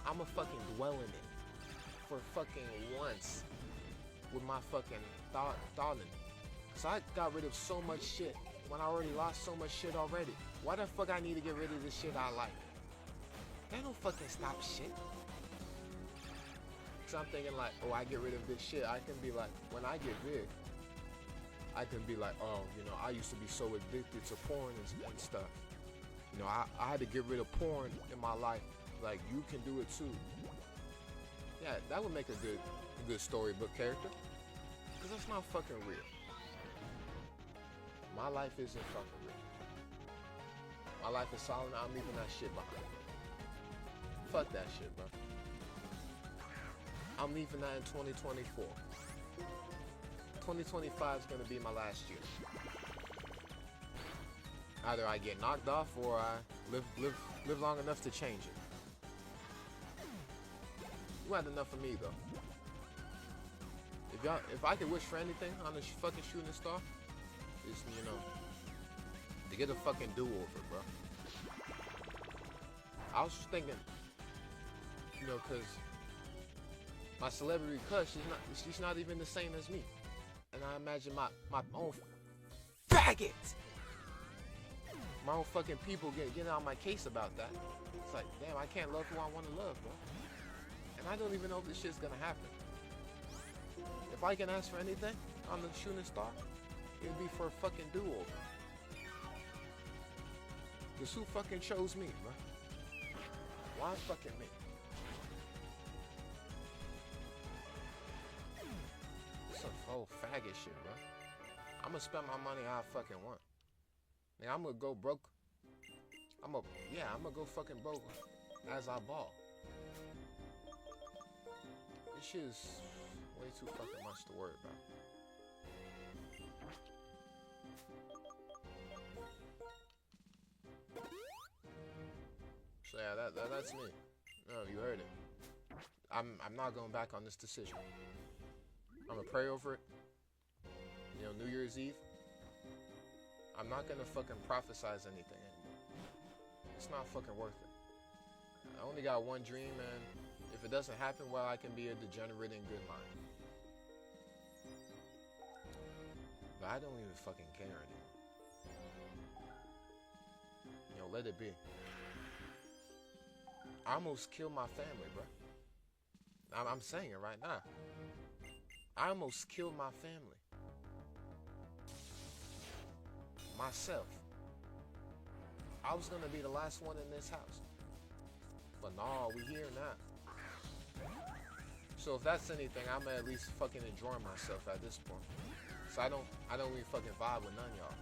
I'ma fucking dwell in it for fucking once with my fucking thought in it. So I got rid of so much shit when I already lost so much shit already. Why the fuck I need to get rid of this shit I like? That don't fucking stop shit. So I'm thinking like, oh, I get rid of this shit. I can be like, when I get big, I can be like, oh, you know, I used to be so addicted to porn and stuff. You know, I had to get rid of porn in my life. Like, you can do it too. Yeah, that would make a good storybook character. Because that's not fucking real. My life isn't fucking real. My life is solid. I'm leaving that shit behind. Fuck that shit, bro. I'm leaving that in 2024. 2025 is gonna be my last year. Either I get knocked off or I live long enough to change it. You had enough of me though. If I could wish for anything on a fucking shooting star, is, you know, to get a fucking do-over, bro. I was just thinking, you know, cause my celebrity crush, she's not even the same as me. And I imagine my own faggot, my own fucking people getting on my case about that. It's like, damn, I can't love who I want to love, bro. And I don't even know if this shit's gonna happen. If I can ask for anything on the shooting star, it'd be for a fucking do-over. Cause who fucking chose me, bro? Why fucking me? Some whole faggot shit, bro. I'm gonna spend my money how I fucking want. Man, I'm gonna go broke. I'm gonna go fucking broke as I ball. This shit is way too fucking much to worry about. So yeah, that's me. No, you heard it. I'm not going back on this decision. I'm gonna pray over it. You know, New Year's Eve. I'm not gonna fucking prophesize anything anymore. It's not fucking worth it. I only got one dream, and if it doesn't happen, well, I can be a degenerate in good mind. But I don't even fucking care anymore. You know, let it be. I almost killed my family, bro. I'm saying it right now. I almost killed my family. Myself. I was gonna be the last one in this house. But no, we here now. So if that's anything, I'm at least fucking enjoying myself at this point. So I don't even fucking vibe with none of y'all.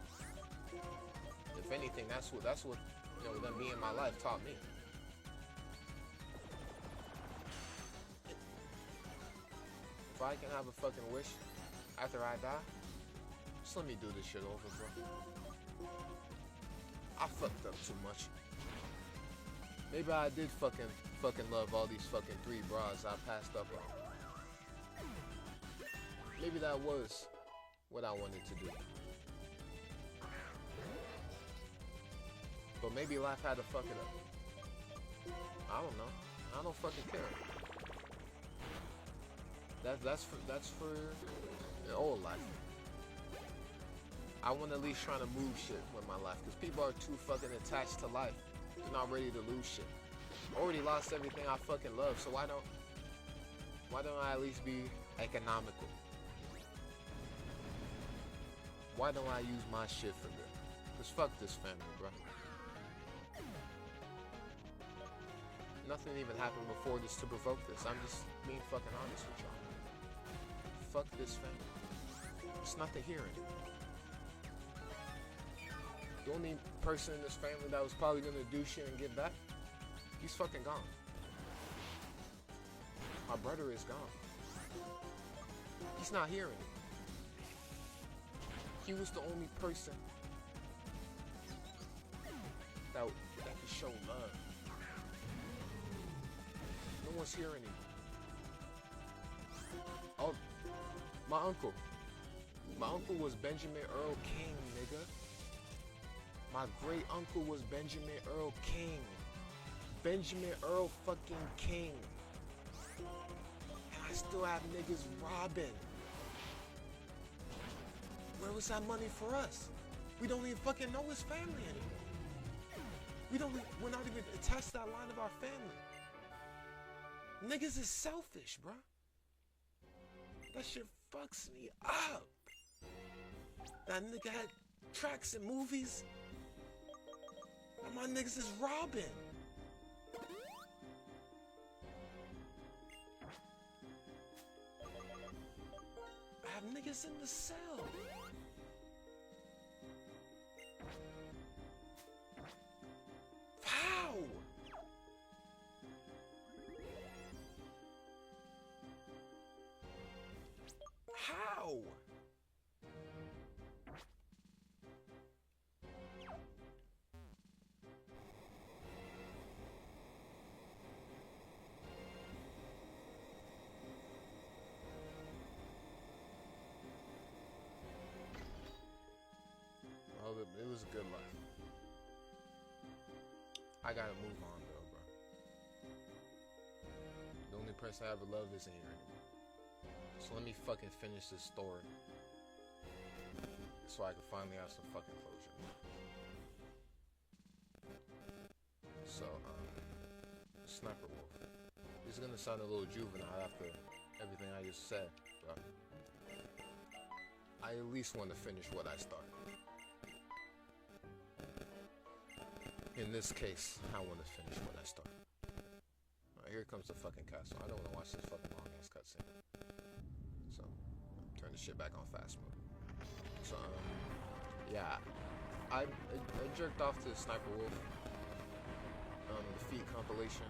If anything, that's what you know, them being in my life taught me. If I can have a fucking wish after I die, just let me do this shit over, bro. I fucked up too much. Maybe I did fucking love all these fucking 3 bras I passed up on. Maybe that was what I wanted to do. But maybe life had to fuck it up. I don't know. I don't fucking care. That's for the old life. I want to at least try to move shit with my life, because people are too fucking attached to life. They're not ready to lose shit. I already lost everything I fucking love, so why don't I at least be economical? Why don't I use my shit for good? Because fuck this family, bro. Nothing even happened before this to provoke this. I'm just being fucking honest with y'all. Fuck this family. It's not the hearing. The only person in this family that was probably gonna do shit and get back He's fucking gone. My brother is gone. He's not here anymore. He was the only person that could show love. No one's here anymore. Oh, my uncle. My uncle was Benjamin Earl King, nigga. My great uncle was Benjamin Earl King. Benjamin Earl fucking King. And I still have niggas robbing. Where was that money for us? We don't even fucking know his family anymore. We're not even attached to that line of our family. Niggas is selfish, bruh. That shit fucks me up. That nigga had tracks and movies. And my niggas is robbing. I have niggas in the cell. How? How? Well, it was a good life. I gotta move on though, bro. The only person I ever loved isn't here anymore. So let me fucking finish this story so I can finally have some fucking closure. So, Sniper Wolf. This is gonna sound a little juvenile after everything I just said, but I at least want to finish what I started. In this case, I want to finish what I started. Alright, here comes the fucking castle. I don't want to watch this fucking long ass cutscene. So, turn the shit back on fast mode. So, yeah. I jerked off to Sniper Wolf. The feat compilation.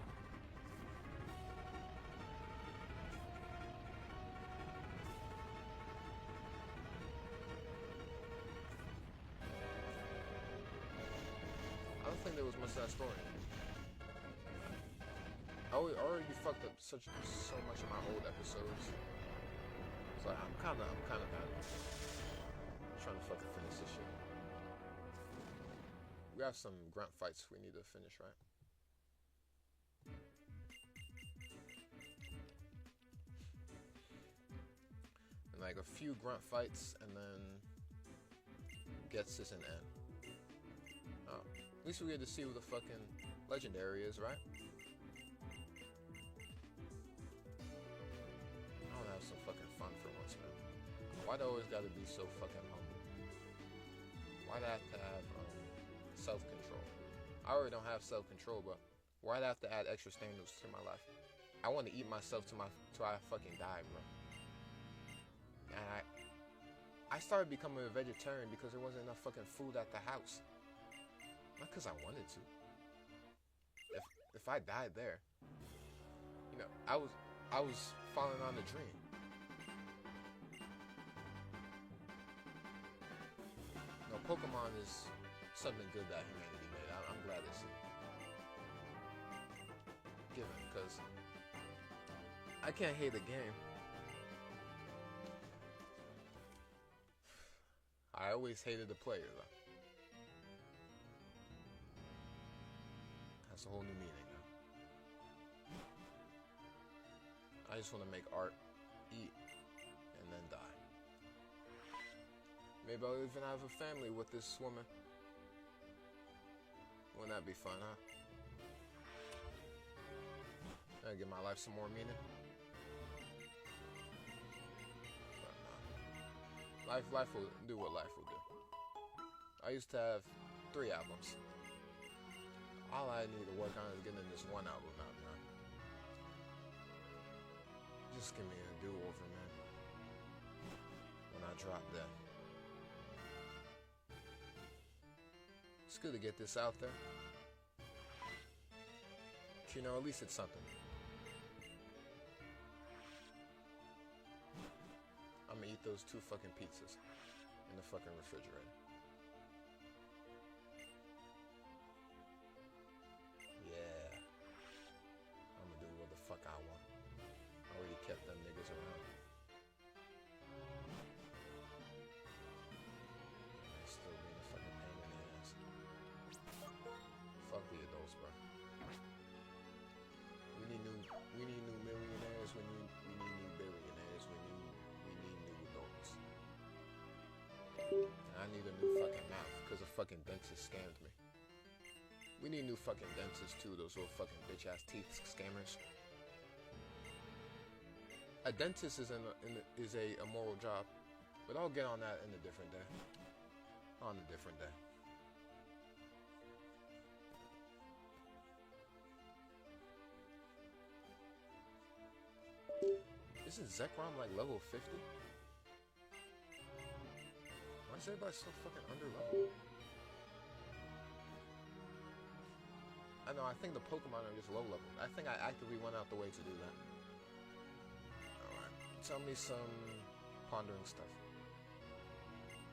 I don't think there was much of that story. I already fucked up so much of my old episodes. So I'm kind of mad. I'm trying to fucking finish this shit. We have some grunt fights we need to finish, right? And like a few grunt fights, and then gets us an end. Oh, at least we get to see what the fucking legendary is, right? I want to have some fucking fun for once, man. Why do I always gotta be so fucking humble? Why do I have to have self-control? I already don't have self-control, but why do I have to add extra standards to my life? I want to eat myself till I fucking die, bro. And I started becoming a vegetarian because there wasn't enough fucking food at the house. Not because I wanted to. If I died there, you know, I was falling on a dream. No, Pokemon is something good that humanity made. I'm glad to see it. Given, because I can't hate a game. I always hated the player, though. That's a whole new meaning now. I just want to make art, eat, and then die. Maybe I'll even have a family with this woman. Wouldn't that be fun, huh? That'll give my life some more meaning. But no. Life will do what life will do. I used to have 3 albums. All I need to work on is getting this one album out, man. Just give me a do-over, man. When I drop that. It's good to get this out there. you know, at least it's something. I'm gonna eat those 2 fucking pizzas in the fucking refrigerator. Yeah. I'm gonna do what the fuck I want. I already kept them niggas around. They still being a fucking pain in the ass. Fuck the adults, bro. We need new millionaires. We need new billionaires. We need new adults. And I need a new fucking mouth because a fucking dentist scammed me. We need new fucking dentists too. Those little fucking bitch ass teeth scammers. A dentist is a immoral job, but I'll get on that in a different day. On a different day. Isn't Zekrom like level 50? Why is everybody so fucking under level? I know, I think the Pokemon are just low level. I think I actively went out the way to do that. Alright, tell me some pondering stuff.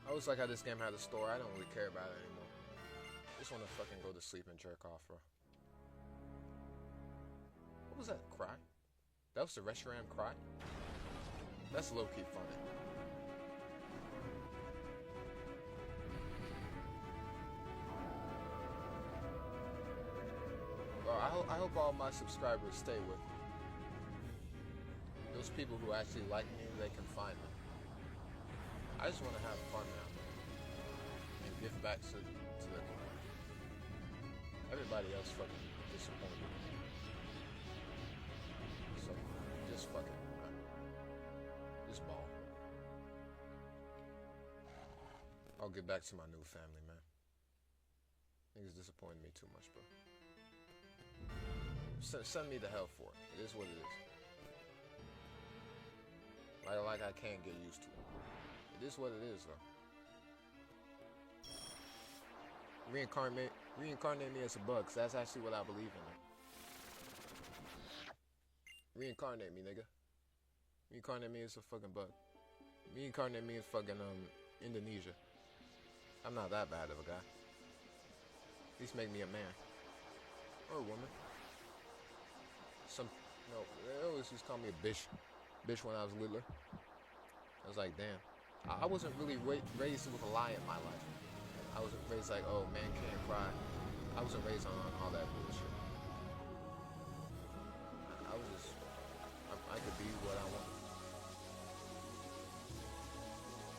I always like how this game had a story. I don't really care about it anymore. Just want to fucking go to sleep and jerk off, bro. What was that? Cry? That was the Reshiram cry? That's low-key funny. Well, I hope all my subscribers stay with me. Those people who actually like me, they can find me. I just want to have fun now. And give back to the community. Everybody else fucking disappointed. So, just fucking, just ball. I'll get back to my new family, man. Niggas disappointed me too much, bro. Send me the hell for it. It is what it is. Like I can't get used to it. It is what it is, though. Reincarnate me as a bug, 'cause that's actually what I believe in. Reincarnate me, nigga. Reincarnate me as a fucking bug. Reincarnate me as fucking Indonesia. I'm not that bad of a guy. At least make me a man. Or a woman. They always used to call me a bitch. Bitch when I was littler. I was like, damn. I wasn't really raised with a lie in my life. I wasn't raised like, oh, man can't cry. I wasn't raised on all that bullshit. I was just, I could be what I want.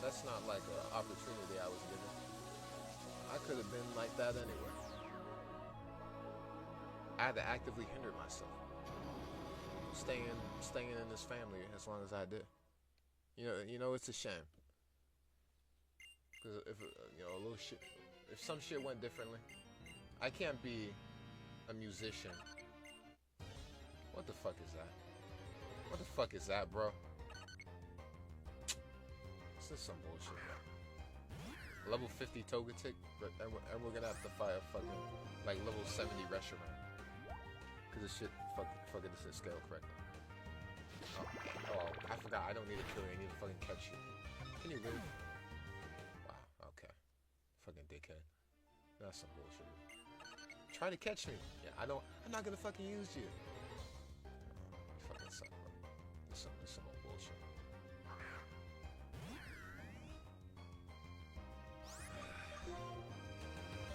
That's not like an opportunity I was given. I could have been like that anyway. I had to actively hinder myself. Staying in this family as long as I did. You know, it's a shame. Because if a little shit, if some shit went differently, I can't be a musician. What the fuck is that? What the fuck is that, bro? This is some bullshit, bro. Level 50 Togetic, and we're gonna have to fight a fucking like level 70 Reshiram. Cause this shit fucking this is scaled correctly. Oh, I forgot. I don't need to kill you. I need to fucking catch you. Can you really? Wow. Okay. Fucking dickhead. That's some bullshit. Try to catch me. Yeah. I'm not gonna fucking use you. You fucking suck, bro. This some more bullshit.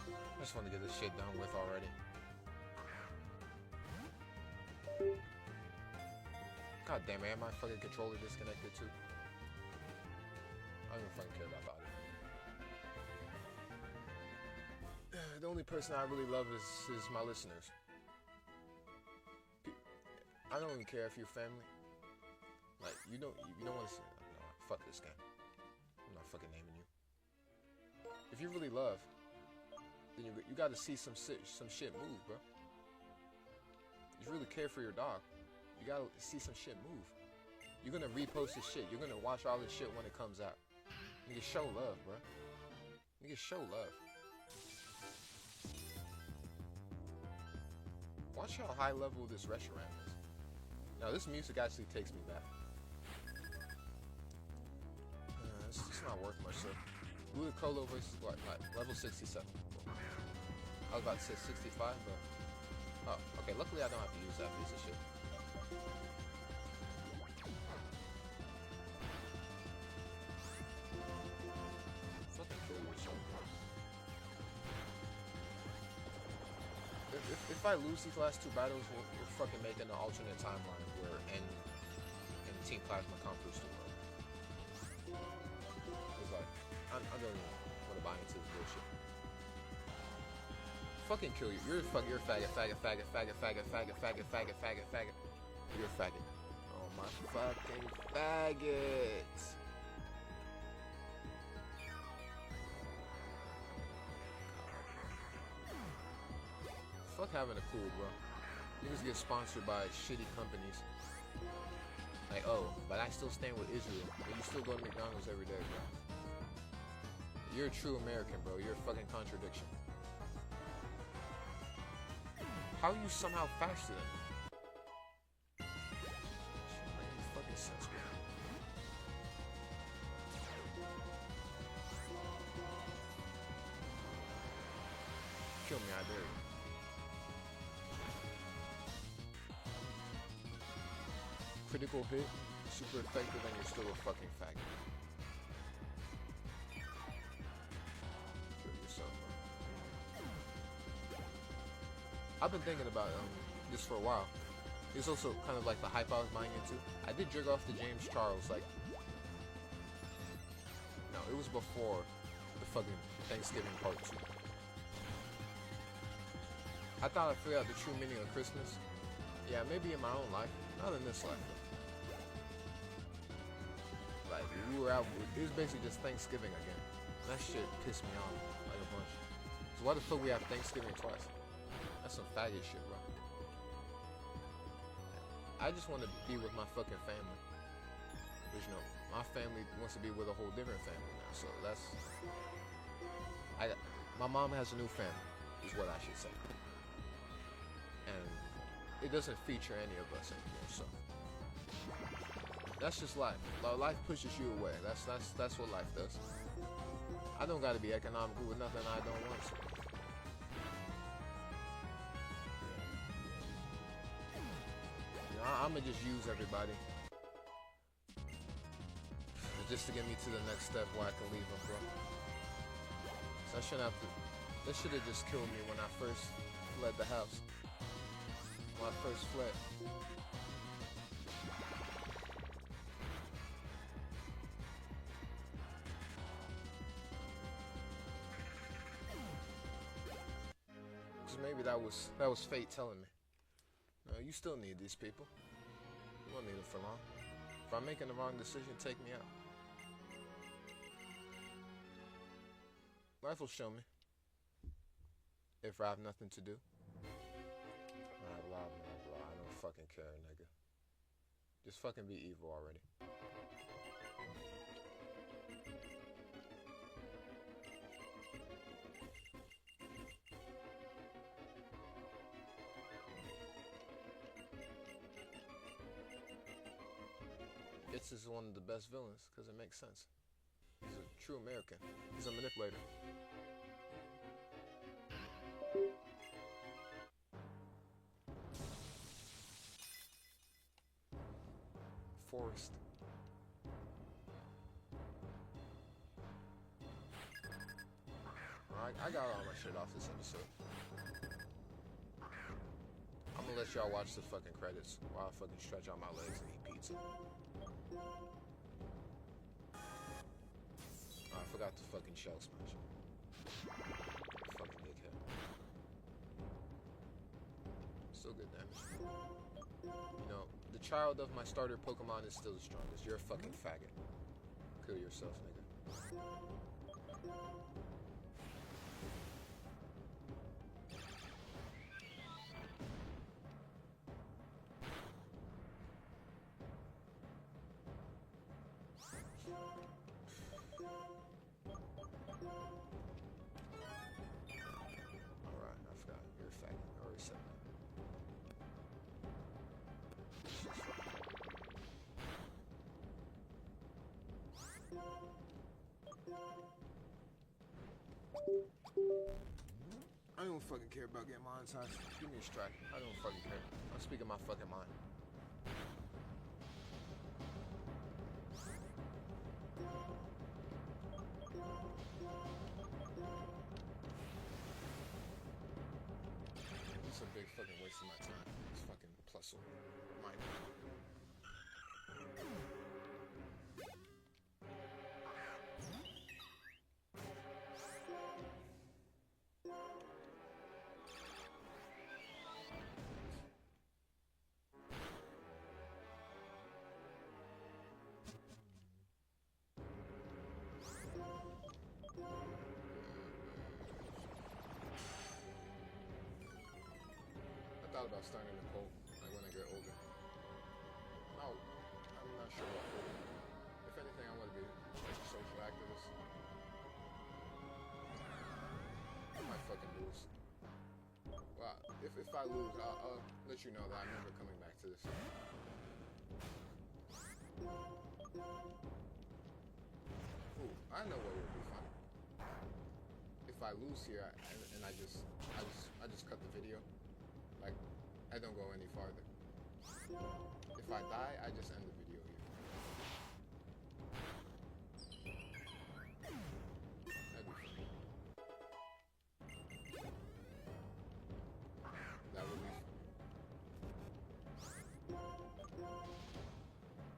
I just want to get this shit done with already. God damn it, my fucking controller disconnected too. I don't even fucking care about that. The only person I really love is my listeners. I don't even care if you're family. Like, you don't want to see it. No, fuck this game. I'm not fucking naming you. If you really love, then you got to see some shit move, bro. If you really care for your dog, you gotta see some shit move. You're gonna repost this shit. You're gonna watch all this shit when it comes out. Nigga, show love, bro. Nigga, show love. Watch how high level this restaurant is. Now this music actually takes me back. It's just not worth much. So, Ludicolo versus what? Like level 67. I was about to say 65, but oh, okay. Luckily, I don't have to use that piece of shit. Fucking kill yourself. If I lose these last two battles, we're fucking making an alternate timeline where and Team Plasma conquers the world. It's like I don't even want to buy into this bullshit. Fucking kill you. You're a faggot. You're a faggot. You're a faggot. Oh my fucking faggot. Fuck having a cool, bro. Niggas get sponsored by shitty companies. Like, oh, but I still stand with Israel. But you still go to McDonald's every day, bro. You're a true American, bro. You're a fucking contradiction. How are you somehow faster than me? Shit don't make any fucking sense, bro. Kill me, I dare you. Critical hit, super effective, and you're still a fucking faggot. Kill yourself, bro. I've been thinking about this for a while. It's also kind of like the hype I was buying into. I did jerk off to James Charles, like, no, it was before the fucking Thanksgiving part 2. I thought I figured out the true meaning of Christmas. Yeah, maybe in my own life, not in this life though. Like, we were out, it was basically just Thanksgiving again. That shit pissed me off like a bunch. So why the fuck we have Thanksgiving twice? That's some faggot shit, bro. I just want to be with my fucking family. But you know, my family wants to be with a whole different family now. So that's... my mom has a new family, is what I should say. And it doesn't feature any of us anymore, so... That's just life. Life pushes you away. That's what life does. I don't gotta be economical with nothing I don't want to. You know, I'ma just use everybody. Just to get me to the next step where I can leave them, bro. So I shouldn't have to... That should have just killed me when I first fled the house. When I first fled. Maybe that was fate telling me. No, you still need these people. You won't need them for long. If I'm making the wrong decision, take me out. Life will show me. If I have nothing to do. Blah, blah, blah, blah. I don't fucking care, nigga. Just fucking be evil already. This is one of the best villains because it makes sense. He's a true American. He's a manipulator. Forest. Alright, I got all my shit off this episode. I'm gonna let y'all watch the fucking credits while I fucking stretch out my legs and eat pizza. Oh, I forgot to fucking shell smash. Fucking dickhead. Still good damage. You know, the child of my starter Pokemon is still the strongest. You're a fucking faggot. Kill yourself, nigga. Alright, I forgot. You're a faggot. I already said that. don't fucking care about getting monetized. Give me a strike. I don't fucking care. I'm speaking my fucking mind. It's a big fucking waste of my time. It's fucking plus or minus. I thought about starting a cult, like when I get older. No, I'm not sure what for. If anything, I want to be like a social activist. I might fucking lose. Well, if I lose, I'll let you know that I'm never coming back to this. Ooh, I know what would be fun. If I lose here and I just cut the video. Like, I don't go any farther. If I die, I just end the video here. That'd be funny. That would be funny.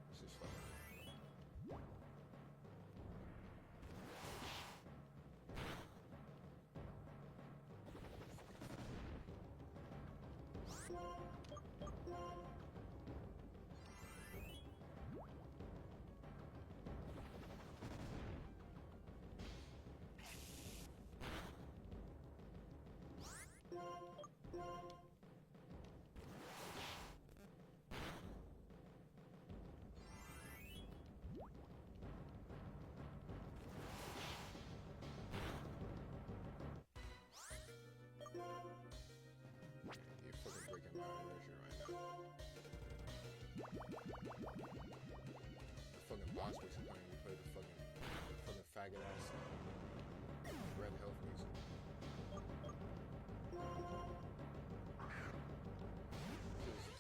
This is funny. You're fucking breaking my immersion right now. The fucking boss was playing. We played the fucking faggot ass Red Health music.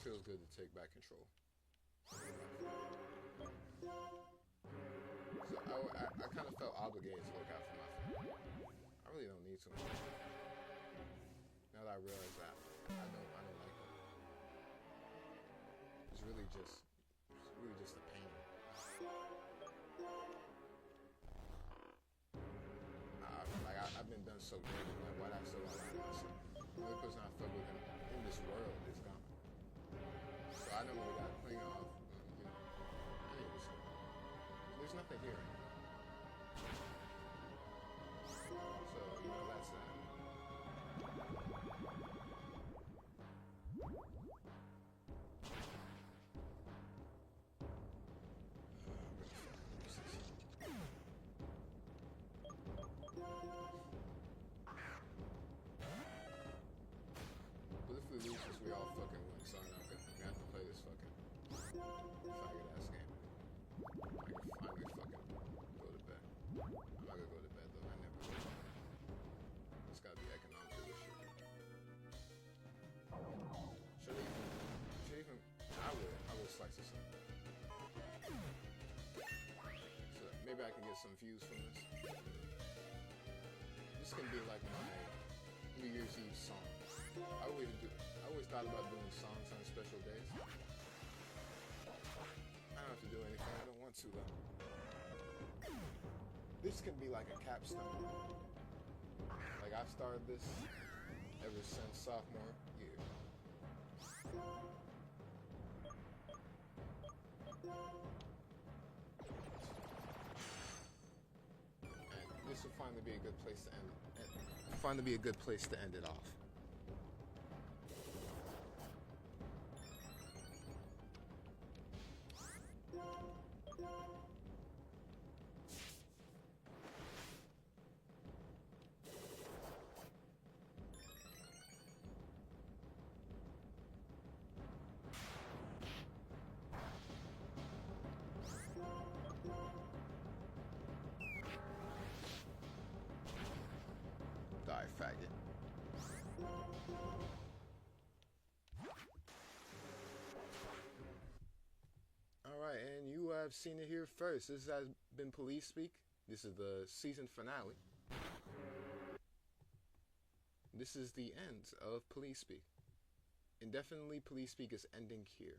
Feels good to take back control. So I kind of felt obligated to look out for my family. I really don't need to. Now that I realize that I don't like them. It's really just a pain. I've been done so good. Like, why'd I still lie to myself? The only person I fuck with in this world is gone. So I don't really got to cling off, you know, any of this stuff. There's nothing here. So, you know, that's that. But if we lose this, we all fucking win. So I'm not gonna have to play this fucking faggot ass game. I can finally fucking go to bed. I'm not gonna go to bed though. I never go to bed. It's gotta be economical this shit. Should even. I will slice this up. So maybe I can get some views from this. This can be like my New Year's Eve song. I always thought about doing songs on special days. I don't have to do anything. I don't want to though. This can be like a capstone. Like I've started this ever since sophomore year. And this will finally be a good place to end it. Finally be a good place to end it off. Die, faggot. have seen it here first. This has been PeliezSpeak. This is the season finale. This is the end of PeliezSpeak. Indefinitely, PeliezSpeak is ending here.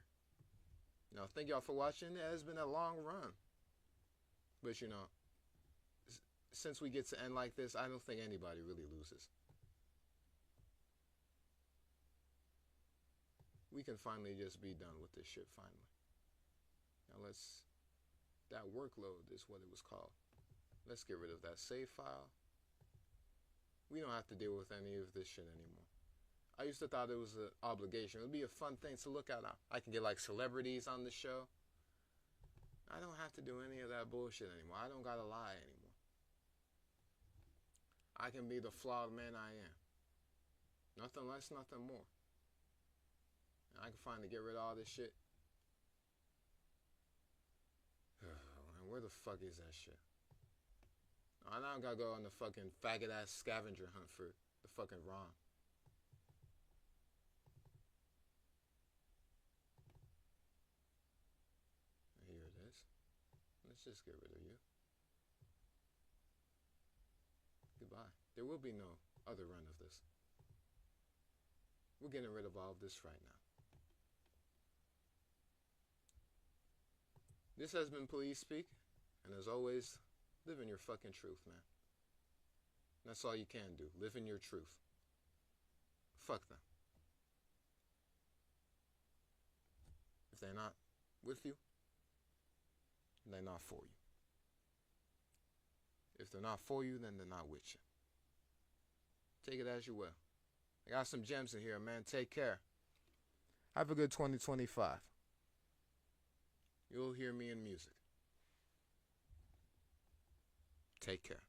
Now, thank y'all for watching. It has been a long run. But, you know, since we get to end like this, I don't think anybody really loses. We can finally just be done with this shit, finally. Now, that workload is what it was called. Let's get rid of that save file. We don't have to deal with any of this shit anymore. I used to thought it was an obligation. It would be a fun thing to look at. I can get like celebrities on the show. I don't have to do any of that bullshit anymore. I don't gotta lie anymore. I can be the flawed man I am. Nothing less, nothing more. And I can finally get rid of all this shit. Man, where the fuck is that shit? I now gotta go on the fucking faggot ass scavenger hunt for the fucking ROM. Here it is. Let's just get rid of you. Goodbye. There will be no other run of this. We're getting rid of all of this right now. This has been PeliezSpeak, and as always, live in your fucking truth, man. That's all you can do. Live in your truth. Fuck them. If they're not with you, they're not for you. If they're not for you, then they're not with you. Take it as you will. I got some gems in here, man. Take care. Have a good 2025. You'll hear me in music. Take care.